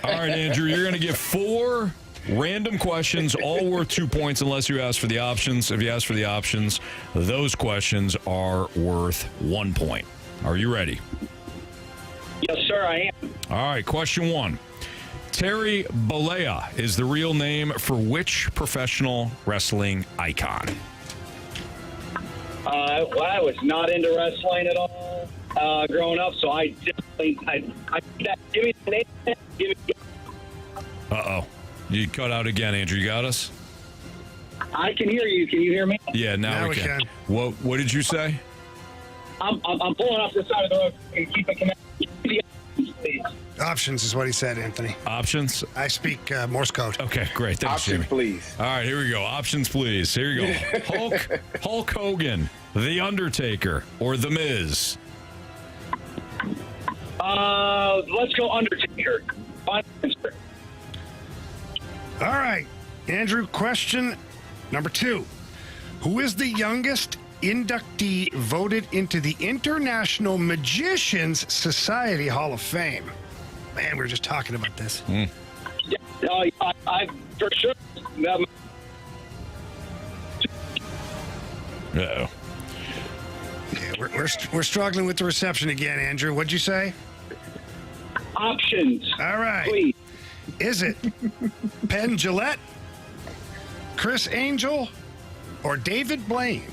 All right, Andrew, you're going to get 4 random questions, all worth 2 points unless you ask for the options. If you ask for the options, those questions are worth 1 point. Are you ready? Yes, sir, I am. All right, question 1. Terry Bollea is the real name for which professional wrestling icon? Well, I was not into wrestling at all growing up, so I definitely... give me the name. Uh-oh. You cut out again, Andrew. You got us? I can hear you. Can you hear me? Yeah, now we can. What did you say? I'm pulling off the side of the road and keep it connected. Options is what he said, Anthony. Options? I speak Morse code. Okay, great. Thanks, Options, Jamie. please. All right, here we go. Options, please. Here you go. Hulk Hogan, The Undertaker, or The Miz? Let's go Undertaker. Final answer. All right, Andrew, question number 2. Who is the youngest inductee voted into the International Magicians Society Hall of Fame? Man, we were just talking about this. Yeah, I for sure. Uh-oh. Yeah, we're struggling with the reception again, Andrew. What'd you say? Options. All right. Please. Is it Penn Jillette, Chris Angel, or David Blaine?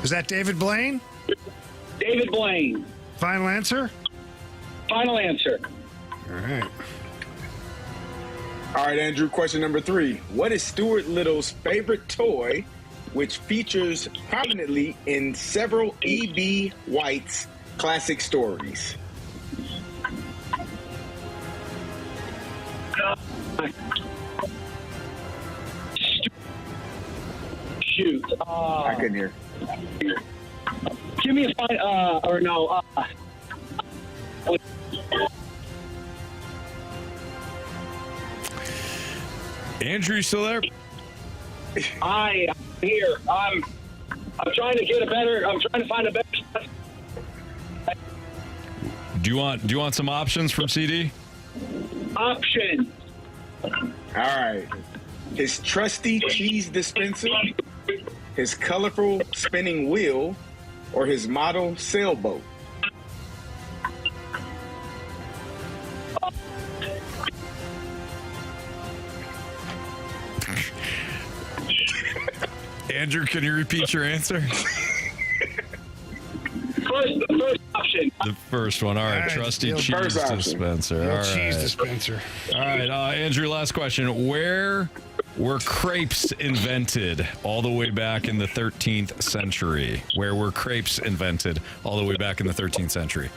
Is that David Blaine? David Blaine. Final answer? Final answer. All right. All right, Andrew, question number 3. What is Stuart Little's favorite toy, which features prominently in several E.B. White's classic stories? Shoot. I couldn't hear. Give me a or no. Andrew, you still there? I'm here. I'm trying to get I'm trying to find a better shot. Do you want some options from CD? Option. All right. His trusty cheese dispenser, his colorful spinning wheel, or his model sailboat? Andrew, can you repeat your answer? The first option. The first one. All right. Trusty cheese dispenser. All right. Cheese dispenser. All right. Andrew, last question. Where were crepes invented all the way back in the 13th century? Where were crepes invented all the way back in the 13th century?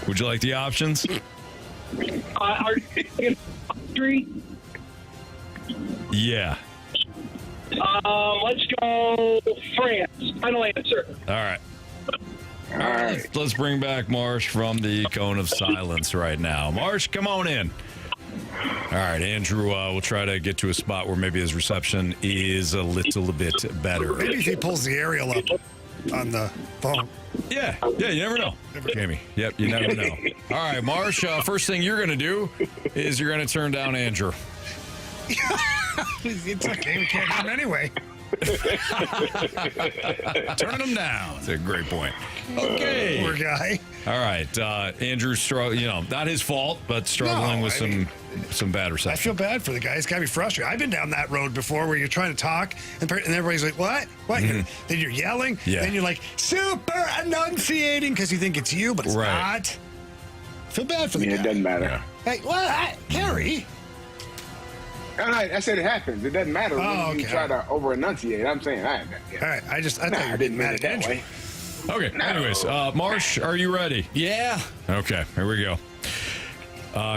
Would you like the options? Are you country? Yeah. Let's go France. Final answer. All right. All right. Let's bring back Marsh from the cone of silence right now. Marsh, come on in. All right, Andrew, we'll try to get to a spot where maybe his reception is a little bit better. Maybe if he pulls the aerial up on the phone. Yeah, you never know. Jamie. Yep, you never know. All right, Marsh, first thing you're going to do is you're going to turn down Andrew. It's okay, we can't have him anyway. Turn him down. That's a great point. Okay. Poor guy. All right, Andrew, not his fault, but struggling with some bad reception. I feel bad for the guy. It's got to be frustrating. I've been down that road before where you're trying to talk and everybody's like, what? Then you're yelling. Yeah. Then you're like, super enunciating because you think it's you, but it's not. I feel bad for the guy. It doesn't matter. Yeah. Hey, what? Carey? All right, I said it happens. It doesn't matter when you try to over-enunciate. I'm saying All right, I thought you didn't mad at Andrew. Okay, anyways, Marsh, are you ready? Yeah. Okay, here we go.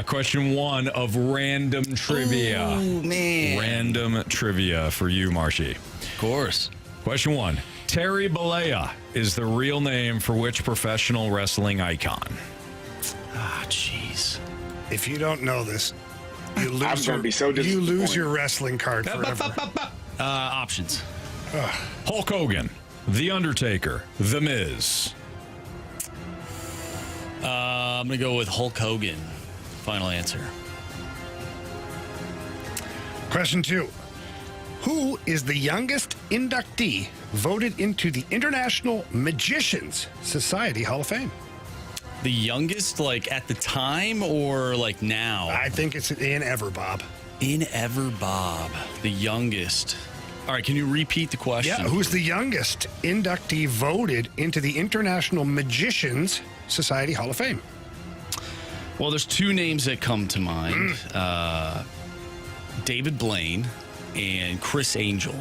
Question 1 of random trivia. Oh, man. Random trivia for you, Marshy. Of course. Question 1. Terry Bollea is the real name for which professional wrestling icon? Ah, jeez. If you don't know this, you lose, I'm gonna be so you lose your wrestling card forever. Options. Hulk Hogan, The Undertaker, The Miz. I'm going to go with Hulk Hogan. Final answer. Question 2. Who is the youngest inductee voted into the International Magicians Society Hall of Fame? The youngest, like at the time or like now? I think it's in ever, Bob. In ever, Bob. The youngest. All right, can you repeat the question? Yeah, who's the youngest inductee voted into the International Magicians Society Hall of Fame? Well, there's two names that come to mind. David Blaine and Chris Angel.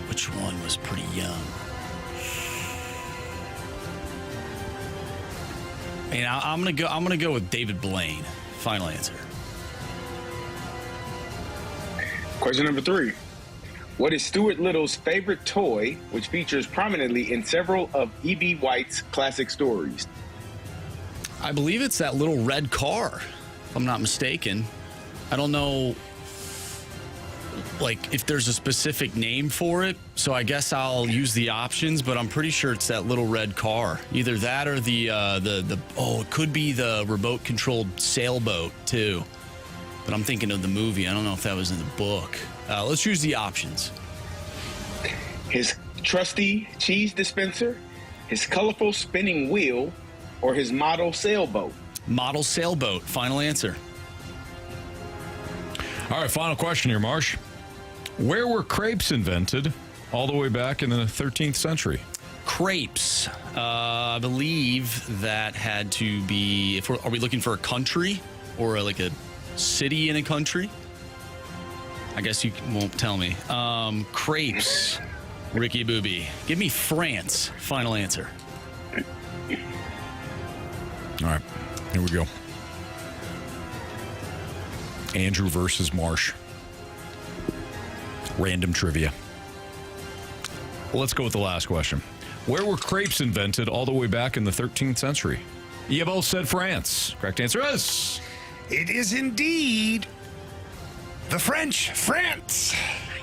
Which one was pretty young? And I'm gonna go with David Blaine. Final answer. Question number 3. What is Stuart Little's favorite toy, which features prominently in several of E.B. White's classic stories? I believe it's that little red car, if I'm not mistaken. I don't know, like, if there's a specific name for it, so I guess I'll use the options, but I'm pretty sure it's that little red car. Either that or it could be the remote-controlled sailboat, too. But I'm thinking of the movie. I don't know if that was in the book. Let's use the options. His trusty cheese dispenser, his colorful spinning wheel, or his model sailboat? Model sailboat. Final answer. All right, final question here, Marsh. Where were crepes invented all the way back in the 13th century? Crepes. I believe that had to be, are we looking for a country or like a city in a country? I guess you won't tell me. Crepes. Ricky Booby. Give me France. Final answer. All right, here we go. Andrew versus Marsh. Random trivia. Well, let's go with the last question. Where were crepes invented all the way back in the 13th century? You both said France. Correct answer is... It is indeed the French. France.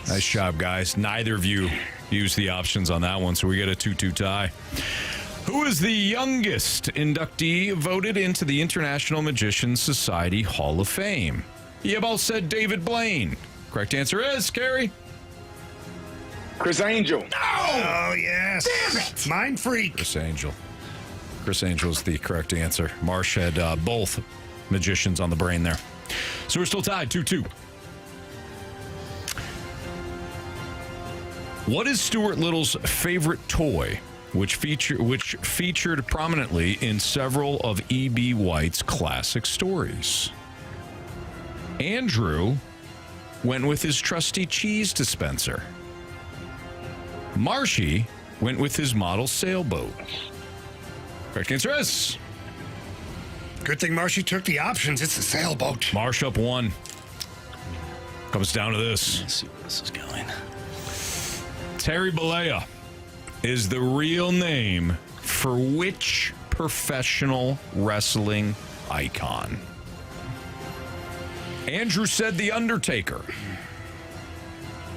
Nice job, guys. Neither of you used the options on that one, so we get a 2-2 tie. Who is the youngest inductee voted into the International Magicians Society Hall of Fame? You both said David Blaine. Correct answer is, Carey. Chris Angel. No! Oh, yes. Damn it! Mind freak. Chris Angel. Chris Angel is the correct answer. Marsh had both magicians on the brain there. So we're still tied, 2-2. What is Stuart Little's favorite toy, which featured prominently in several of E.B. White's classic stories? Andrew went with his trusty cheese dispenser. Marshy went with his model sailboat. Correct answer is... Good thing Marshy took the options. It's the sailboat. Marsh up 1. Comes down to this. Let's see where this is going. Terry Bollea is the real name for which professional wrestling icon? Andrew said The Undertaker.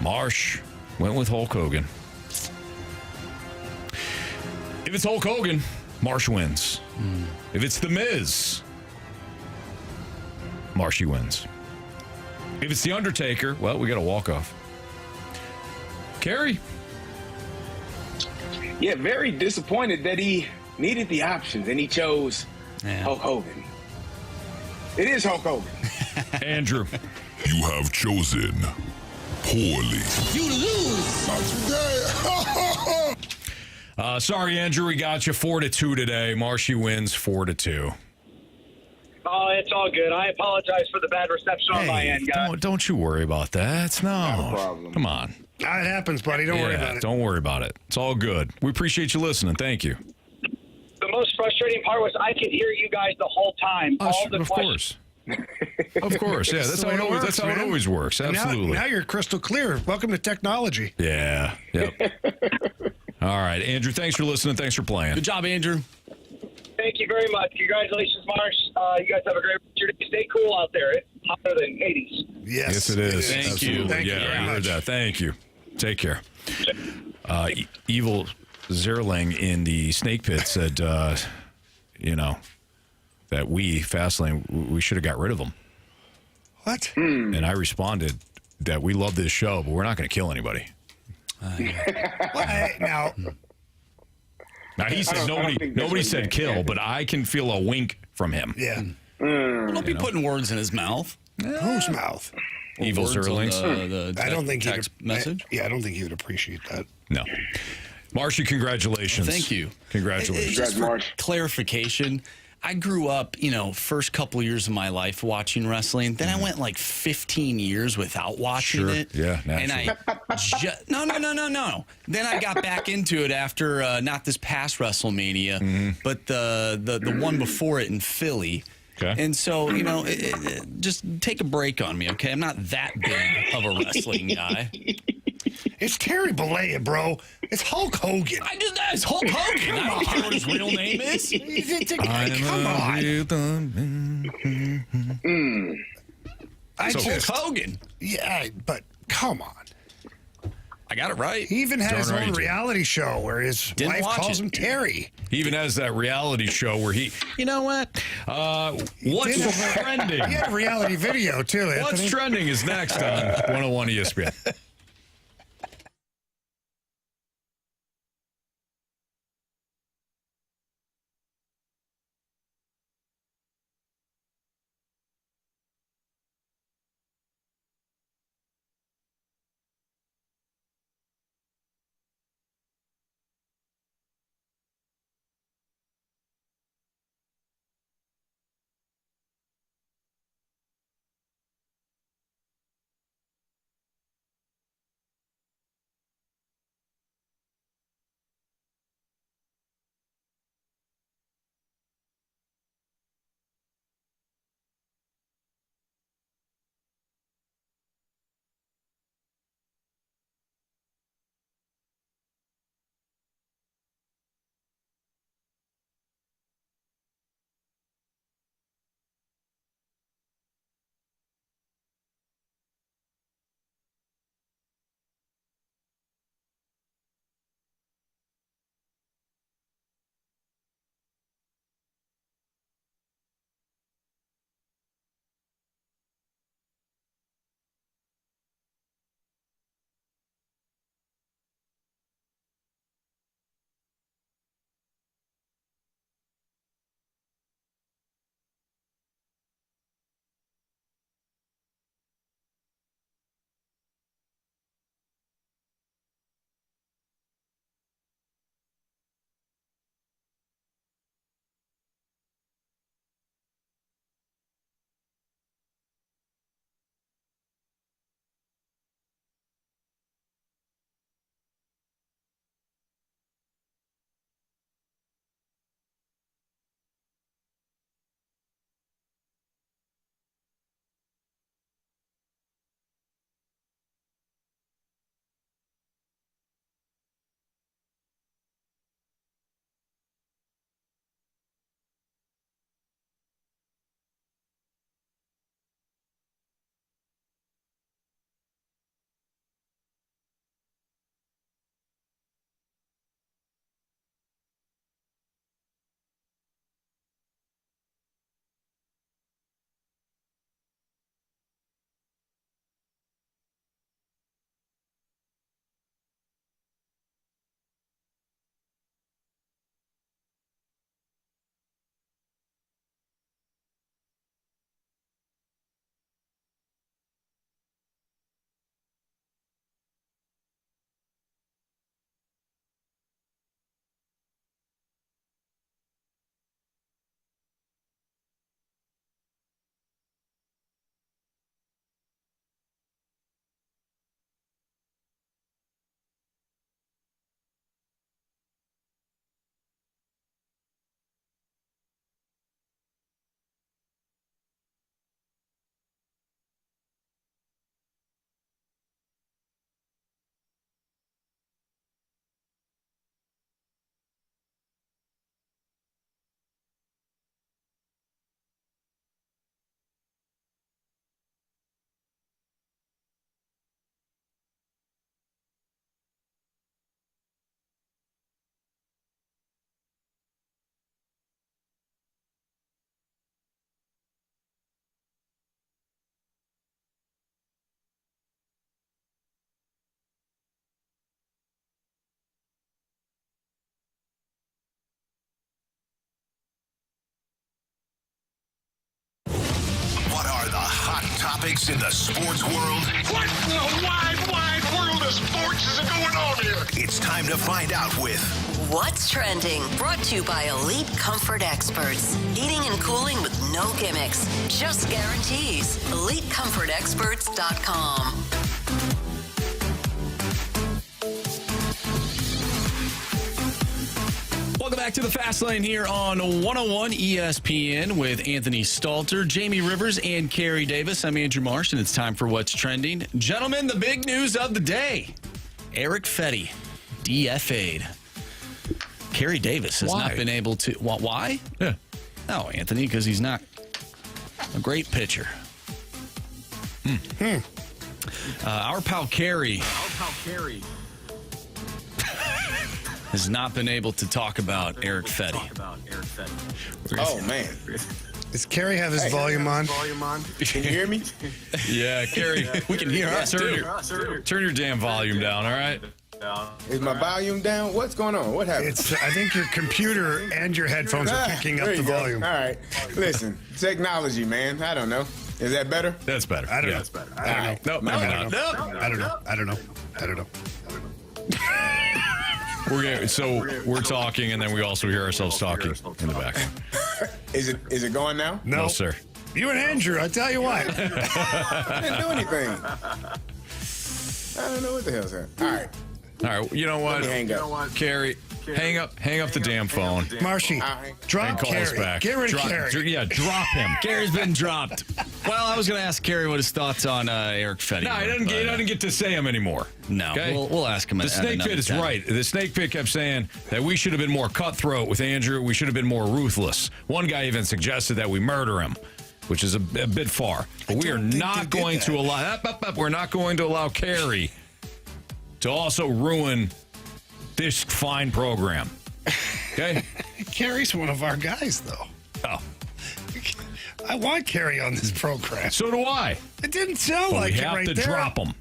Marsh went with Hulk Hogan. If it's Hulk Hogan, Marsh wins. If it's The Miz, Marshy wins. If it's The Undertaker, well, we got a walk-off. Carey? Yeah, very disappointed that he needed the options and he chose Hulk Hogan. It is Hulk Hogan. Andrew. You have chosen poorly. You lose. Not today. Sorry, Andrew, we got you 4-2 today. Marshy wins 4-2. Oh, it's all good. I apologize for the bad reception on my end, guys. Don't you worry about that. No. Not a problem. Come on. It happens, buddy. Don't worry about it. Don't worry about it. It's all good. We appreciate you listening. Thank you. The most frustrating part was I could hear you guys the whole time. All the of questions. course. Of course. Yeah, that's how it always. That's how it always works. Absolutely. Now you're crystal clear. Welcome to technology. Yeah. Yep. All right, Andrew. Thanks for listening. Thanks for playing. Good job, Andrew. Thank you very much. Congratulations, Marsh. You guys have a great day. Stay cool out there. It's hotter than 80s. Yes, it is. Thank you. Thank you very I heard much. that. Thank you. Take care. Evil Zerling in the Snake Pit said, that we, Fastlane, we should have got rid of him. What? And I responded that we love this show, but we're not going to kill anybody. Now, he said nobody said kill, but I can feel a wink from him. Yeah. Well, don't be putting words in his mouth. Whose mouth? Evil Words on Zerlings. I don't think text message. I don't think he would appreciate that. No. Marshy, congratulations. Thank you. Congratulations. Just for clarification, I grew up, first couple years of my life watching wrestling. Then I went like 15 years without watching it. Yeah, and no. Then I got back into it after not this past WrestleMania, but the one before it in Philly. Okay. And so, just take a break on me, okay? I'm not that big of a wrestling guy. It's Terry Bollea, bro. It's Hulk Hogan. I did that. It's Hulk Hogan. I don't care what his real name is. Come on. Hulk Hogan. Yeah, but come on. I got it right. He even had his own reality show where his wife calls him Terry. He even has that reality show where he, you know what? What's trending? He had a reality video, too, Anthony. What's trending is next on 101 ESPN. topics in the sports world? What in the wide world of sports is going on here? It's time to find out with What's Trending? Brought to you by Elite Comfort Experts. Heating and cooling with no gimmicks, just guarantees. EliteComfortExperts.com. Welcome back to the Fast Lane here on 101 ESPN with Anthony Stalter, Jamie Rivers, and Carey Davis. I'm Andrew Marsh, and it's time for What's Trending. Gentlemen, the big news of the day. Erick Fedde, DFA'd. Carey Davis has not been able to... Why? Yeah. No, Anthony, because he's not a great pitcher. Our pal Carey has not been able to talk about Erick Fedde. Oh, man. Does Carey have his volume on? Can you hear me? Yeah, Carey, we can hear us. Turn your damn volume down, all right? Is my volume down? What's going on? What happened? I think your computer and your headphones are picking up the volume. All right. Listen, technology, man. I don't know. Is that better? That's better. I don't know. That's better. I don't know. I don't know. We're talking, and then we also hear ourselves talking in the back. Is it going now? No, sir. You and Andrew, I tell you what. I didn't do anything. I don't know what the hell's that. All right. You know what? Let me hang up. Carey, hang up the damn phone. Marshy, drop Call us Carey. back. Get rid of Carey. Drop him. Carey's been dropped. Well, I was going to ask Carey what his thoughts on Erick Fedde. No, he doesn't get to say him anymore. No, okay? we'll ask him. The snake pit is right. The snake pit kept saying that we should have been more cutthroat with Andrew. We should have been more ruthless. One guy even suggested that we murder him, which is a bit far. But we are not going to allow. We're not going to allow Carey to also ruin this fine program. Okay? Carey's one of our guys, though. Oh. I want Carey on this program. So do I. It didn't sound But like we it have right to there. drop him.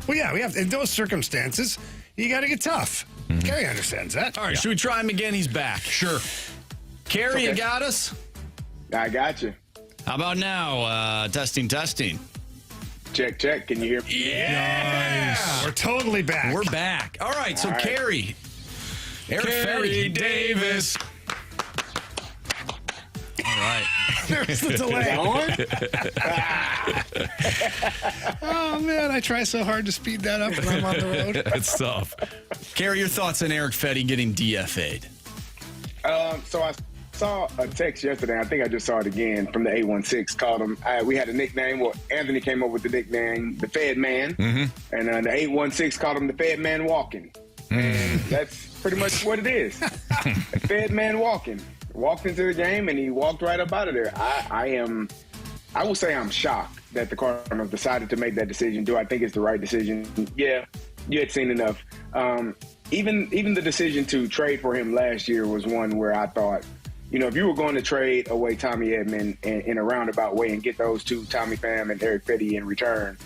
Well, yeah, we have. In those circumstances, you got to get tough. Carey understands that. All right, should we try him again? He's back. Sure. Carey, you got us? I got you. How about now? Testing. Check. Can you hear me? Yeah. Nice. We're totally back. We're back. All right, so All right. Carey. Erick Carey Fedde. Davis. All right. There's the delay. Oh, man, I try so hard to speed that up when I'm on the road. It's tough. Carey, your thoughts on Erick Fedde getting DFA'd? So I saw a text yesterday. I think I just saw it again from the 816. Called him. We had a nickname. Well, Anthony came up with the nickname, the Fed Man. Mm-hmm. And the 816 called him the Fed Man Walking. And that's pretty much what it is. A Fed Man walking. Walked into the game and he walked right up out of there. I will say I'm shocked that the Cardinals decided to make that decision. Do I think it's the right decision? Yeah, you had seen enough. Even the decision to trade for him last year was one where I thought, if you were going to trade away Tommy Edman in a roundabout way and get those two, Tommy Pham and Erick Fedde, in return,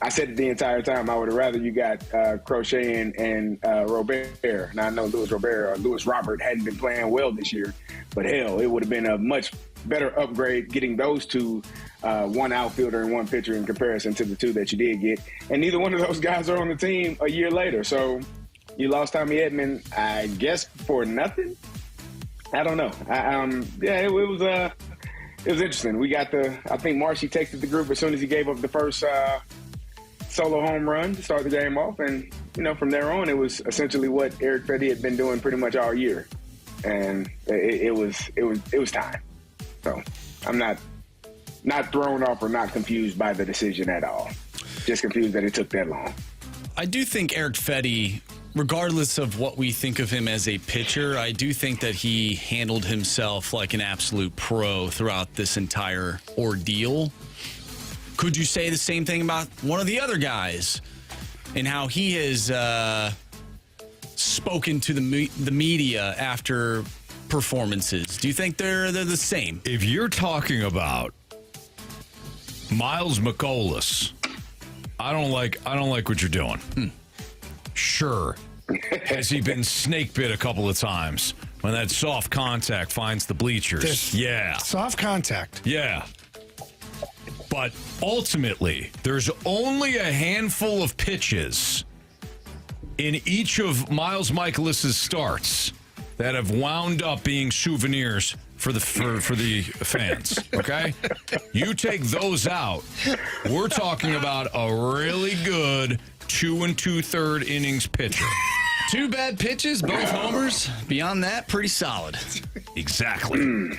I said it the entire time, I would have rather you got Crochet and Robert. Now, I know Louis Robert hadn't been playing well this year, but hell, it would have been a much better upgrade getting those two, one outfielder and one pitcher in comparison to the two that you did get. And neither one of those guys are on the team a year later. So you lost Tommy Edman, I guess, for nothing? I don't know. It was interesting. We got I think Marshy texted the group as soon as he gave up the first solo home run to start the game off, and from there on, it was essentially what Erick Fedde had been doing pretty much all year, and it was time. So I'm not thrown off or not confused by the decision at all. Just confused that it took that long. I do think Erick Fedde, regardless of what we think of him as a pitcher, I do think that he handled himself like an absolute pro throughout this entire ordeal. Could you say the same thing about one of the other guys and how he has spoken to the media after performances? Do you think they're the same? If you're talking about Miles McColas, I don't like what you're doing. Sure. Has he been snake bit a couple of times when that soft contact finds the bleachers? Yeah. Soft contact. Yeah. But ultimately, there's only a handful of pitches in each of Miles Michaelis' starts that have wound up being souvenirs for the fans. Okay, you take those out, we're talking about a really good 2 2/3 innings pitcher. 2 bad pitches, both homers. Beyond that, pretty solid. Exactly.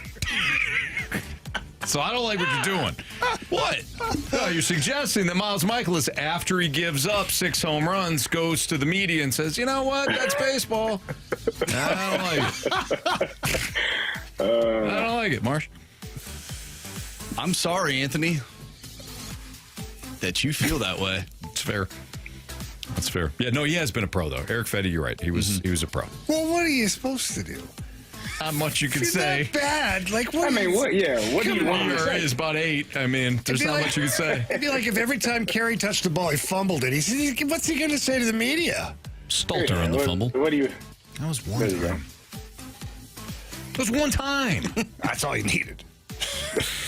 So I don't like what you're doing. What? No, you're suggesting that Miles Michaelis, after he gives up 6 home runs, goes to the media and says, you know what? That's baseball. I don't like it. I don't like it, Marsh. I'm sorry, Anthony, that you feel that way. It's fair. That's fair. Yeah, no, he has been a pro, though. Erick Fedde, you're right. He was a pro. Well, what are you supposed to do? Not much you can You're say. not bad. Like, what? I mean, what? Yeah, what do you want to There say? is about 8. I mean, there's not much you can say. It'd be like if every time Carey touched the ball, he fumbled it. He said, what's he going to say to the media? Stalter on the fumble. What do you? That was one There you go. time. It was one time. That's all he needed.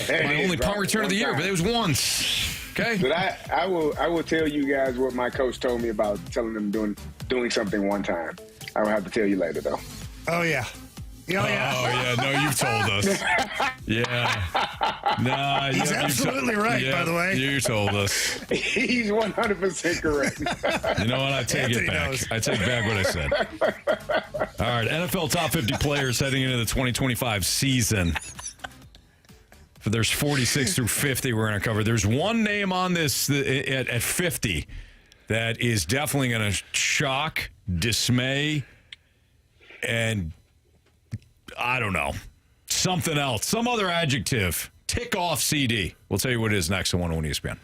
My only punt return of the year, but it was once. Okay. But I will tell you guys what my coach told me about telling them doing something one time. I will have to tell you later, though. Oh, yeah. Oh, yeah. Oh, yeah. No, you've told us. Yeah. Nah, He's absolutely right, by the way. You told us. He's 100% correct. You know what? I take Anthony it back. knows. I take back what I said. All right. NFL top 50 players heading into the 2025 season. There's 46 through 50 we're going to cover. There's one name on this at 50 that is definitely going to shock, dismay, and I don't know, something else, some other adjective. Tick off CD. We'll tell you what it is next on 101 ESPN.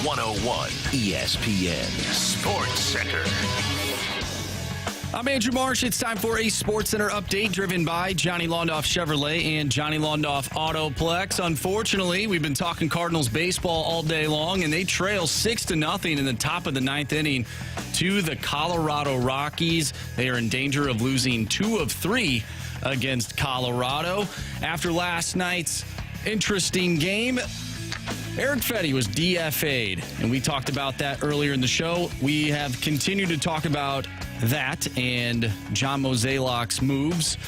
101 ESPN Sports Center. I'm Andrew Marsh. It's time for a Sports Center update driven by Johnny Londoff Chevrolet and Johnny Londoff Autoplex. Unfortunately, we've been talking Cardinals baseball all day long, and they trail 6-0 in the top of the ninth inning to the Colorado Rockies. They are in danger of losing 2 of 3 against Colorado. After last night's interesting game, Erick Fedde was DFA'd, and we talked about that earlier in the show. We have continued to talk about that and John Mozeliak's moves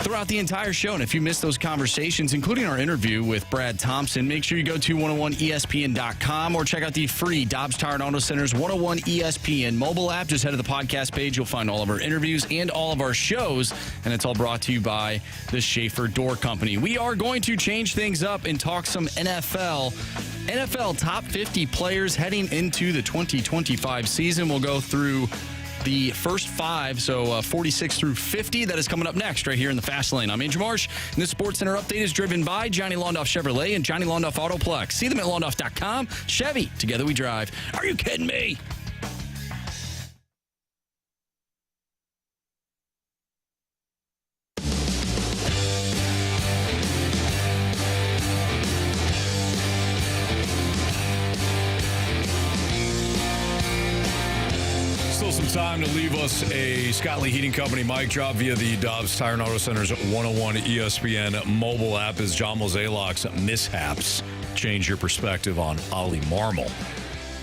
throughout the entire show. And if you missed those conversations, including our interview with Brad Thompson, make sure you go to 101ESPN.com or check out the free Dobbs Tire and Auto Center's 101 ESPN mobile app. Just head to the podcast page. You'll find all of our interviews and all of our shows. And it's all brought to you by the Schaefer Door Company. We are going to change things up and talk some NFL. NFL top 50 players heading into the 2025 season. We'll go through the first 5, so 46 through 50. That is coming up next right here in the Fast Lane. I'm Andrew Marsh, and this Sports Center update is driven by Johnny Londoff Chevrolet and Johnny Londoff Autoplex. See them at londoff.com. Chevy, together we drive. Are you kidding me? Time to leave us a Scott Lee Heating Company mic drop via the Dobbs Tire and Auto Center's 101 ESPN mobile app as John Mozeliak's mishaps change your perspective on Oli Marmol.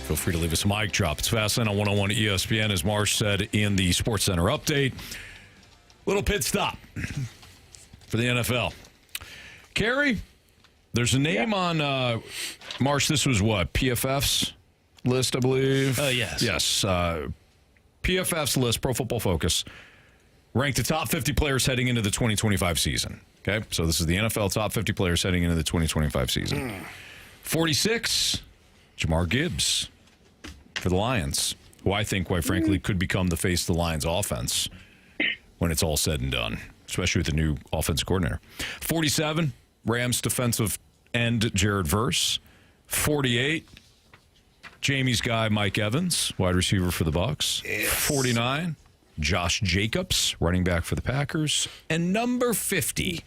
Feel free to leave us a mic drop. It's Fastlane on 101 ESPN, as Marsh said in the Sports Center update. Little pit stop for the NFL. Carey, there's a name on Marsh. This was what, PFF's list, I believe? Yes. Yes. PFF's list, Pro Football Focus, ranked the top 50 players heading into the 2025 season. Okay, so this is the NFL top 50 players heading into the 2025 season. 46, Jahmyr Gibbs for the Lions, who I think, quite frankly, could become the face of the Lions offense when it's all said and done, especially with the new offensive coordinator. 47, Rams defensive end Jared Verse. 48, Jamie's guy, Mike Evans, wide receiver for the Bucs. Yes. 49, Josh Jacobs, running back for the Packers. And number 50,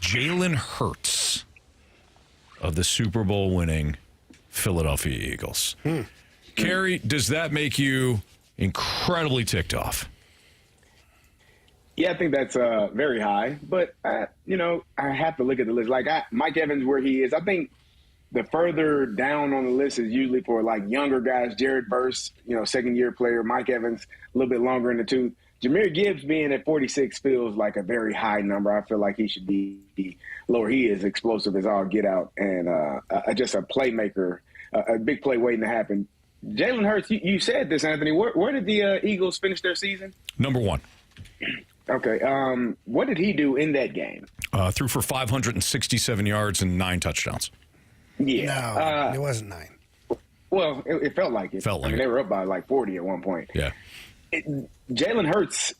Jalen Hurts of the Super Bowl winning Philadelphia Eagles. Carey, does that make you incredibly ticked off? Yeah, I think that's very high. But, I have to look at the list. Like, Mike Evans, where he is, I think the further down on the list is usually for like younger guys. Jared Verse, second-year player. Mike Evans, a little bit longer in the tooth. Jahmyr Gibbs being at 46 feels like a very high number. I feel like he should be lower. He is explosive as all get out and just a playmaker, a big play waiting to happen. Jalen Hurts, you said this, Anthony. Where did the Eagles finish their season? Number 1. Okay. What did he do in that game? Threw for 567 yards and 9 touchdowns. Yeah. No, it wasn't 9. Well, it felt like it. They were up by like 40 at one point. Yeah. Jalen Hurts,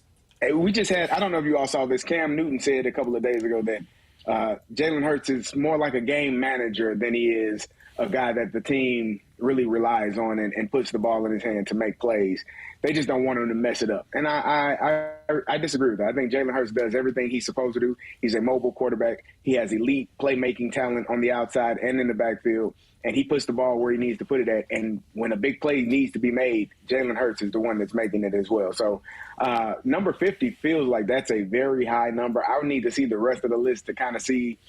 we just had, I don't know if you all saw this, Cam Newton said a couple of days ago that Jalen Hurts is more like a game manager than he is a guy that the team really relies on and puts the ball in his hand to make plays. They just don't want him to mess it up. And I disagree with that. I think Jalen Hurts does everything he's supposed to do. He's a mobile quarterback. He has elite playmaking talent on the outside and in the backfield, and he puts the ball where he needs to put it at. And when a big play needs to be made, Jalen Hurts is the one that's making it as well. So number 50 feels like that's a very high number. I would need to see the rest of the list to kind of see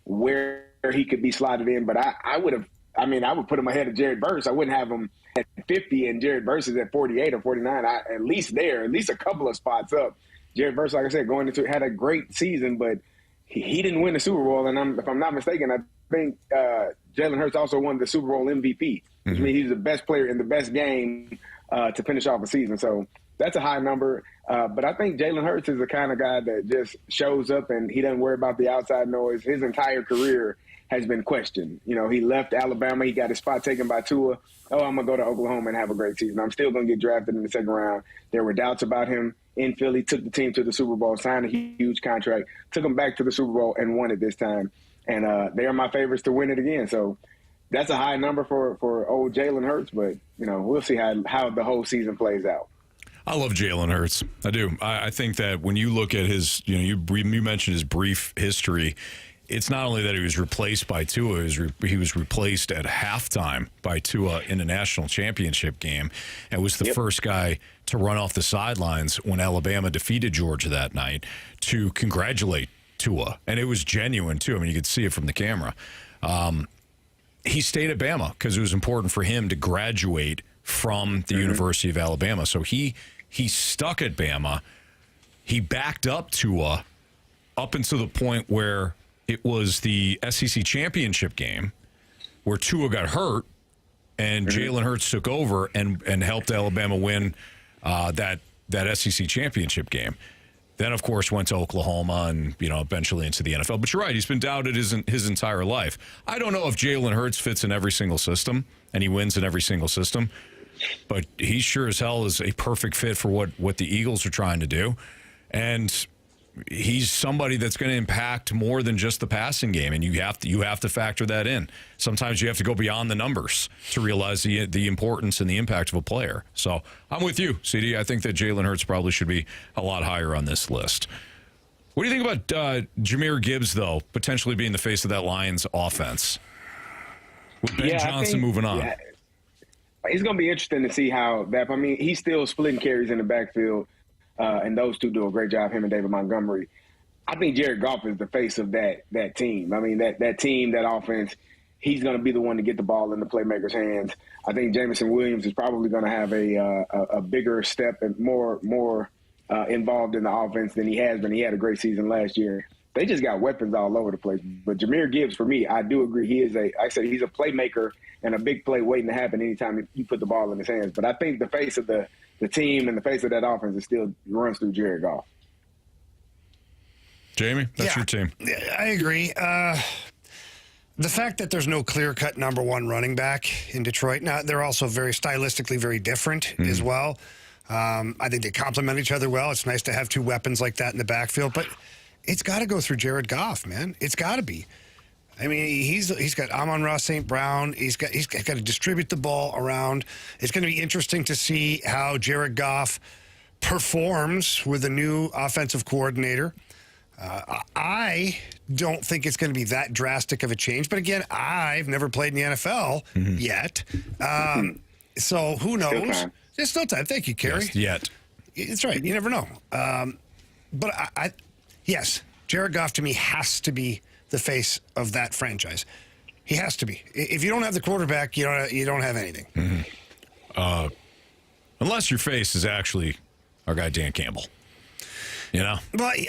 where he could be slotted in. But I would put him ahead of Jared Verse. I wouldn't have him at 50 and Jared Verse is at 48 or 49. At least a couple of spots up. Jared Verse, like I said, had a great season, but he didn't win the Super Bowl. And if I'm not mistaken, I think Jalen Hurts also won the Super Bowl MVP, which means he's the best player in the best game to finish off a season. So that's a high number. But I think Jalen Hurts is the kind of guy that just shows up and he doesn't worry about the outside noise. His entire career has been questioned. He left Alabama. He got his spot taken by Tua. Oh, I'm going to go to Oklahoma and have a great season. I'm still going to get drafted in the second round. There were doubts about him in Philly, took the team to the Super Bowl, signed a huge contract, took them back to the Super Bowl and won it this time. And they are my favorites to win it again. So that's a high number for old Jalen Hurts, but we'll see how the whole season plays out. I love Jalen Hurts. I do. I think that when you look at his, you mentioned his brief history. It's not only that he was replaced by Tua, he was replaced at halftime by Tua in a national championship game, and was the first guy to run off the sidelines when Alabama defeated Georgia that night to congratulate Tua. And it was genuine, too. I mean, you could see it from the camera. He stayed at Bama because it was important for him to graduate from the University of Alabama. So he stuck at Bama. He backed up Tua up until the point where it was the SEC championship game where Tua got hurt and Jalen Hurts took over and helped Alabama win that SEC championship game. Then, of course, went to Oklahoma and, eventually into the NFL. But you're right, he's been doubted his entire life. I don't know if Jalen Hurts fits in every single system and he wins in every single system, but he sure as hell is a perfect fit for what the Eagles are trying to do. And he's somebody that's going to impact more than just the passing game, and you have to factor that in. Sometimes you have to go beyond the numbers to realize the importance and the impact of a player. So I'm with you, CD. I think that Jalen Hurts probably should be a lot higher on this list. What do you think about Jahmyr Gibbs, though, potentially being the face of that Lions offense? With Ben Johnson moving on. Yeah, it's going to be interesting to see how that. I mean, he's still splitting carries in the backfield. And those two do a great job, him and David Montgomery. I think Jared Goff is the face of that team. I mean, that team, that offense, he's going to be the one to get the ball in the playmakers' hands. I think Jameson Williams is probably going to have a bigger step and more involved in the offense than he has been. He had a great season last year. They just got weapons all over the place. But Jahmyr Gibbs, for me, I do agree. He's a playmaker and a big play waiting to happen anytime you put the ball in his hands. But I think the face of the team and the face of that offense is still runs through Jared Goff. Jamie, that's your team. I agree. The fact that there's no clear-cut number one running back in Detroit. Now, they're also very stylistically very different as well. I think they complement each other well. It's nice to have two weapons like that in the backfield, but it's got to go through Jared Goff, man. It's got to be. I mean, he's got Amon-Ra St. Brown. He's got to distribute the ball around. It's going to be interesting to see how Jared Goff performs with a new offensive coordinator. I don't think it's going to be that drastic of a change. But again, I've never played in the NFL yet. So who knows? There's still time. Thank you, Carey. Yes, yet. It's right. You never know. But yes, Jared Goff to me has to be the face of that franchise. He has to be. If you don't have the quarterback, you don't have anything. Unless your face is actually our guy Dan Campbell. Well,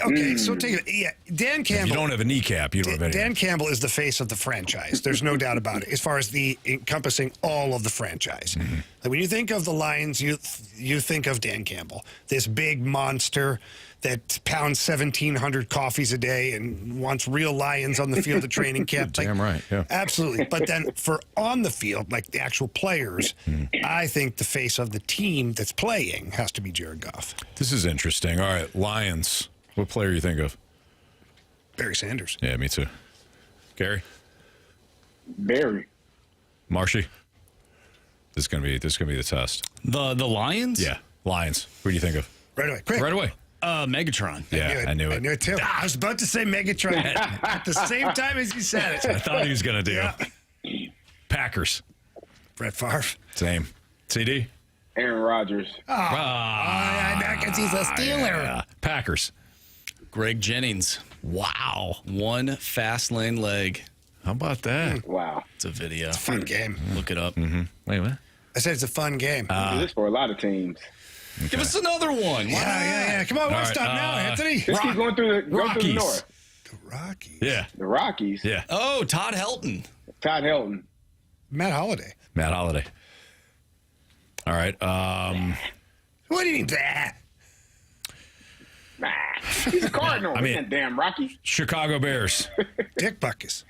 okay, so take it. Yeah, Dan Campbell. If you don't have a kneecap, you don't have anything. Dan Campbell is the face of the franchise. There's no doubt about it. As far as the encompassing all of the franchise, like when you think of the Lions, you think of Dan Campbell, this big monster that pounds 1,700 coffees a day and wants real lions on the field at training camp. Damn right, yeah. Absolutely. But then for on the field, like the actual players, I think the face of the team that's playing has to be Jared Goff. This is interesting. All right, Lions. What player you think of? Barry Sanders. Yeah, me too. Gary? Barry. Marshy? This is gonna be the test. The Lions? Yeah, Lions. Who do you think of? Right away. Quick. Right away. Megatron. Yeah, I knew it. I knew it too. I was about to say Megatron at the same time as you said it. I thought he was going to do. Yeah. Packers. Brett Favre. Same. CD? Aaron Rodgers. Because he's a Steeler. Yeah. Packers. Greg Jennings. Wow. One fast lane leg. How about that? Wow. It's a video. It's a fun game. Look it up. Wait, what? I said it's a fun game. This is for a lot of teams. Okay. Give us another one. Yeah. Come on, let's stop now, Anthony. Let's keep going through the north. The Rockies. Yeah. The Rockies. Yeah. Oh, Todd Helton. Todd Helton. Matt Holliday. All right. What do you mean that? He's a Cardinal. Damn Rocky. Chicago Bears. Dick Butkus.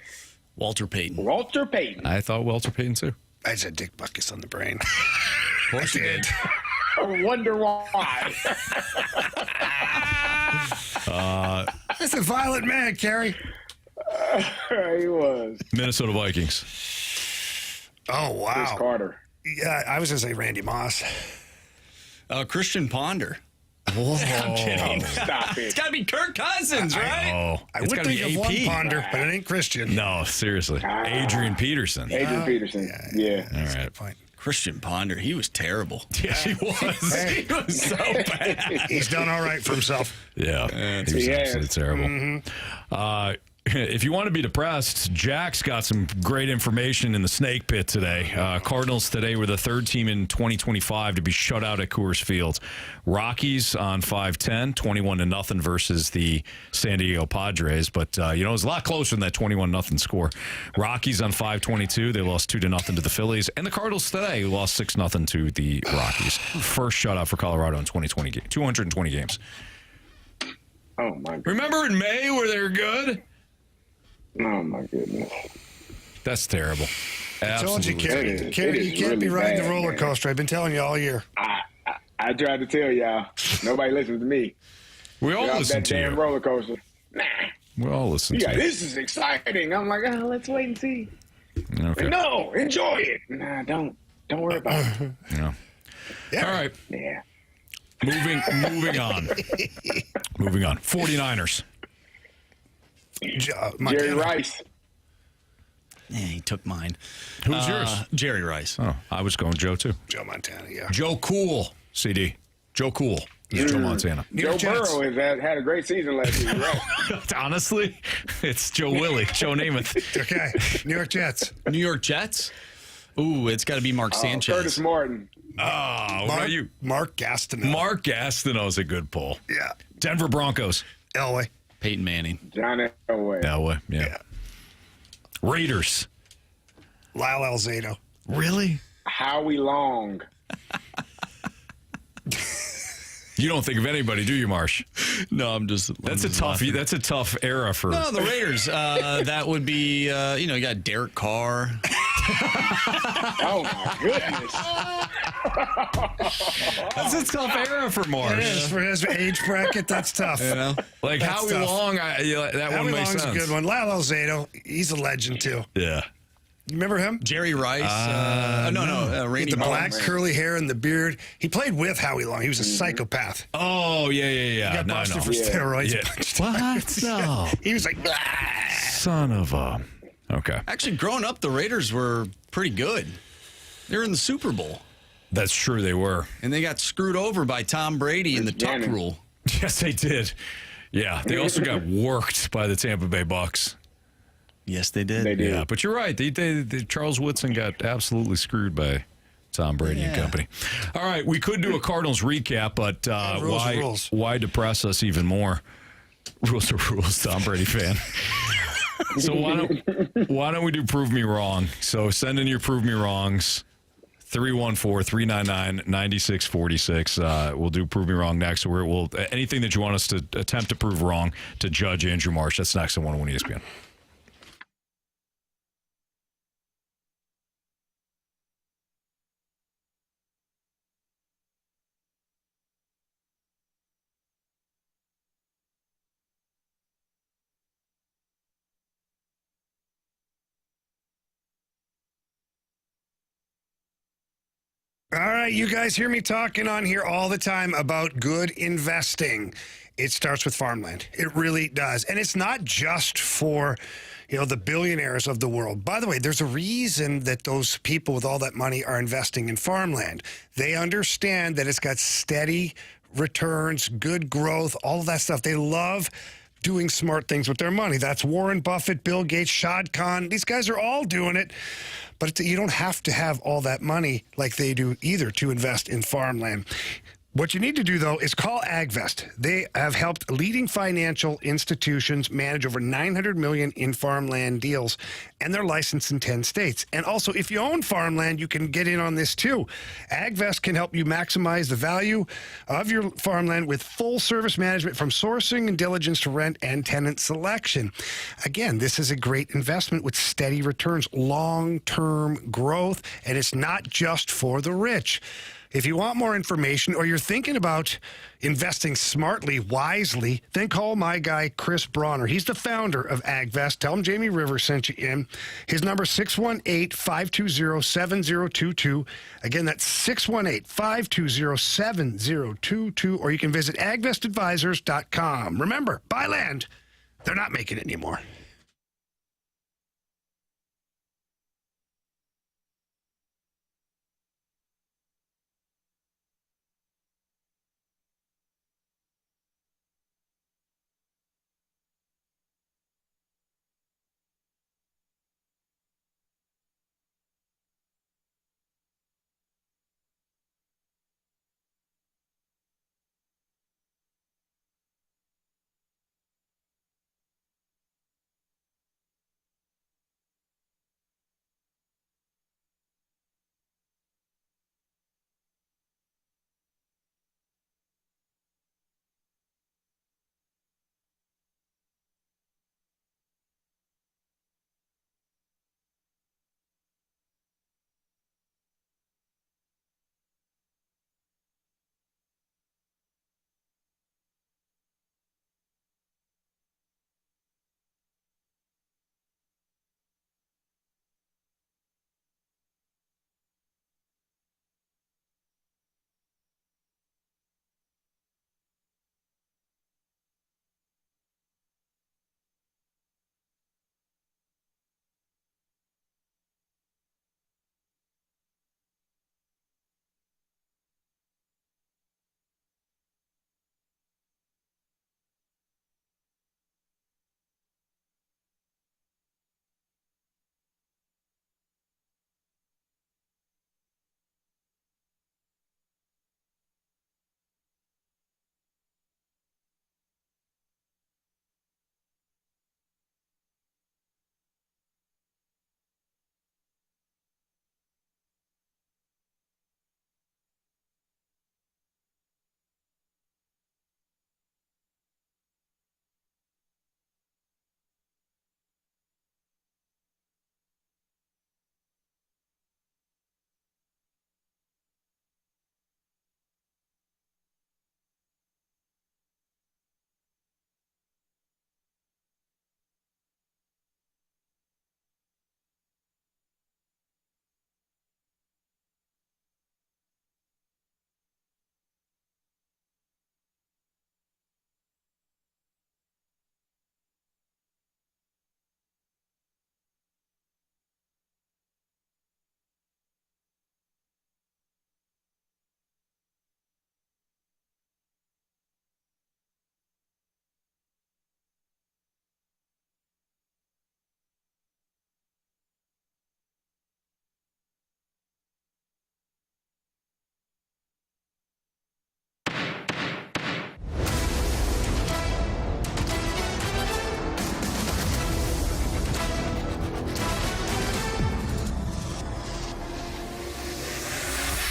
Walter Payton. I thought Walter Payton too. I said Dick Butkus on the brain. Of course you did. I wonder why. That's a violent man, Carey. He was. Minnesota Vikings. Oh, wow. Chris Carter. Yeah, I was going to say Randy Moss. Christian Ponder. Whoa. I'm kidding. Stop it. It's got to be Kirk Cousins, right? I would think of one Ponder, but it ain't Christian. No, seriously. Adrian Peterson. Adrian Peterson. Yeah. All right. Point. Christian Ponder, he was terrible. Yeah, he was. He was so bad. He's done all right for himself. Yeah, he was absolutely terrible. If you want to be depressed, Jack's got some great information in the snake pit today. Cardinals today were the third team in 2025 to be shut out at Coors Field. Rockies on 5-10, 21-0 versus the San Diego Padres. But, it was a lot closer than that 21-0 score. Rockies on 5-22, they lost 2-0 to the Phillies. And the Cardinals today lost 6-0 to the Rockies. First shutout for Colorado in 220 games. Oh, my goodness. Remember in May where they were good? Oh, my goodness. That's terrible. I told you, Absolutely. Carey, you can't be riding the roller man. coaster. I've been telling you all year. I tried to tell y'all. Nobody listens to me. We all Get off listen that to damn you. roller coaster. Nah. We all listen to Yeah, you. this is exciting. I'm like, let's wait and see. Okay. No, enjoy it. Nah, don't worry about it. Yeah. All right. Yeah. Moving on. Moving on. 49ers. Jerry Rice. Yeah, he took mine. Who's yours? Jerry Rice. Oh, I was going Joe, too. Joe Montana, yeah. Joe Cool, CD. Joe Cool. Joe Montana. Joe Burrow has had a great season last year, right? Honestly, it's Joe Willie. Joe Namath. Okay. New York Jets. New York Jets? Ooh, it's got to be Mark Sanchez. Curtis Martin. Oh, what about you? Mark Gastineau. Mark Gastineau's a good pull. Yeah. Denver Broncos. Elway. Peyton Manning. John Elway. Elway, yeah. Raiders. Lyle Alzado. Really? Howie Long. You don't think of anybody, do you, Marsh? No, I'm just. That's a tough era for. No, the Raiders. That would be. You got Derek Carr. Oh my goodness. That's a tough era for Marsh. It is. For his age bracket, that's tough. Like That's Howie tough. Long, that Howie one makes Long's sense. a good one. Lyle Alzado, he's a legend, too. Yeah. You remember him? Jerry Rice. Randy the Moss. black curly hair and the beard. He played with Howie Long. He was a psychopath. Oh, yeah. He got busted for steroids. Yeah. What? No. He was like, "Blah." Son of a. Okay. Actually, growing up, the Raiders were pretty good. They were in the Super Bowl. That's true, they were. And they got screwed over by Tom Brady in the tuck Gannon. rule. Yes, they did. Yeah, they also got worked by the Tampa Bay Bucks. Yes, they did. They did. Yeah, but you're right. Charles Woodson got absolutely screwed by Tom Brady and company. All right, we could do a Cardinals recap, but why depress us even more? Rules are rules, Tom Brady fan. So why don't we do Prove Me Wrong? So send in your Prove Me Wrongs. 314-399-9646. We'll do Prove Me Wrong next. We'll anything that you want us to attempt to prove wrong to Judge Andrew Marsh. That's next on 101 ESPN. All right, you guys hear me talking on here all the time about good investing. It starts with farmland. It really does. And it's not just for, the billionaires of the world. By the way, there's a reason that those people with all that money are investing in farmland. They understand that it's got steady returns, good growth, all of that stuff. They love doing smart things with their money. That's Warren Buffett, Bill Gates, Shad Khan. These guys are all doing it. But you don't have to have all that money like they do either to invest in farmland. What you need to do, though, is call AgVest. They have helped leading financial institutions manage over $900 million in farmland deals, and they're licensed in 10 states. And also, if you own farmland, you can get in on this, too. AgVest can help you maximize the value of your farmland with full service management from sourcing and diligence to rent and tenant selection. Again, this is a great investment with steady returns, long-term growth, and it's not just for the rich. If you want more information or you're thinking about investing smartly, wisely, then call my guy, Chris Bronner. He's the founder of AgVest. Tell him Jamie Rivers sent you in. His number is 618-520-7022. Again, that's 618-520-7022. Or you can visit agvestadvisors.com. Remember, buy land. They're not making it anymore.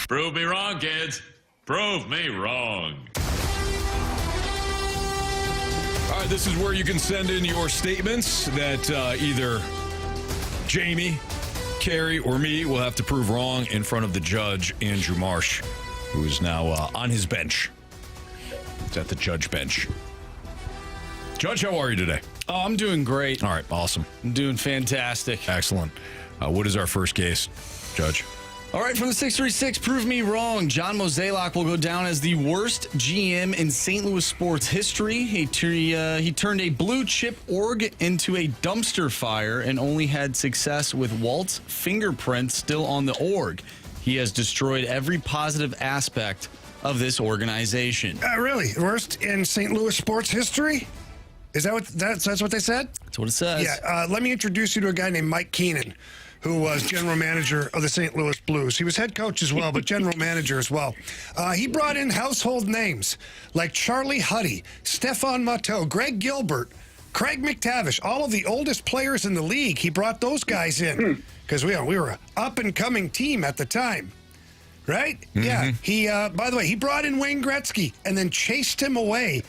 Prove me wrong, kids. Prove me wrong. All right, this is where you can send in your statements that either Jamie, Carey, or me will have to prove wrong in front of the judge, Andrew Marsh, who is now on his bench. It's at the judge bench. Judge, how are you today? Oh, I'm doing great. All right, awesome. I'm doing fantastic. Excellent. What is our first case, Judge? All right, from the 636, prove me wrong. John Mozeliak will go down as the worst GM in St. Louis sports history. He turned a blue chip org into a dumpster fire and only had success with Walt's fingerprints still on the org. He has destroyed every positive aspect of this organization. Really? Worst in St. Louis sports history? Is that that's what they said? That's what it says. Yeah. Let me introduce you to a guy named Mike Keenan, who was general manager of the St. Louis Blues. He was head coach as well, but general manager as well. He brought in household names like Charlie Huddy, Stephane Matteau, Greg Gilbert, Craig McTavish, all of the oldest players in the league. He brought those guys in because we were an up-and-coming team at the time. Right? Mm-hmm. Yeah. He, by the way, he brought in Wayne Gretzky and then chased him away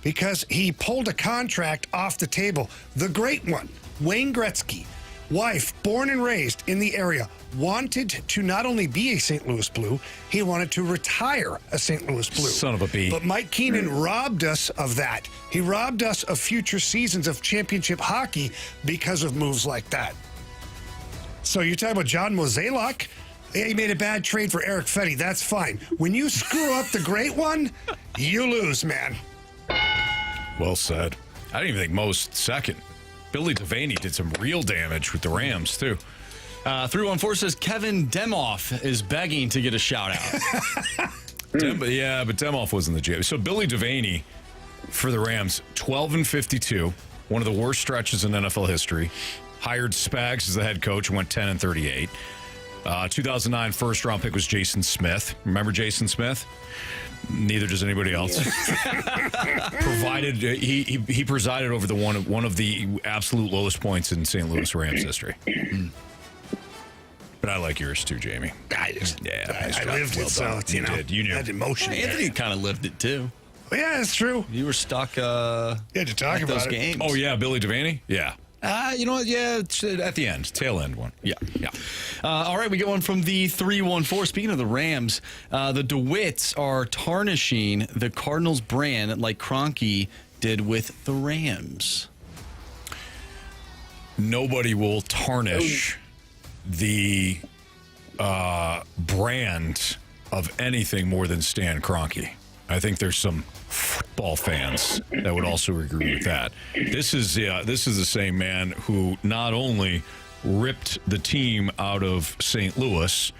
because he pulled a contract off the table. The great one, Wayne Gretzky, Wife, born and raised in the area, wanted to not only be a St. Louis Blue, he wanted to retire a St. Louis Blue. Son of a bee. But Mike Keenan robbed us of that. He robbed us of future seasons of championship hockey because of moves like that. So you're talking about John Mozeliak? Yeah, he made a bad trade for Erick Fedde. That's fine. When you screw up the great one, you lose, man. Well said. I didn't even think most second. Billy Devaney did some real damage with the Rams, too. 314 says Kevin Demoff is begging to get a shout out. But Demoff was in the jail. So Billy Devaney for the Rams, 12-52, one of the worst stretches in NFL history. Hired Spags as the head coach and went 10-38. 2009 first round pick was Jason Smith. Remember Jason Smith? Neither does anybody else. He presided over the one of the absolute lowest points in St. Louis Rams history. But I like yours too, Jamie. I lived it, so you did. You knew. Had emotion. Anthony kind of lived it too. Yeah, that's true. You were stuck. To talk at about those it. games. Oh yeah, Billy Devaney. Yeah. You know what? Yeah, It's at the end, tail end one. Yeah. All right, we get one from the 314. Speaking of the Rams, the DeWitts are tarnishing the Cardinals brand like Kroenke did with the Rams. Nobody will tarnish the brand of anything more than Stan Kroenke. I think there's some football fans that would also agree with that. This is the same man who not only ripped the team out of St. Louis,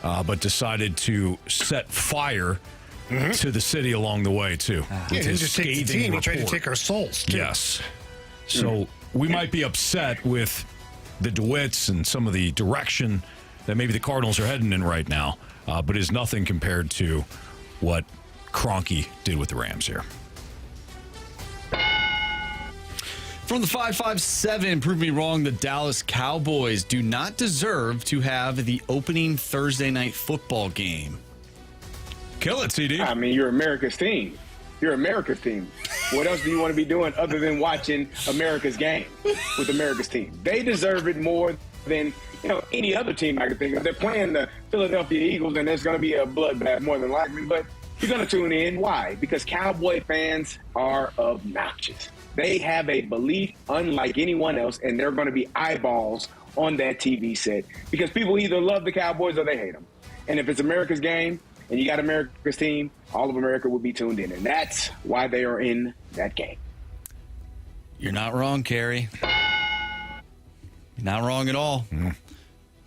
but decided to set fire to the city along the way too. He didn't just take the team; he tried to take our souls too. Yes. So we might be upset with the DeWitts and some of the direction that maybe the Cardinals are heading in right now, but is nothing compared to what Kroenke did with the Rams here. From the 557, prove me wrong, the Dallas Cowboys do not deserve to have the opening Thursday night football game. Kill it, CD. I mean, you're America's team. You're America's team. What else do you want to be doing other than watching America's game with America's team? They deserve it more than any other team I could think of. They're playing the Philadelphia Eagles, and there's going to be a bloodbath more than likely, but you're going to tune in. Why? Because Cowboy fans are obnoxious. They have a belief unlike anyone else, and they're going to be eyeballs on that TV set because people either love the Cowboys or they hate them. And if it's America's game and you got America's team, all of America will be tuned in, and that's why they are in that game. You're not wrong, Carey. You're not wrong at all.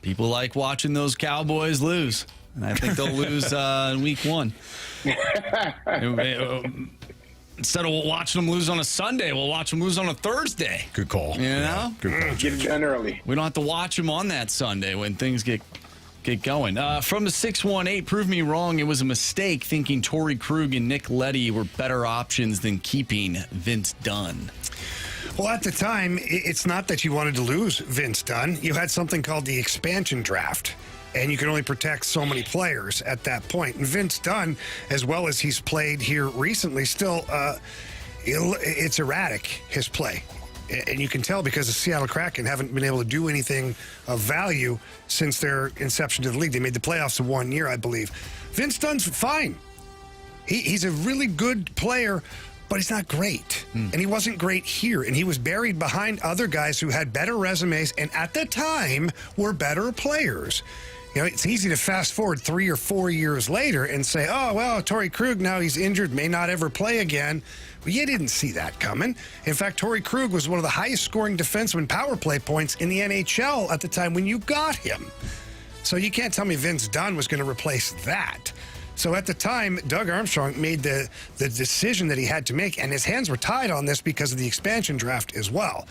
People like watching those Cowboys lose, and I think they'll lose in week one. Instead of watching them lose on a Sunday, we'll watch them lose on a Thursday. Good call. You know? Good call. Get it done early. We don't have to watch them on that Sunday when things get going. From the 618, prove me wrong. It was a mistake thinking Torrey Krug and Nick Leddy were better options than keeping Vince Dunn. Well, at the time, it's not that you wanted to lose Vince Dunn. You had something called the expansion draft, and you could only protect so many players at that point. And Vince Dunn, as well as he's played here recently, still, it's erratic, his play. And you can tell because the Seattle Kraken haven't been able to do anything of value since their inception to the league. They made the playoffs in 1 year, I believe. Vince Dunn's fine. He's a really good player, but he's not great. And he wasn't great here. And he was buried behind other guys who had better resumes and at the time were better players. You know, it's easy to fast forward 3 or 4 years later and say, oh, well, Torrey Krug, now he's injured, may not ever play again. Well, you didn't see that coming. In fact, Torrey Krug was one of the highest scoring defenseman power play points in the NHL at the time when you got him. So you can't tell me Vince Dunn was going to replace that. So at the time, Doug Armstrong made the decision that he had to make, and his hands were tied on this because of the expansion draft as well.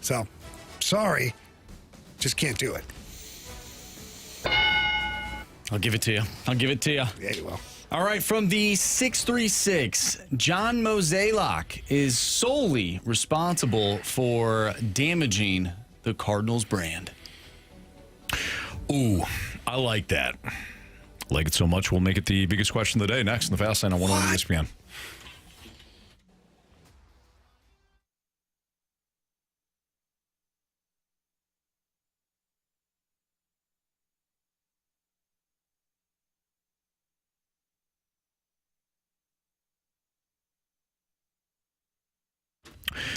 So, sorry, just can't do it. I'll give it to you. Yeah, you will. All right, from the 636, John Mozeliak is solely responsible for damaging the Cardinals brand. Ooh, I like that. Like it so much, we'll make it the biggest question of the day next in the Fast Lane on 101 ESPN.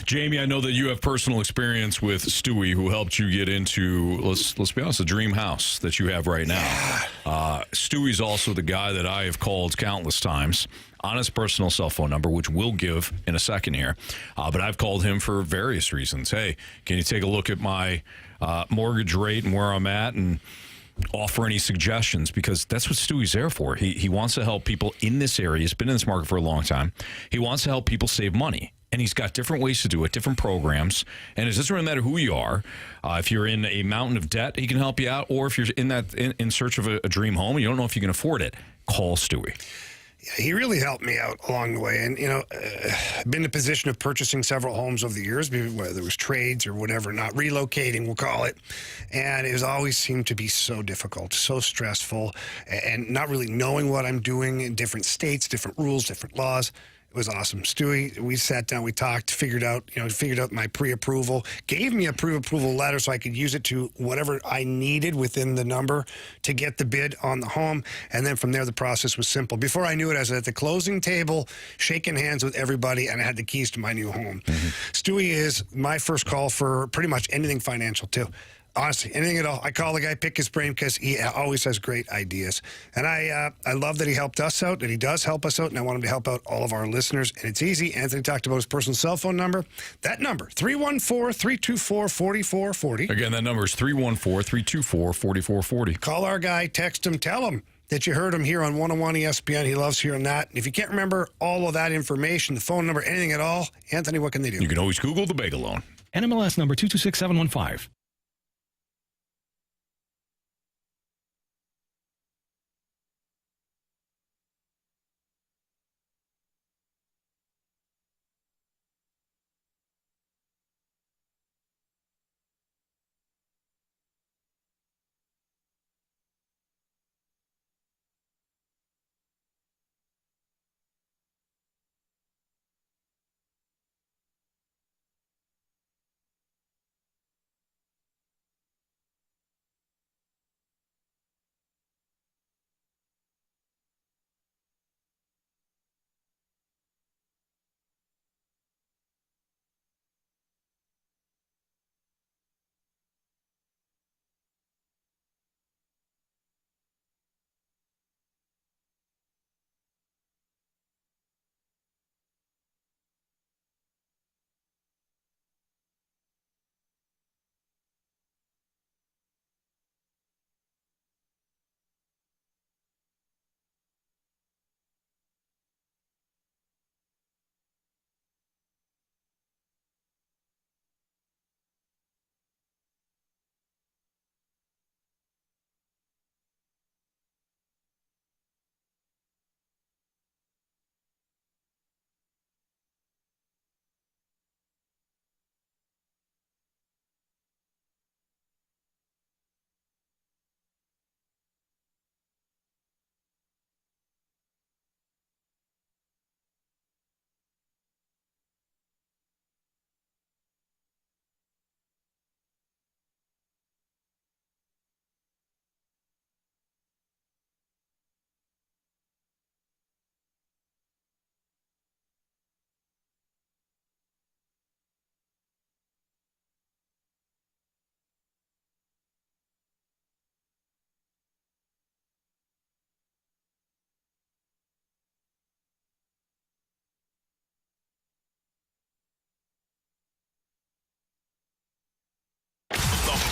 Jamie, I know that you have personal experience with Stewie, who helped you get into, let's be honest, a dream house that you have right now. Stewie's also the guy that I have called countless times on his personal cell phone number, which we'll give in a second here. But I've called him for various reasons. Hey, can you take a look at my mortgage rate and where I'm at and offer any suggestions? Because that's what Stewie's there for. He wants to help people in this area. He's been in this market for a long time. He wants to help people save money. And he's got different ways to do it, different programs. And it doesn't really matter who you are. If you're in a mountain of debt, he can help you out. Or if you're in search of a dream home, you don't know if you can afford it, call Stewie. Yeah, he really helped me out along the way. And, I've been in a position of purchasing several homes over the years, whether it was trades or whatever, not relocating, we'll call it. And it was always seemed to be so difficult, so stressful, and not really knowing what I'm doing in different states, different rules, different laws. It was awesome. Stewie, we sat down, we talked, figured out my pre-approval, gave me a pre-approval letter so I could use it to whatever I needed within the number to get the bid on the home. And then from there, the process was simple. Before I knew it, I was at the closing table, shaking hands with everybody, and I had the keys to my new home. Mm-hmm. Stewie is my first call for pretty much anything financial, too. Honestly, anything at all. I call the guy, pick his brain, because he always has great ideas. And I love that he helped us out, that he does help us out, and I want him to help out all of our listeners. And it's easy. Anthony talked about his personal cell phone number. That number, 314-324-4440. Again, that number is 314-324-4440. Call our guy, text him, tell him that you heard him here on 101 ESPN. He loves hearing that. And if you can't remember all of that information, the phone number, anything at all, Anthony, what can they do? You can always Google the Bagel Loan. NMLS number 226715.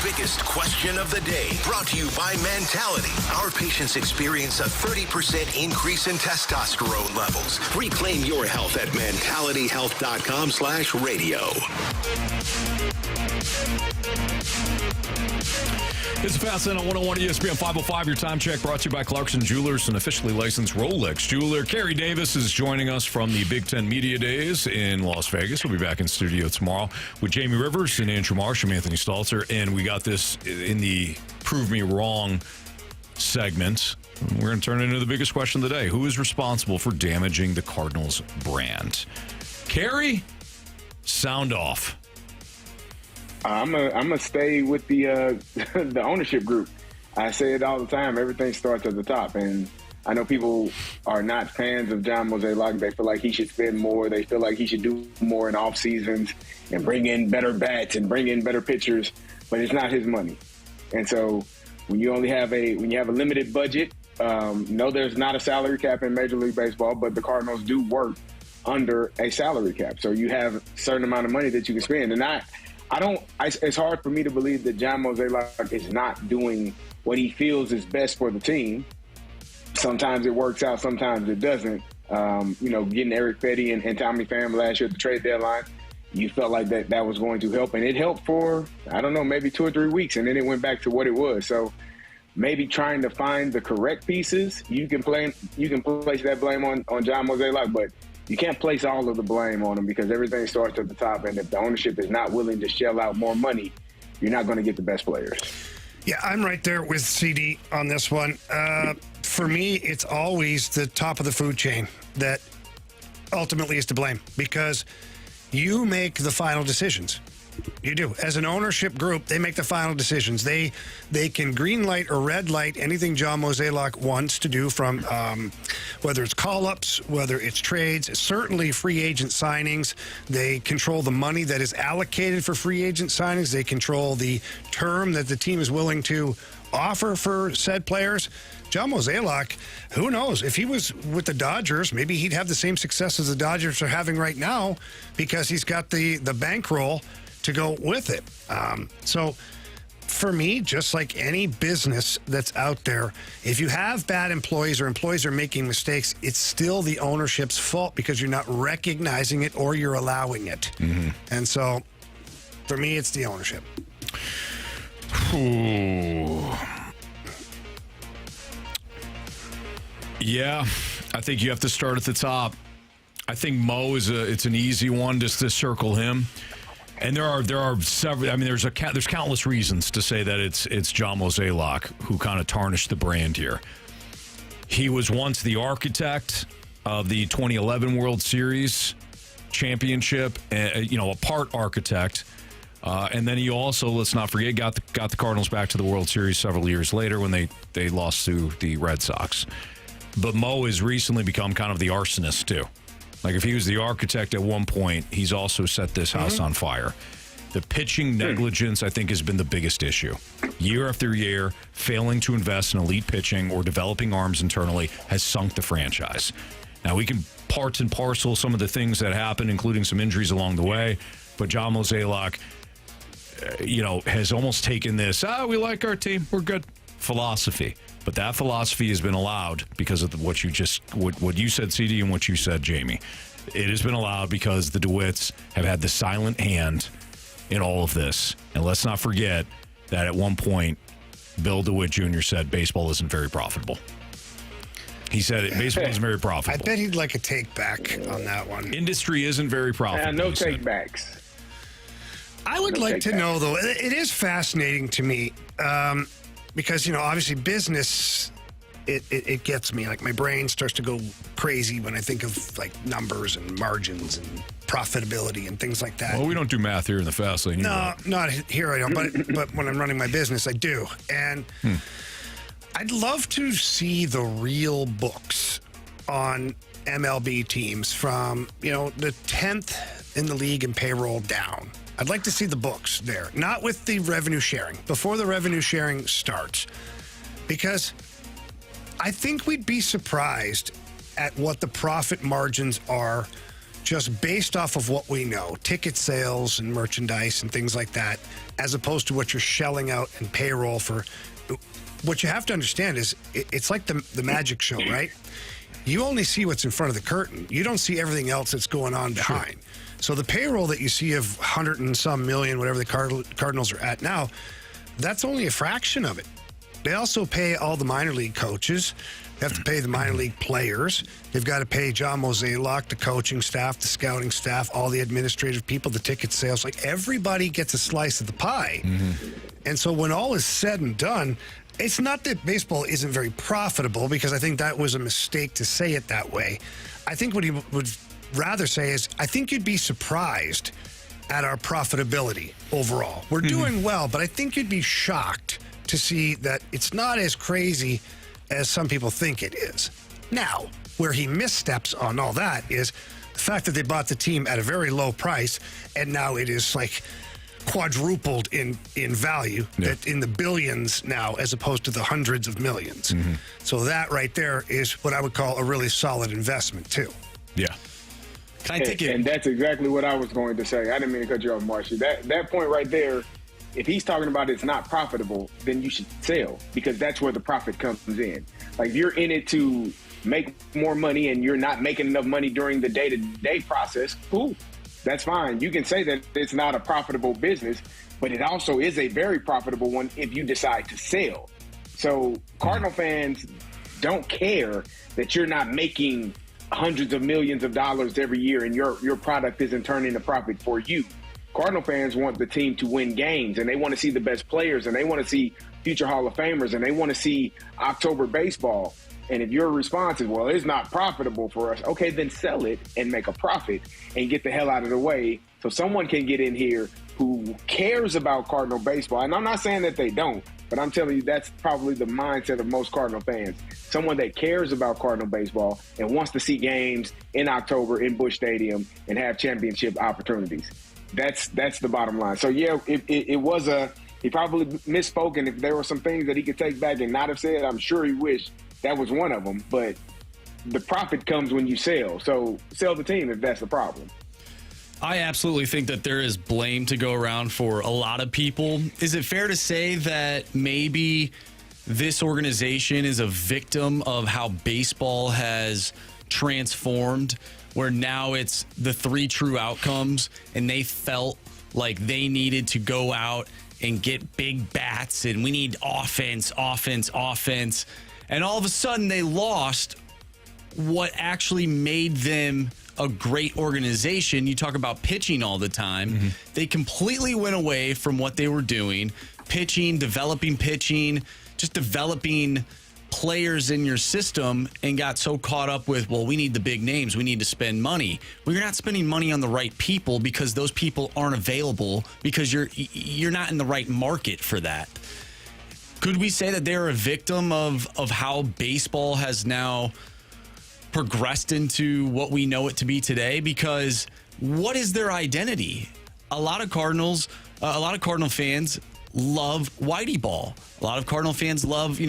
Biggest question of the day, brought to you by Mentality. Our patients experience a 30% increase in testosterone levels. Reclaim your health at mentalityhealth.com/radio. It's a Fast Lane on 101 ESPN 505. Your time check brought to you by Clarkson Jewelers, an officially licensed Rolex jeweler. Carey Davis is joining us from the Big Ten Media Days in Las Vegas. We'll be back in studio tomorrow with Jamie Rivers and Andrew Marsh and Anthony Stalter. And we got this in the Prove Me Wrong segment. We're going to turn it into the biggest question of the day. Who is responsible for damaging the Cardinals brand? Carey, sound off. I'm gonna stay with the the ownership group. I say it all the time. Everything starts at the top, and I know people are not fans of John Mozeliak. They feel like he should spend more. They feel like he should do more in off seasons and bring in better bats and bring in better pitchers. But it's not his money. And so when you have a limited budget, no, there's not a salary cap in Major League Baseball, but the Cardinals do work under a salary cap. So you have a certain amount of money that you can spend. And it's hard for me to believe that John Mozeliak is not doing what he feels is best for the team. Sometimes it works out, sometimes it doesn't. Getting Erick Fedde and Tommy Pham last year at the trade deadline, you felt like that was going to help. And it helped for, maybe 2 or 3 weeks, and then it went back to what it was. So maybe trying to find the correct pieces, you can place that blame on John Mozeliak, but you can't place all of the blame on him because everything starts at the top. And if the ownership is not willing to shell out more money, you're not going to get the best players. Yeah, I'm right there with CD on this one. For me, it's always the top of the food chain that ultimately is to blame because you make the final decisions. You do. As an ownership group, they make the final decisions. They can green light or red light anything John Mozeliak wants to do from whether it's call-ups, whether it's trades, certainly free agent signings. They control the money that is allocated for free agent signings. They control the term that the team is willing to offer for said players. John Mozeliak, who knows? If he was with the Dodgers, maybe he'd have the same success as the Dodgers are having right now because he's got the bankroll to go with it. So for me, just like any business that's out there, if you have bad employees or employees are making mistakes, it's still the ownership's fault because you're not recognizing it or you're allowing it. Mm-hmm. And so for me, it's the ownership. Ooh. Yeah, I think you have to start at the top. I think Mo it's an easy one just to circle him. And there are several. I mean, there's countless reasons to say that it's John Mozeliak who kind of tarnished the brand here. He was once the architect of the 2011 World Series championship, a part architect, and then he also, let's not forget, got the Cardinals back to the World Series several years later when they lost to the Red Sox. But Mo has recently become kind of the arsonist too. Like, if he was the architect at one point, he's also set this house on fire. The pitching negligence, I think, has been the biggest issue. Year after year, failing to invest in elite pitching or developing arms internally has sunk the franchise. Now, we can parts and parcel some of the things that happened, including some injuries along the way, but John Mozeliak, has almost taken this, we like our team, we're good, philosophy. But that philosophy has been allowed because of what you said, CD, and what you said, Jamie. It has been allowed because the DeWitts have had the silent hand in all of this. And let's not forget that at one point, Bill DeWitt Jr. said baseball isn't very profitable. He said baseball isn't very profitable. I bet he'd like a take back on that one. Industry isn't very profitable. No take backs. I would like to know, though, it is fascinating to me. Because, obviously business, it gets me. Like, my brain starts to go crazy when I think of, like, numbers and margins and profitability and things like that. Well, we don't do math here in the Fast Lane. No, not here I don't. But when I'm running my business, I do. And I'd love to see the real books on MLB teams from, the 10th in the league in payroll down. I'd like to see the books there, not with the revenue sharing, before the revenue sharing starts. Because I think we'd be surprised at what the profit margins are just based off of what we know, ticket sales and merchandise and things like that, as opposed to what you're shelling out in payroll for. What you have to understand is it's like the magic show, right? You only see what's in front of the curtain. You don't see everything else that's going on behind. Sure. So the payroll that you see of 100 and some million, whatever the Cardinals are at now, that's only a fraction of it. They also pay all the minor league coaches. They have to pay the minor league players. They've got to pay John Mozeliak, the coaching staff, the scouting staff, all the administrative people, the ticket sales. Like, everybody gets a slice of the pie. Mm-hmm. And so when all is said and done, it's not that baseball isn't very profitable, because I think that was a mistake to say it that way. I think what he would rather say is, I think you'd be surprised at our profitability overall. We're doing well, but I think you'd be shocked to see that it's not as crazy as some people think it is. Now, where he missteps on all that is the fact that they bought the team at a very low price, and now it is like quadrupled in value, that in the billions now, as opposed to the hundreds of millions. So that right there is what I would call a really solid investment too. Yeah. Can I take it? And that's exactly what I was going to say. I didn't mean to cut you off, Marshy. That point right there, if he's talking about it's not profitable, then you should sell, because that's where the profit comes in. Like, if you're in it to make more money and you're not making enough money during the day-to-day process, cool. That's fine. You can say that it's not a profitable business, but it also is a very profitable one if you decide to sell. So Cardinal fans don't care that you're not making hundreds of millions of dollars every year and your product isn't turning a profit for you. Cardinal fans want the team to win games, and they want to see the best players, and they want to see future Hall of Famers, and they want to see October baseball. And if your response is, well, it's not profitable for us, okay, then sell it and make a profit and get the hell out of the way so someone can get in here who cares about Cardinal baseball. And I'm not saying that they don't, but I'm telling you that's probably the mindset of most Cardinal fans. Someone that cares about Cardinal baseball and wants to see games in October in Busch Stadium and have championship opportunities. That's the bottom line. So, yeah, it was he probably misspoke, and if there were some things that he could take back and not have said, I'm sure he wished that was one of them. But the profit comes when you sell. So sell the team if that's the problem. I absolutely think that there is blame to go around for a lot of people. Is it fair to say that maybe this organization is a victim of how baseball has transformed, where now it's the three true outcomes, and they felt like they needed to go out and get big bats, and we need offense, and all of a sudden they lost what actually made them a great organization? You talk about pitching all the time. They completely went away from what they were doing, pitching, just developing players in your system, and got so caught up with, well, we need the big names, we need to spend money. Well, you're not spending money on the right people because those people aren't available, because you're not in the right market for that. Could we say that they're a victim of how baseball has now progressed into what we know it to be today? Because what is their identity? A lot of Cardinal fans love Whitey Ball. A lot of Cardinal fans love,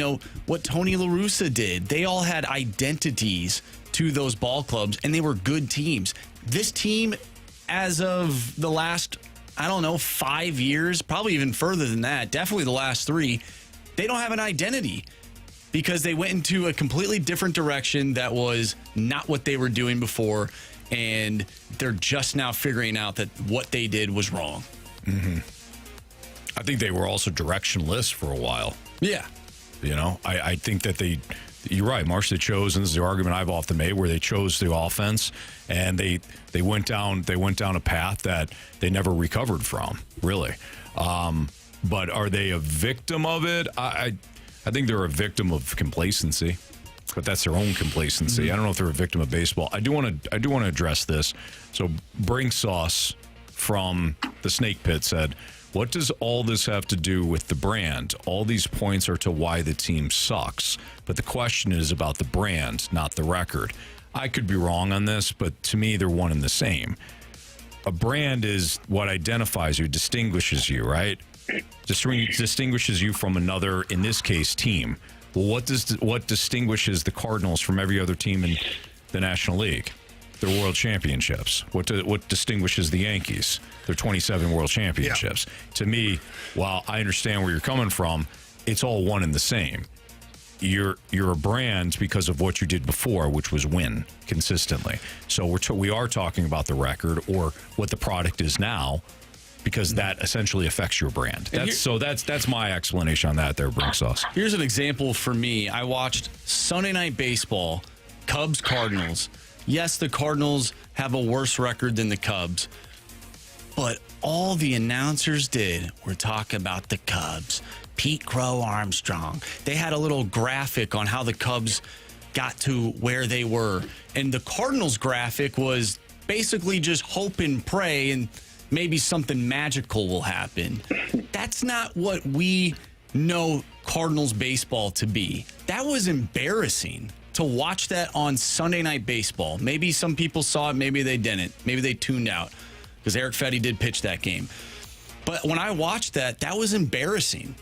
what Tony La Russa did. They all had identities to those ball clubs, and they were good teams. This team, as of the last, 5 years, probably even further than that, definitely the last 3, they don't have an identity, because they went into a completely different direction that was not what they were doing before, and they're just now figuring out that what they did was wrong. I think they were also directionless for a while. Yeah. I think that you're right, Marsh, they chose, and this is the argument I've often made, where they chose the offense, and they went down a path that they never recovered from, really. But are they a victim of it? I think they're a victim of complacency, but that's their own complacency. I don't know if they're a victim of baseball. I do want to address this. So Bring Sauce from the Snake Pit said, what does all this have to do with the brand? All these points are to why the team sucks, but the question is about the brand, not the record. I could be wrong on this, but to me, they're one and the same. A brand is what identifies you, distinguishes you, right? Distinguishes you from another, in this case, team. Well, what distinguishes the Cardinals from every other team in the National League? Their world championships. What distinguishes the Yankees? Their 27 world championships. Yeah. To me, while I understand where you're coming from, it's all one and the same. You're a brand because of what you did before, which was win consistently. So we are talking about the record or what the product is now, because that essentially affects your brand. That's my explanation on that there, Bring Sauce. Here's an example for me. I watched Sunday Night Baseball, Cubs-Cardinals. Yes, the Cardinals have a worse record than the Cubs, but all the announcers did were talk about the Cubs. Pete Crow Armstrong. They had a little graphic on how the Cubs got to where they were. And the Cardinals graphic was basically just hope and pray and maybe something magical will happen. That's not what we know Cardinals baseball to be. That was embarrassing to watch that on Sunday Night Baseball. Maybe some people saw it, maybe they didn't. Maybe they tuned out because Erick Fedde did pitch that game. But when I watched that, that was embarrassing.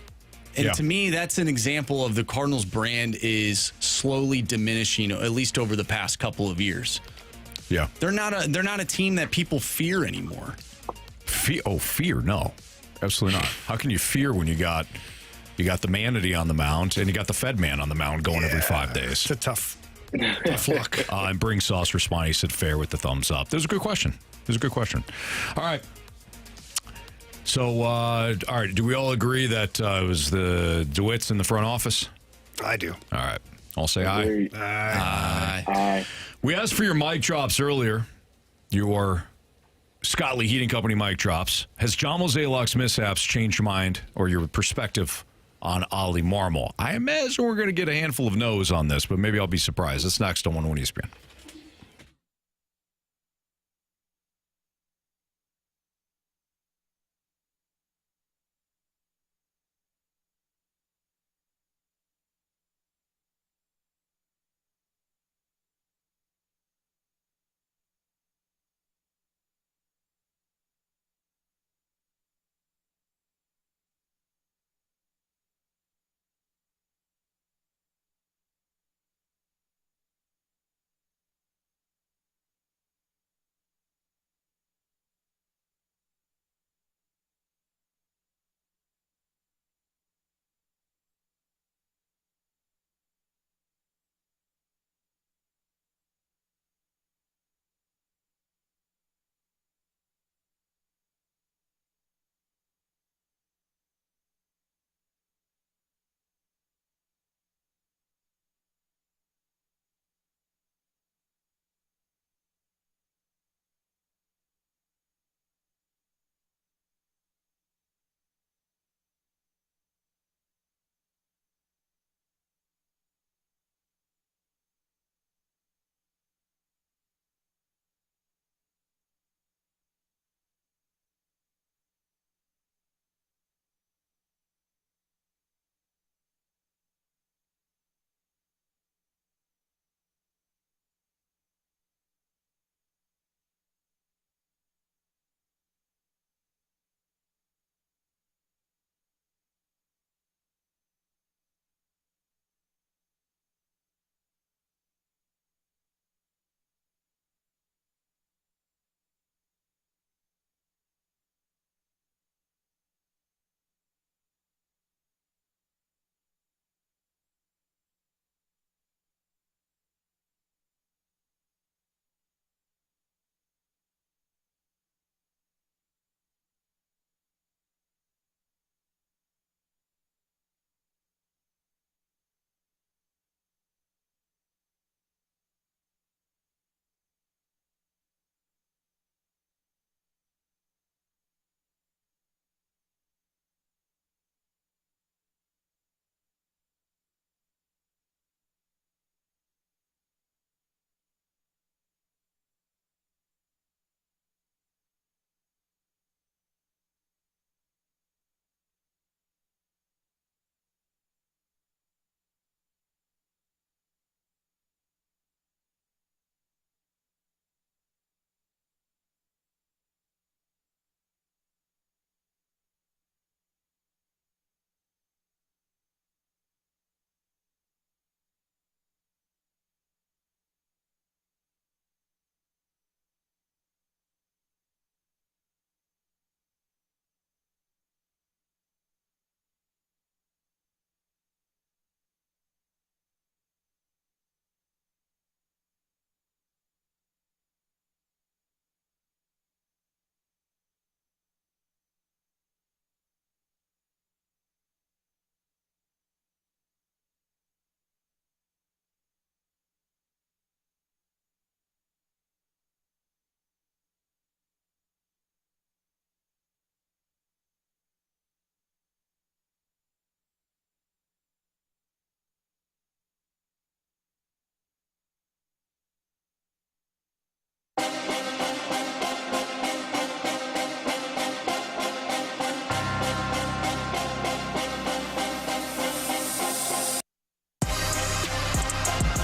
And to me, that's an example of the Cardinals brand is slowly diminishing, at least over the past couple of years. Yeah. They're not a team that people fear anymore. Fear? No. Absolutely not. How can you fear when you got the manatee on the mound and you got the Fed man on the mound going every 5 days? It's a tough look. And Bring Sauce responded. He said fair with the thumbs up. That was a good question. All right. So, all right. Do we all agree that it was the DeWitts in the front office? I do. All right. I'll say aye. Aye. We asked for your mic drops earlier. Your Scott Lee Heating Company mic drops. Has John Mozeliak's mishaps changed your mind or your perspective on Oli Marmol? I imagine we're going to get a handful of no's on this, but maybe I'll be surprised. That's next on 101 ESPN.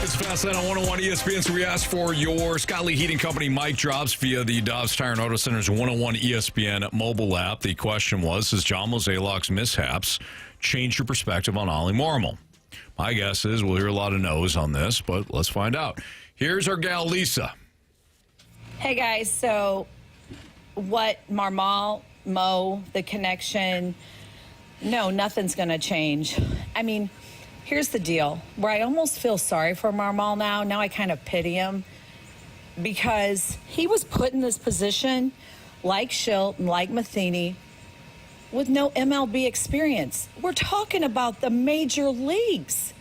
It's Fast Lane on 101 ESPN. So we asked for your Scott Lee Heating Company mic drops via the Dobbs Tire and Auto Center's 101 ESPN mobile app. The question was, does John Mozeliak's mishaps change your perspective on Oli Marmol? My guess is we'll hear a lot of no's on this, but let's find out. Here's our gal, Lisa. Hey, guys. So what Marmol, Mo, the connection, no, nothing's going to change. I mean, here's the deal, where I almost feel sorry for Marmol now. Now I kind of pity him because he was put in this position like Schilt and like Matheny with no MLB experience. We're talking about the major leagues.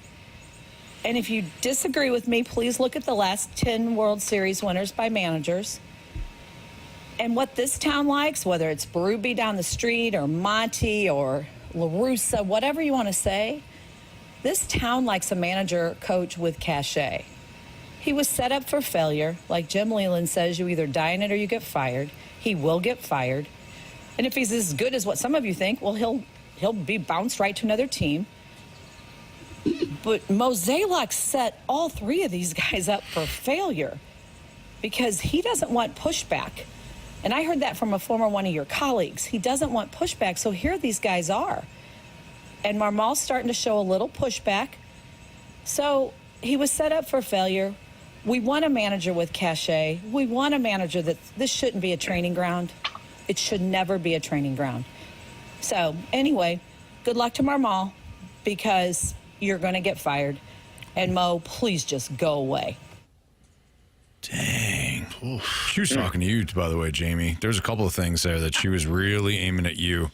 And if you disagree with me, please look at the last 10 World Series winners by managers. And what this town likes, whether it's Berube down the street or Monty or La Russa, whatever you want to say, this town likes a manager coach with cachet. He was set up for failure. Like Jim Leland says, you either die in it or you get fired. He will get fired. And if he's as good as what some of you think, well, he'll be bounced right to another team. But Mozeliak set all three of these guys up for failure because he doesn't want pushback. And I heard that from a former one of your colleagues. He doesn't want pushback, so here these guys are. And Marmol's starting to show a little pushback. So he was set up for failure. We want a manager with cachet. We want a manager that this shouldn't be a training ground. It should never be a training ground. So anyway, good luck to Marmol because you're going to get fired. And Mo, please just go away. Dang. She was talking to you, by the way, Jamie. There's a couple of things there that she was really aiming at you.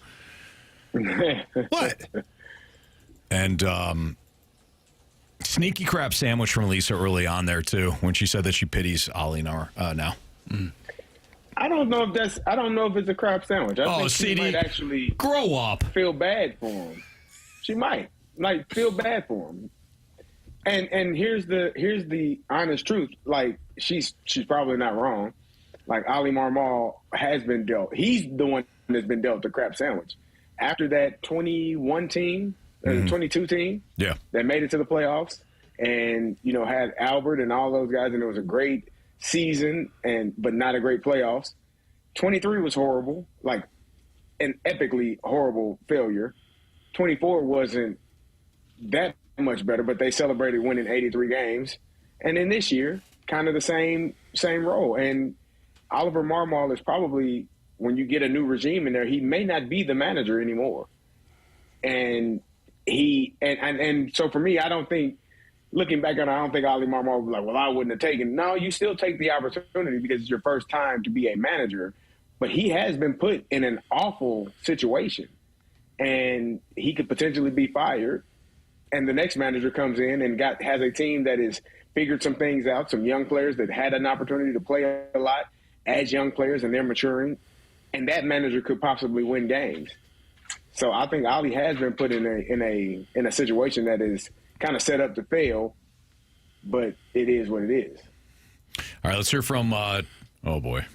What? And sneaky crab sandwich from Lisa early on there, too, when she said that she pities Oli now. I don't know if it's a crab sandwich. I think she might actually grow up, feel bad for him. She might feel bad for him. And here's the honest truth. Like she's probably not wrong. Like Oli Marmol has been dealt. He's the one that's been dealt the crab sandwich. After that 21 team, 22 team, that made it to the playoffs, and had Albert and all those guys, and it was a great season, but not a great playoffs. 23 was horrible, like an epically horrible failure. 24 wasn't that much better, but they celebrated winning 83 games. And then this year, kind of the same role. And Oliver Marmol is probably, when you get a new regime in there, he may not be the manager anymore. And so for me, I don't think, looking back on it, I don't think Oli Marmol was like, well, I wouldn't have taken. No, you still take the opportunity because it's your first time to be a manager. But he has been put in an awful situation. And he could potentially be fired. And the next manager comes in and has a team that has figured some things out, some young players that had an opportunity to play a lot as young players, and they're maturing. And that manager could possibly win games. So I think Oli has been put in a situation that is kind of set up to fail, but it is what it is. All right, let's hear from, oh boy.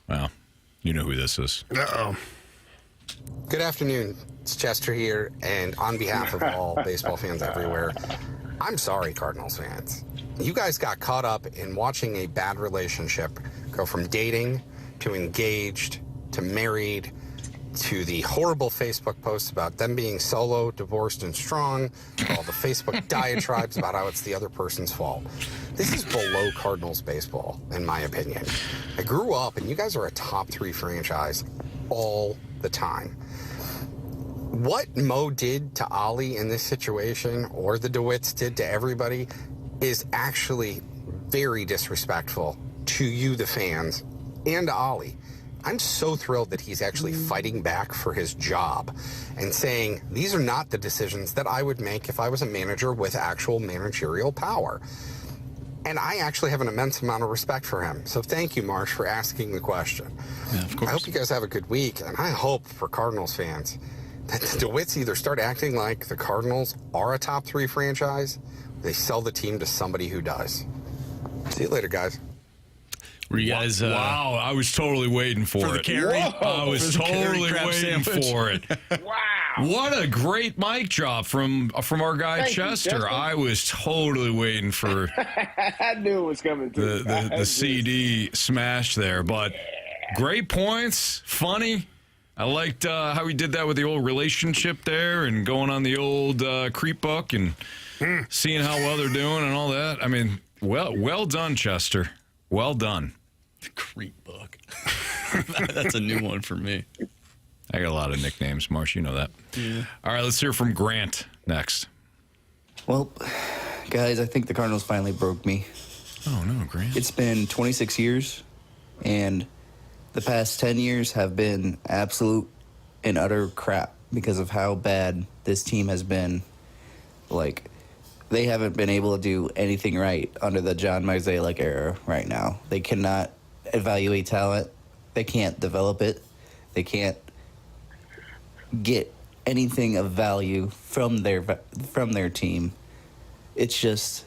Well, you know who this is. Uh-oh. Good afternoon. It's Chester here, and on behalf of all baseball fans everywhere, I'm sorry, Cardinals fans. You guys got caught up in watching a bad relationship go from dating to engaged to married to the horrible Facebook posts about them being solo, divorced, and strong, to all the Facebook diatribes about how it's the other person's fault. This is below Cardinals baseball, in my opinion. I grew up, and you guys are a top 3 franchise all the time. What Mo did to Oli in this situation, or the DeWitts did to everybody, is actually very disrespectful to you, the fans, and to Oli. I'm so thrilled that he's actually fighting back for his job and saying, these are not the decisions that I would make if I was a manager with actual managerial power. And I actually have an immense amount of respect for him. So thank you, Marsh, for asking the question. Yeah, of course. I hope you guys have a good week, and I hope for Cardinals fans that the DeWitts either start acting like the Cardinals are a top 3 franchise, or they sell the team to somebody who does. See you later, guys. Were you guys? Wow, I was totally waiting for the it. Carey? I was totally waiting for it. Wow. What a great mic drop from our guy Thank you, Chester. Chester. I was totally waiting for I knew it was coming too. the CD smash there, but great points, funny. I liked how he did that with the old relationship there and going on the old creep book and seeing how well they're doing and all that. I mean, well done, Chester. Well done. The creep book. That's a new one for me. I got a lot of nicknames, Marsh. You know that. Yeah. All right, let's hear from Grant next. Well, guys, I think the Cardinals finally broke me. Oh, no, Grant. It's been 26 years, and the past 10 years have been absolute and utter crap because of how bad this team has been. Like, they haven't been able to do anything right under the John Mozeliak era right now. They cannot evaluate talent. They can't develop it. They can't get anything of value from their team. It's just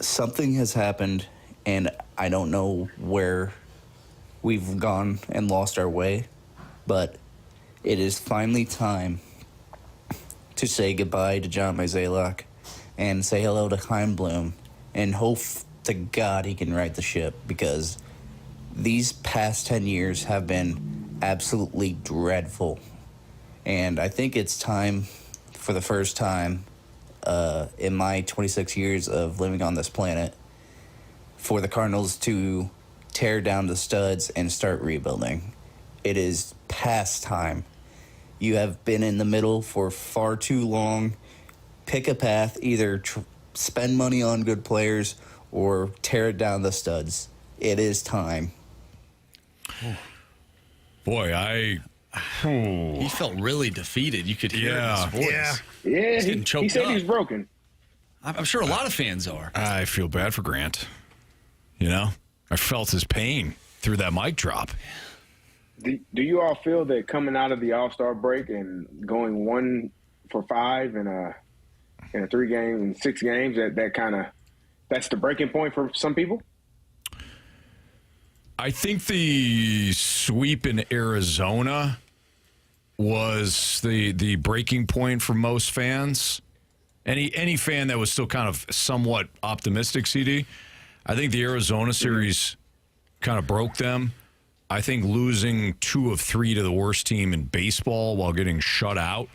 something has happened, and I don't know where we've gone and lost our way, but it is finally time to say goodbye to John Mozeliak and say hello to Chaim Bloom and hope to God he can right the ship, because these past 10 years have been absolutely dreadful. And I think it's time, for the first time in my 26 years of living on this planet, for the Cardinals to tear down the studs and start rebuilding. It is past time. You have been in the middle for far too long. Pick a path, either spend money on good players or tear down the studs. It is time. Boy, He felt really defeated. You could hear it in his voice. Yeah, He's getting choked he said up. he's broken. I'm sure a lot of fans are. I feel bad for Grant. You know, I felt his pain through that mic drop. Do you all feel that coming out of the All-Star break and going 1 for 5 in a 3-game and 6 games, that's the breaking point for some people? I think the sweep in Arizona was the breaking point for most fans. Any fan that was still kind of somewhat optimistic, CD. I think the Arizona series kind of broke them. I think losing 2 of 3 to the worst team in baseball while getting shut out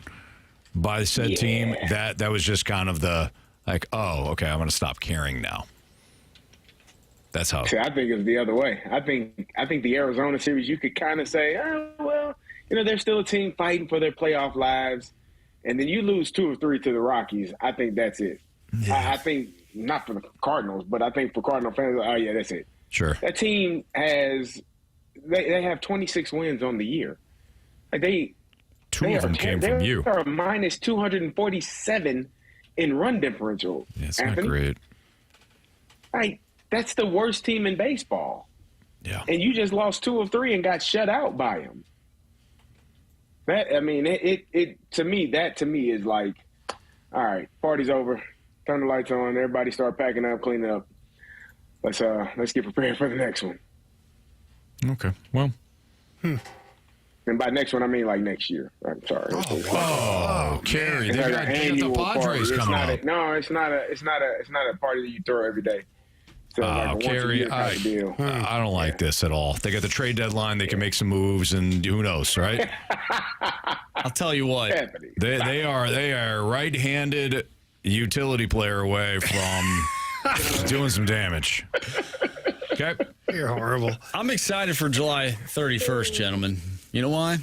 by said team, that was just kind of the, like, oh, okay, I'm going to stop caring now. That's how. See, I think it's the other way. I think the Arizona series, you could kind of say, oh, well, they're still a team fighting for their playoff lives. And then you lose 2 of 3 to the Rockies. I think that's it. Yeah. I think, not for the Cardinals, but I think for Cardinal fans, oh, yeah, that's it. Sure. That team they have 26 wins on the year. Like Two of them came from you. They are minus 247 in run differential. Yeah, it's not great. Like, that's the worst team in baseball. Yeah. And you just lost 2 of 3 and got shut out by them. That, I mean, it to me is like, all right, party's over. Turn the lights on. Everybody start packing up, cleaning up. Let's get prepared for the next one. Okay. Well. And by next one, I mean like next year. I'm sorry. Oh, Carey, they got the Padres coming up. It's not a party that you throw every day. So like Carey, I don't like this at all. They got the trade deadline. They can make some moves, and who knows, right? I'll tell you what. They are right-handed utility player away from doing some damage. Okay. You're horrible. I'm excited for July 31st, gentlemen. You know why?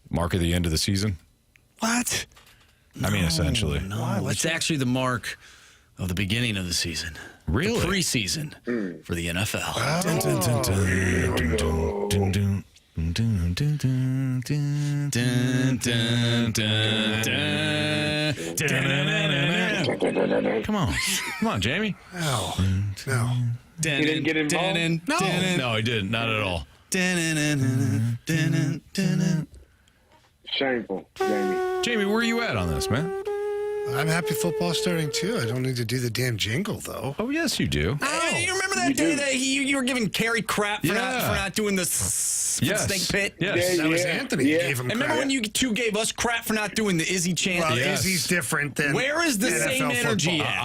Mark of the end of the season? What? I mean, essentially. No, it's actually the mark of the beginning of the season. Really? The preseason for the NFL. Come on, Jamie. No. He didn't get involved? No, he didn't. Not at all. Shameful, Jamie. Jamie, where are you at on this, man? I'm happy football's starting too. I don't need to do the damn jingle though. Oh, yes, you do. Hey, you remember that day that you were giving Carey crap for not doing the snake pit? Yes. That was Anthony who gave him And remember crap. when you two gave us crap for not doing the Izzy chant? Well, Izzy's different than Where is the NFL same energy football. at?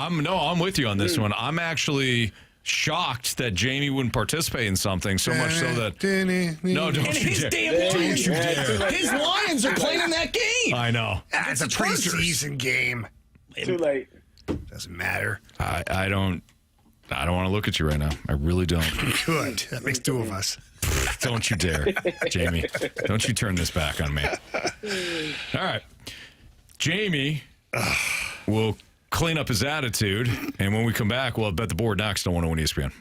I'm with you on this one. I'm actually shocked that Jamie wouldn't participate in something so much so that no, don't And you his dare. damn Don't Lions, you dare. his Lions are playing in that game. I know. It's a preseason game. Too late. Doesn't matter. I don't want to look at you right now. I really don't. Good. That makes two of us. Don't you dare, Jamie. Don't you turn this back on me. All right. Jamie will clean up his attitude, and when we come back, we'll bet the board next on 101 ESPN.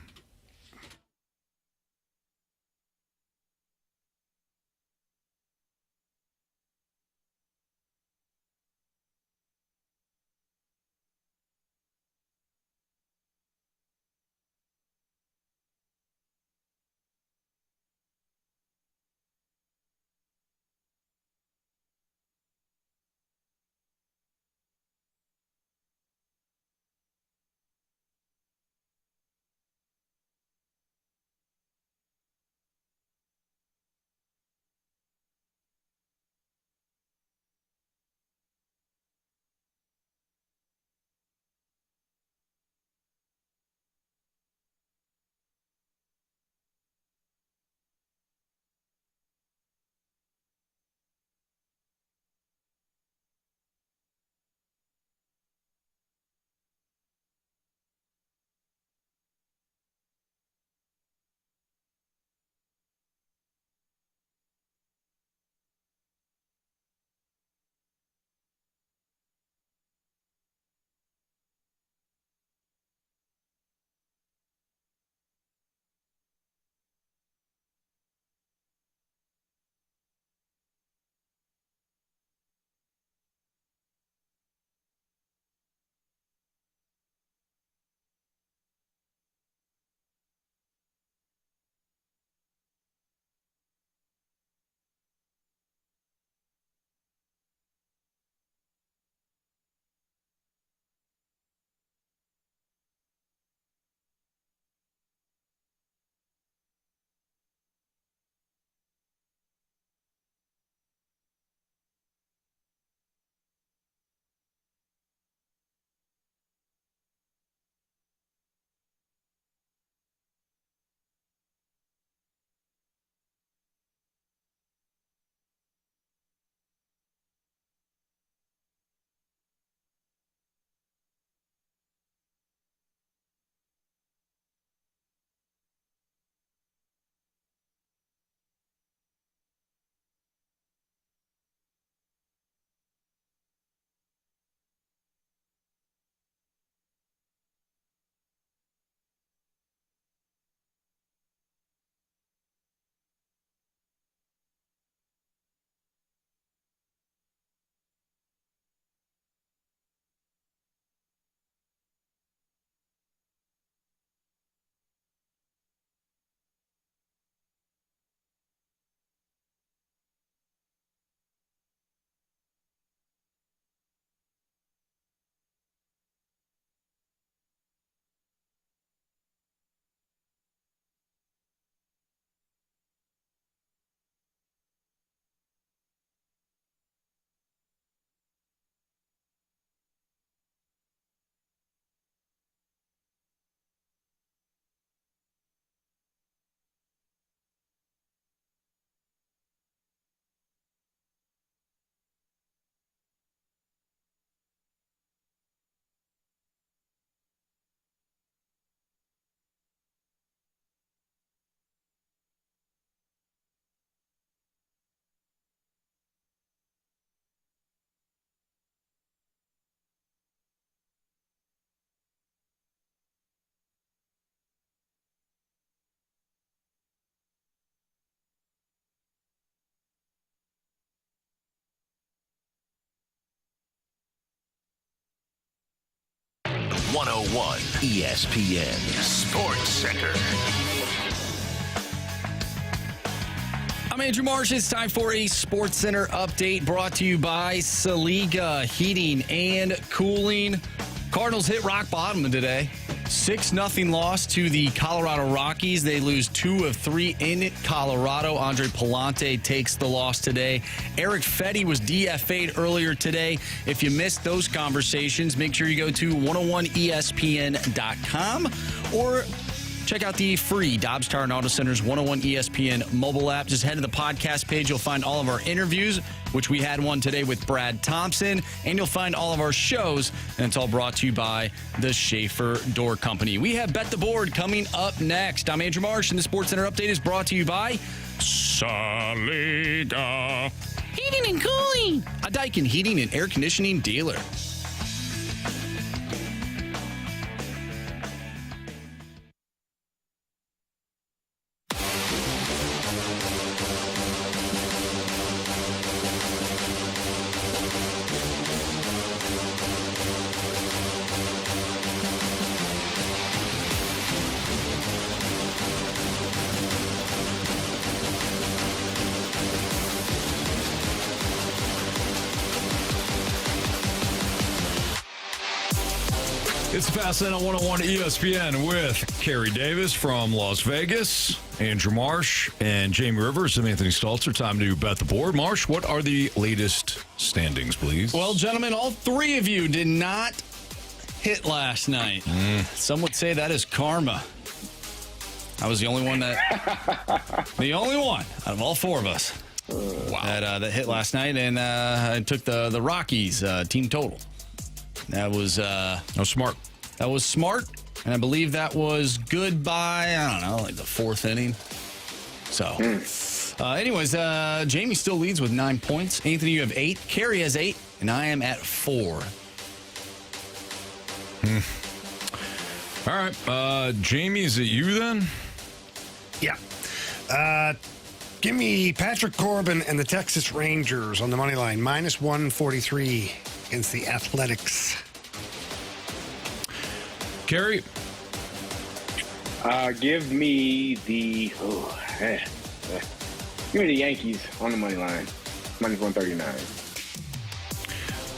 ESPN Sports Center. I'm Andrew Marsh. It's time for a Sports Center update brought to you by Saliga Heating and Cooling. Cardinals hit rock bottom today. 6-0 loss to the Colorado Rockies. They lose 2 of 3 in Colorado. Andre Palante takes the loss today. Erick Fedde was DFA'd earlier today. If you missed those conversations, make sure you go to 101ESPN.com or check out the free Dobbs Tire and Auto Center's 101 ESPN mobile app. Just head to the podcast page. You'll find all of our interviews, which we had one today with Brad Thompson, and you'll find all of our shows, and it's all brought to you by the Schaefer Door Company. We have Bet the Board coming up next. I'm Andrew Marsh, and the Sports Center update is brought to you by Saliga Heating and Cooling, a Daikin heating and air conditioning dealer. It's Fast Lane on 101 ESPN with Carey Davis from Las Vegas, Andrew Marsh, and Jamie Rivers and Anthony Stalter. Time to bet the board. Marsh, what are the latest standings, please? Well, gentlemen, all three of you did not hit last night. Some would say that is karma. I was the only one out of all four of us that hit last night, and I took the Rockies team total. That was smart. That was smart, and I believe that was good by, I don't know, like the 4th inning. So, anyways, Jamie still leads with 9 points. Anthony, you have 8. Carey has 8, and I am at 4. All right. Jamie, is it you then? Yeah. Give me Patrick Corbin and the Texas Rangers on the money line, minus 143 against the Athletics. Carey? Give me the Yankees on the money line, minus 139.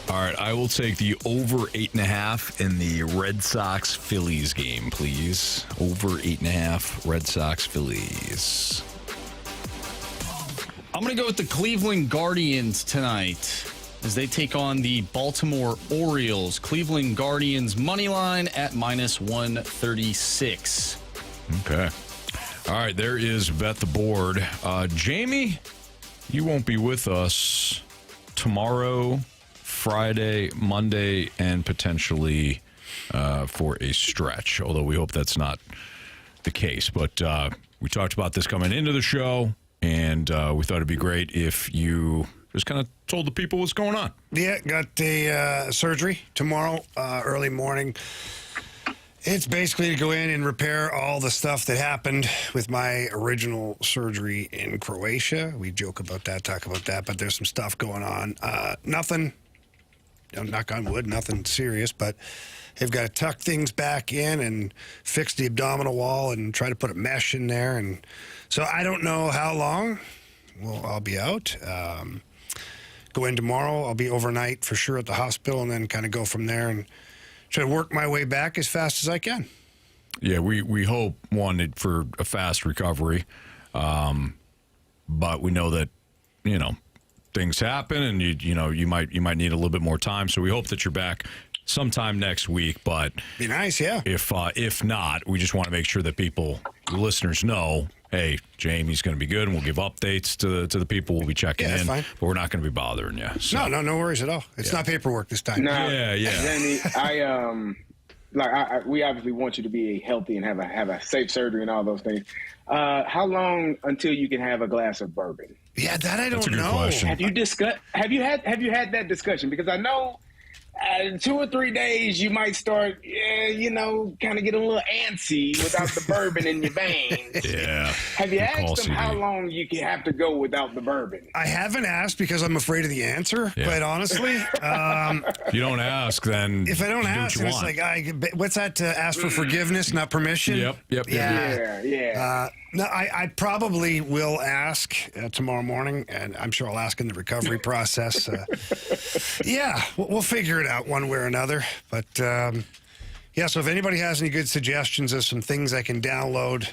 All right, I will take the over 8.5 in the Red Sox-Phillies game, please. Over 8.5, Red Sox-Phillies. I'm going to go with the Cleveland Guardians tonight as they take on the Baltimore Orioles. Cleveland Guardians money line at minus 136. Okay. All right, there is Bet the Board. Jamie, you won't be with us tomorrow, Friday, Monday, and potentially for a stretch, although we hope that's not the case. But we talked about this coming into the show, and we thought it'd be great if you just kind of told the people what's going on. Yeah, got the surgery tomorrow, early morning. It's basically to go in and repair all the stuff that happened with my original surgery in Croatia. We joke about that, talk about that, but there's some stuff going on. Nothing, knock on wood, nothing serious, but they've got to tuck things back in and fix the abdominal wall and try to put a mesh in there. And so I don't know how long I'll be out. Go in tomorrow. I'll be overnight for sure at the hospital, and then kind of go from there and try to work my way back as fast as I can. Yeah, we hope for a fast recovery, but we know that things happen, and you might need a little bit more time. So we hope that you're back sometime next week. But be nice, yeah. If not, we just want to make sure that the listeners know. Hey, Jamie's going to be good, and we'll give updates to the people. We'll be checking in, fine. But we're not going to be bothering you. So. No worries at all. It's not paperwork this time. No, yeah. Jamie, we obviously want you to be healthy and have a safe surgery and all those things. How long until you can have a glass of bourbon? Yeah, that I don't know. Question. Have you had that discussion? Because I know 2 or 3 days you might start, kind of get a little antsy without the bourbon in your veins. Yeah. Have you asked them how long you can have to go without the bourbon? I haven't asked because I'm afraid of the answer, quite honestly. If you don't ask, then if I don't ask, then it's like, what's that? To ask for forgiveness, not permission? Yep. Yeah. No, I probably will ask tomorrow morning, and I'm sure I'll ask in the recovery process. Yeah, we'll figure it out one way or another. But, yeah, so if anybody has any good suggestions of some things I can download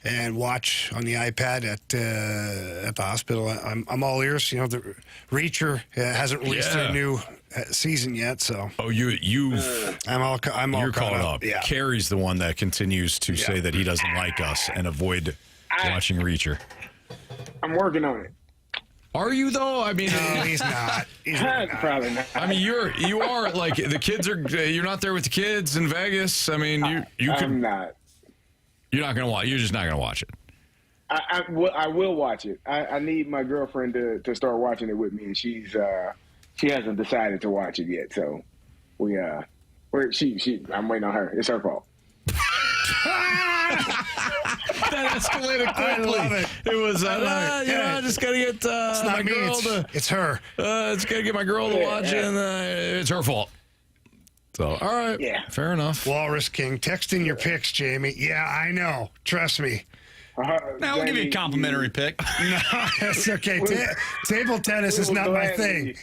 and watch on the iPad at the hospital, I'm all ears. You know, the Reacher hasn't released their new season yet, so. Oh, you're caught up. Yeah. Carey's the one that continues to say that he doesn't like us and avoid watching Reacher. I'm working on it. Are you though? I mean, no, he's not. He's really not. Probably not. I mean, you are like the kids are. You're not there with the kids in Vegas. I mean, I'm not. You're not gonna watch. You're just not gonna watch it. I will watch it. I need my girlfriend to start watching it with me, and she hasn't decided to watch it yet. So I'm waiting on her. It's her fault. That escalated quickly. I love it. It was, I just gotta get it's not my me, girl to. It's her. It's gotta get my girl to watch it, and it's her fault. So, all right. Yeah. Fair enough. Walrus King, texting your picks, Jamie. Yeah, I know. Trust me. Now we'll give you a complimentary pick. No, that's okay. Table tennis is not my thing.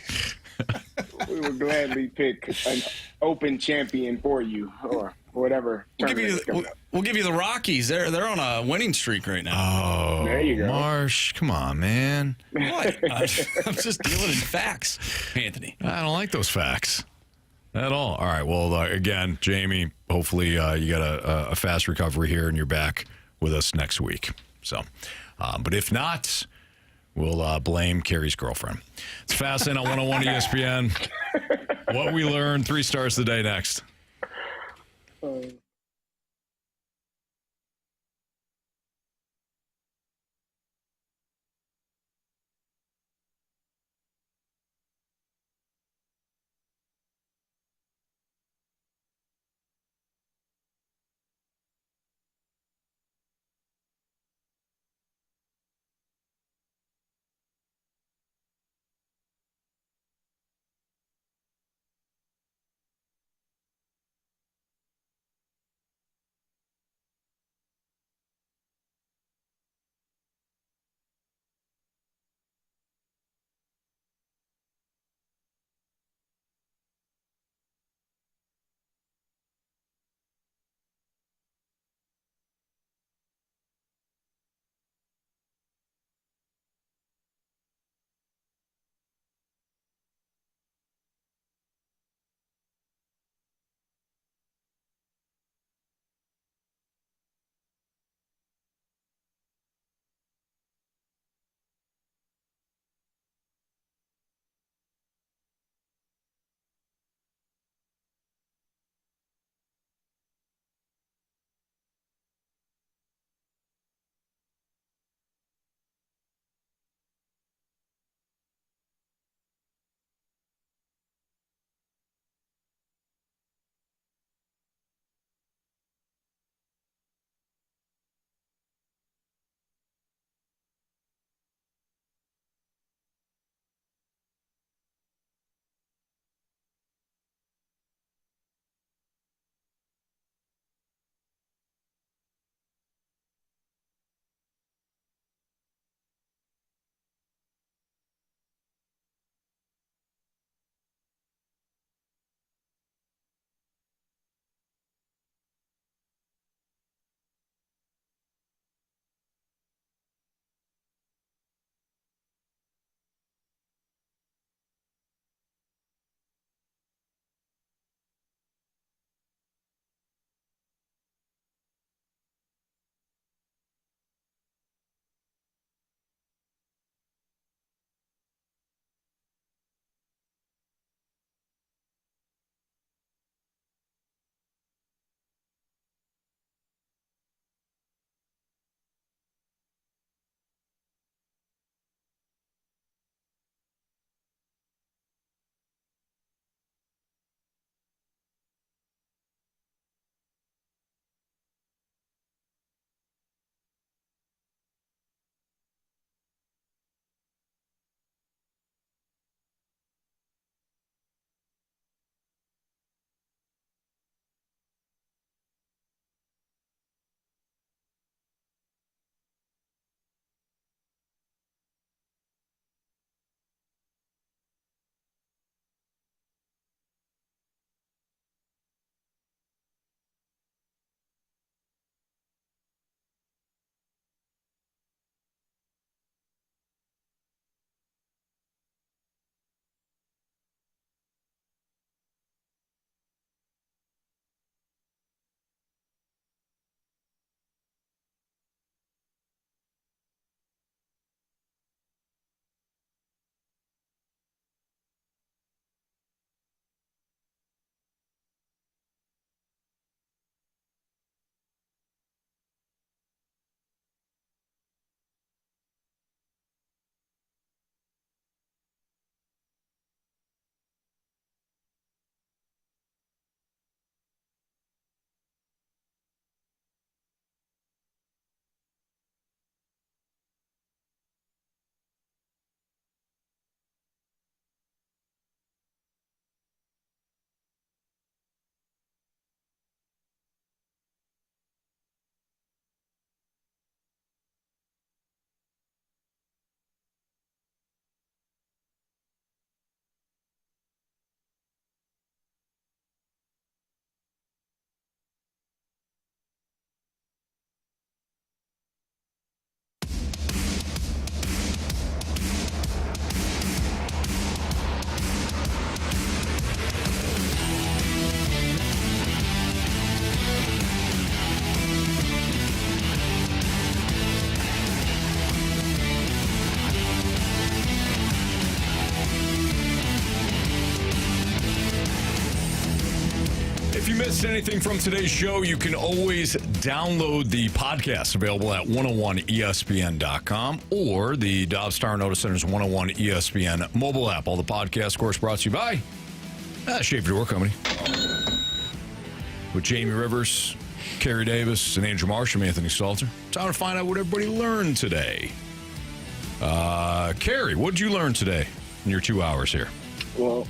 We will gladly pick an open champion for you, or whatever. We'll give you the Rockies. They're on a winning streak right now. Oh, there you go. Marsh, come on, man. What? I'm just dealing in facts, Anthony. I don't like those facts at all. All right. Well, again, Jamie, hopefully you got a fast recovery here and you're back with us next week. So, but if not, we'll blame Carey's girlfriend. It's Fast In on 101 ESPN. What we learned, 3 stars of the day next. missed anything from today's show, you can always download the podcast available at 101ESPN.com or the Dobbs Star Notice Center's 101 ESPN mobile app. All the podcasts, of course, brought to you by Schaefer Door Company. With Jamie Rivers, Carey Davis, and Andrew Marsh, I'm Anthony Stalter. Time to find out what everybody learned today. Carey, what did you learn today in your 2 hours here? Well,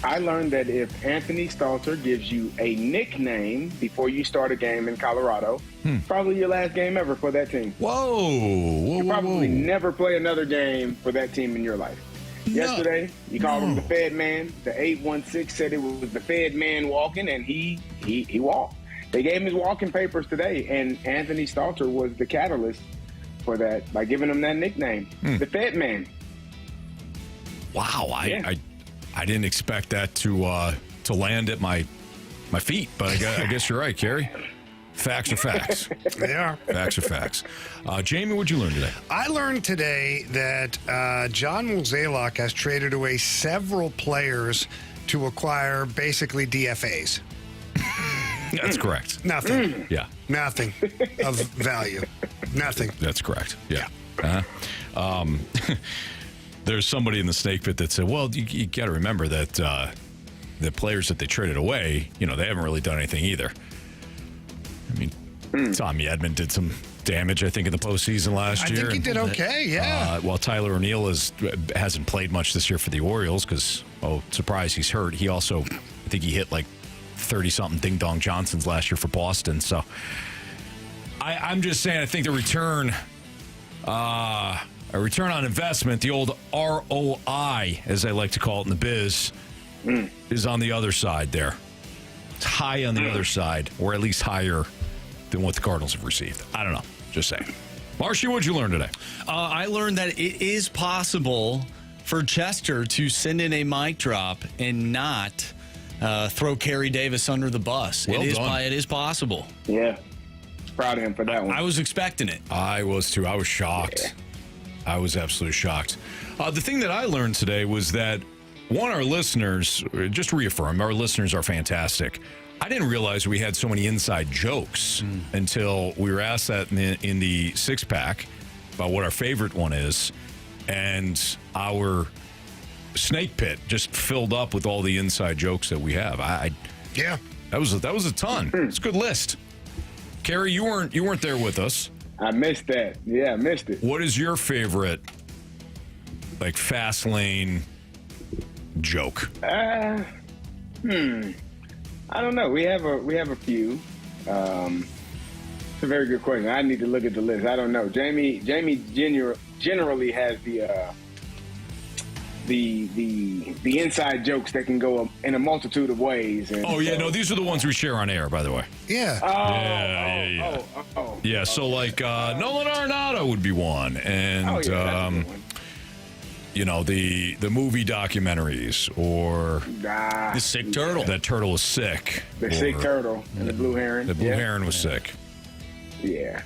I learned that if Anthony Stalter gives you a nickname before you start a game in Colorado, probably your last game ever for that team. Whoa. You'll probably never play another game for that team in your life. Yesterday, you called him the Fed Man. The 816 said it was the Fed Man walking, and he walked. They gave him his walking papers today, and Anthony Stalter was the catalyst for that by giving him that nickname, the Fed Man. Wow, I didn't expect that to land at my feet, but I guess you're right, Carey. Facts are facts. They are. Facts are facts. Jamie, what'd you learn today? I learned today that John Mozeliak has traded away several players to acquire basically DFAs. That's correct. Nothing. Yeah. Nothing of value. Nothing. That's correct. Yeah. There's somebody in the snake pit that said, well, you got to remember that the players that they traded away, they haven't really done anything either. I mean, Tommy Edman did some damage, I think, in the postseason last year. I think he did okay, yeah. While Tyler O'Neill hasn't played much this year for the Orioles because, surprise, he's hurt. He also, I think he hit like 30-something Ding-Dong Johnsons last year for Boston. So I'm just saying, I think the return on investment, the old ROI, as I like to call it in the biz, is on the other side there. It's high on the other side, or at least higher than what the Cardinals have received. I don't know. Just saying. Marshy, what'd you learn today? I learned that it is possible for Chester to send in a mic drop and not throw Carey Davis under the bus. Well done. It is possible. Yeah. Proud of him for that one. I was expecting it. I was too. I was shocked. Yeah. I was absolutely shocked. The thing that I learned today was that, one, our listeners, just to reaffirm, our listeners are fantastic. I didn't realize we had so many inside jokes until we were asked that in the six-pack about what our favorite one is, and our snake pit just filled up with all the inside jokes that we have. Yeah. That was a ton. It's a good list. Carey, you weren't there with us. I missed that. Yeah, I missed it. What is your favorite, like, fast lane joke? I don't know. We have a few. It's a very good question. I need to look at the list. I don't know. Jamie generally has the inside jokes that can go in a multitude of ways. And these are the ones we share on air, by the way. Yeah. Yeah, so like Nolan Arenado would be one, and the movie documentaries, or the sick turtle. That turtle was sick. The sick turtle and the blue heron. The blue heron was sick. Yeah.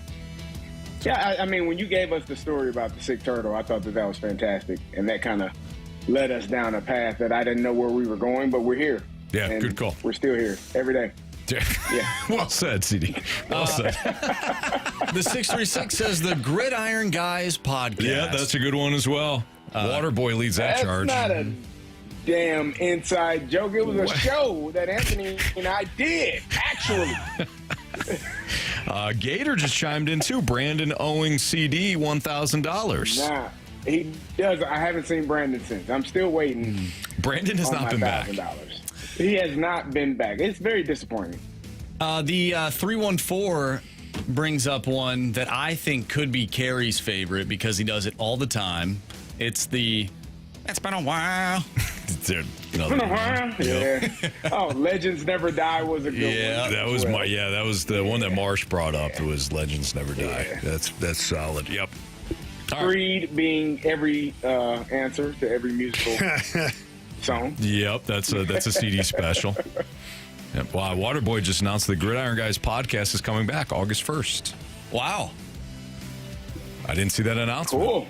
Yeah, I mean, when you gave us the story about the sick turtle, I thought that was fantastic, and that kind of led us down a path that I didn't know where we were going, but we're here. Yeah, and good call. We're still here every day. Yeah. Well said, CD. Well said. The 636 says the Gridiron Guys podcast. Yeah, that's a good one as well. Waterboy leads that charge. That's not a damn inside joke. It was a show that Anthony and I did, actually. Gator just chimed in, too. Brandon owing CD $1,000. Nah, he does. I haven't seen Brandon since. I'm still waiting. Brandon has not been back. He has not been back. It's very disappointing. The 314 brings up one that I think could be Carey's favorite because he does it all the time. It's the, it's been a while. It's been a while. Yeah. Oh, Legends Never Die was a good one. Yeah, that was the one that Marsh brought up. It was Legends Never Die. Yeah. That's solid. Yep. Creed being every answer to every musical song. Yep, that's a CD special. Yep. Wow, Waterboy just announced the Gridiron Guys podcast is coming back August 1st. Wow. I didn't see that announcement. Cool.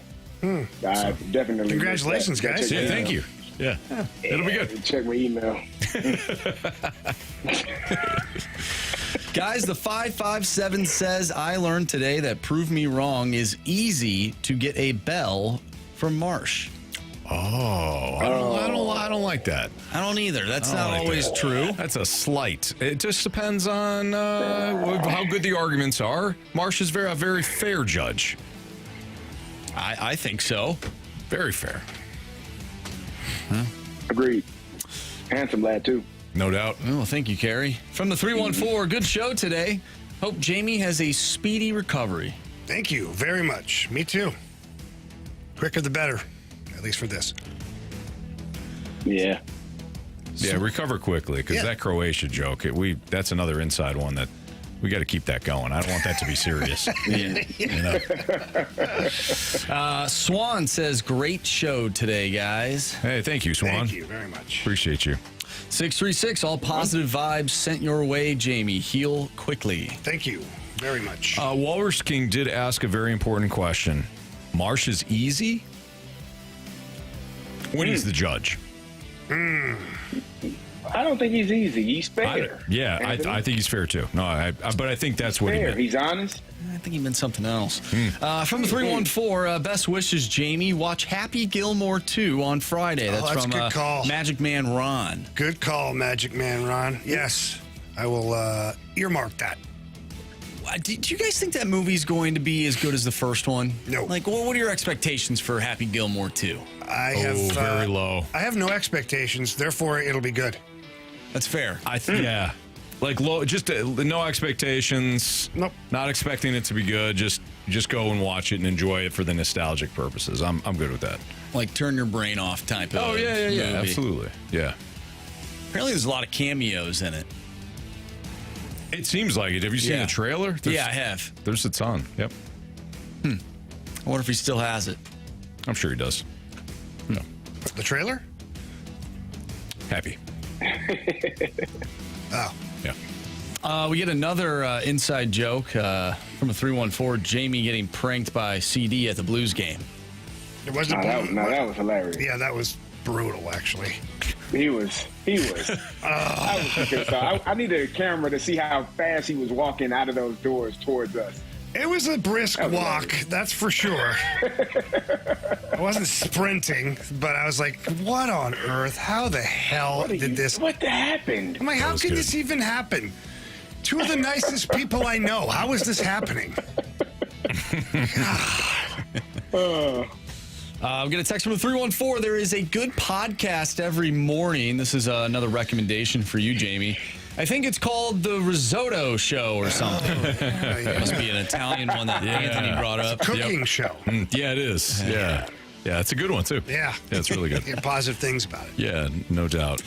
Definitely. Congratulations, guys. Yeah, thank you. Yeah, it'll be good. Check my email. Guys, the 557 says, I learned today that Prove Me Wrong is easy to get a bell from Marsh. Oh, I don't like that. I don't either. That's not always true. That's a slight. It just depends on how good the arguments are. Marsh is a very fair judge. I think so. Very fair. Huh? Agreed. Handsome lad, too. No doubt. Well, thank you, Carey. From the 314, good show today. Hope Jamie has a speedy recovery. Thank you very much. Me too. Quicker the better, at least for this. Yeah. Yeah, recover quickly, because that Croatia joke, that's another inside one that we got to keep that going. I don't want that to be serious. Swan says, great show today, guys. Hey, thank you, Swan. Thank you very much. Appreciate you. 636, all positive vibes sent your way, Jamie. Heal quickly. Thank you very much. Walrus King did ask a very important question. Marsh is easy? When he's the judge. I don't think he's easy. He's fair. I think he's fair too. No, but I think that's what he meant. He's honest. I think he meant something else. From the 314, best wishes, Jamie. Watch Happy Gilmore 2 on Friday. That's that's from a good call. Magic Man Ron. Good call, Magic Man Ron. Yes, I will earmark that. Do you guys think that movie's going to be as good as the first one? No. Like, what are your expectations for Happy Gilmore 2? I have very low. I have no expectations, therefore it'll be good. That's fair. Yeah. Like low, just no expectations. Nope. Not expecting it to be good. Just go and watch it and enjoy it for the nostalgic purposes. I'm good with that. Like turn your brain off type of movie. Absolutely. Yeah. Apparently there's a lot of cameos in it. It seems like it. Have you seen the trailer? I have. There's a ton. Yep. I wonder if he still has it. I'm sure he does. No. The trailer? Happy. Oh. Yeah. We get another inside joke from a 314. Jamie getting pranked by CD at the Blues game. It wasn't. That was hilarious. Yeah, that was brutal, actually. He was. I was pissed off. I needed a camera to see how fast he was walking out of those doors towards us. It was a brisk walk, that's for sure. I wasn't sprinting, but I was like, what on earth? How the hell did this? What happened? I'm like, how could this even happen? Two of the nicest people I know. How is this happening? I'm going to text from the 314. There is a good podcast every morning. This is another recommendation for you, Jamie. I think it's called The Risotto Show or something. Must be an Italian one that Anthony brought up. It's a cooking show. Yeah, it is. Yeah. Yeah, it's a good one, too. Yeah. Yeah, it's really good. Hear positive things about it. Yeah, no doubt.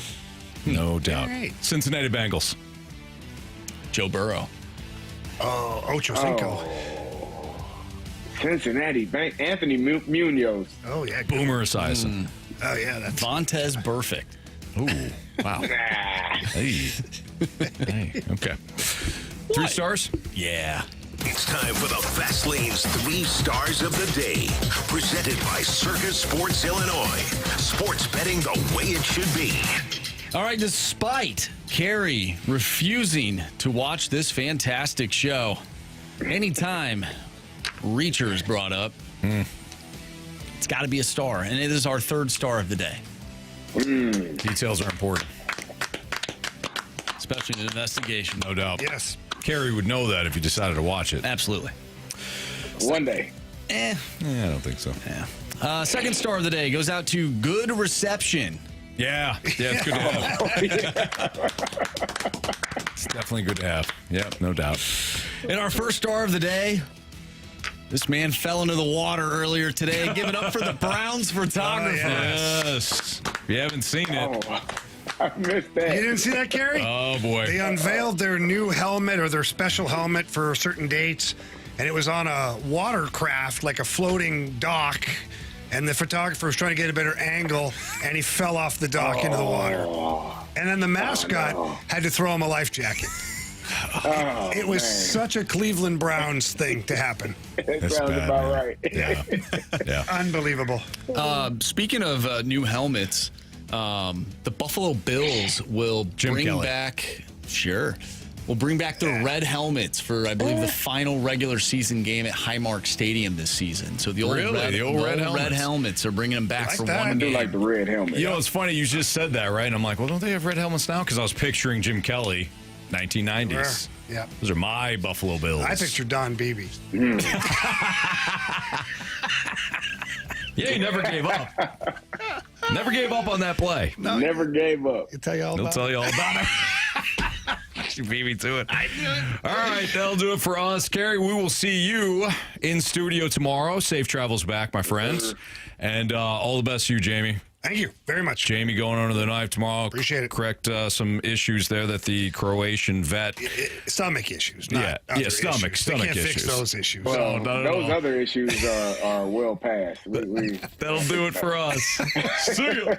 No doubt. Right. Cincinnati Bengals. Joe Burrow. Oh, Ocho Cinco. Cincinnati Anthony Munoz. Oh, yeah. Boomer Esiason. Oh, yeah. That's Vontez Burfict. Ooh, wow. Hey. Okay. 3 stars? Yeah. It's time for the Fast Lane's 3 stars of the day. Presented by Circus Sports Illinois. Sports betting the way it should be. All right, despite Carey refusing to watch this fantastic show, anytime Reacher is brought up, it's got to be a star, and it is our 3rd star of the day. Details are important. Especially in an investigation. No doubt. Yes. Carey would know that if he decided to watch it. Absolutely. One day. Yeah, I don't think so. Yeah. 2nd star of the day goes out to Good Reception. Yeah, it's good to have. It's definitely good to have. Yep, no doubt. And our 1st star of the day, this man fell into the water earlier today, giving up for the Browns photographer. Yes. If you haven't seen it. I missed that. You didn't see that, Carey? Oh, boy. They unveiled their new helmet or their special helmet for certain dates, and it was on a watercraft, like a floating dock, and the photographer was trying to get a better angle, and he fell off the dock into the water. And then the mascot had to throw him a life jacket. It was such a Cleveland Browns thing to happen. That sounds about right. Yeah. Unbelievable. Speaking of new helmets, the Buffalo Bills will bring back We'll bring back the red helmets for, I believe, the final regular season game at Highmark Stadium this season. So the old, red helmets are bringing them back for one I do game. like the red helmet. You know, it's funny. You just said that, right? And I'm like, well, don't they have red helmets now? Because I was picturing Jim Kelly, 1990s. Yeah. Those are my Buffalo Bills. I picture Don Beebe. Yeah, he never gave up. Never gave up on that play. No, never gave up. He'll tell you all about it. You beat me to it. I do it. All right, that'll do it for us. Carey, we will see you in studio tomorrow. Safe travels back, my friends. And all the best to you, Jamie. Thank you very much. Jamie going under the knife tomorrow. Appreciate it. Correct some issues there that the Croatian vet. Stomach issues. Not yeah, stomach issues. They can't issues. fix those issues. Well, those other issues are well past. That'll do it for us. See ya.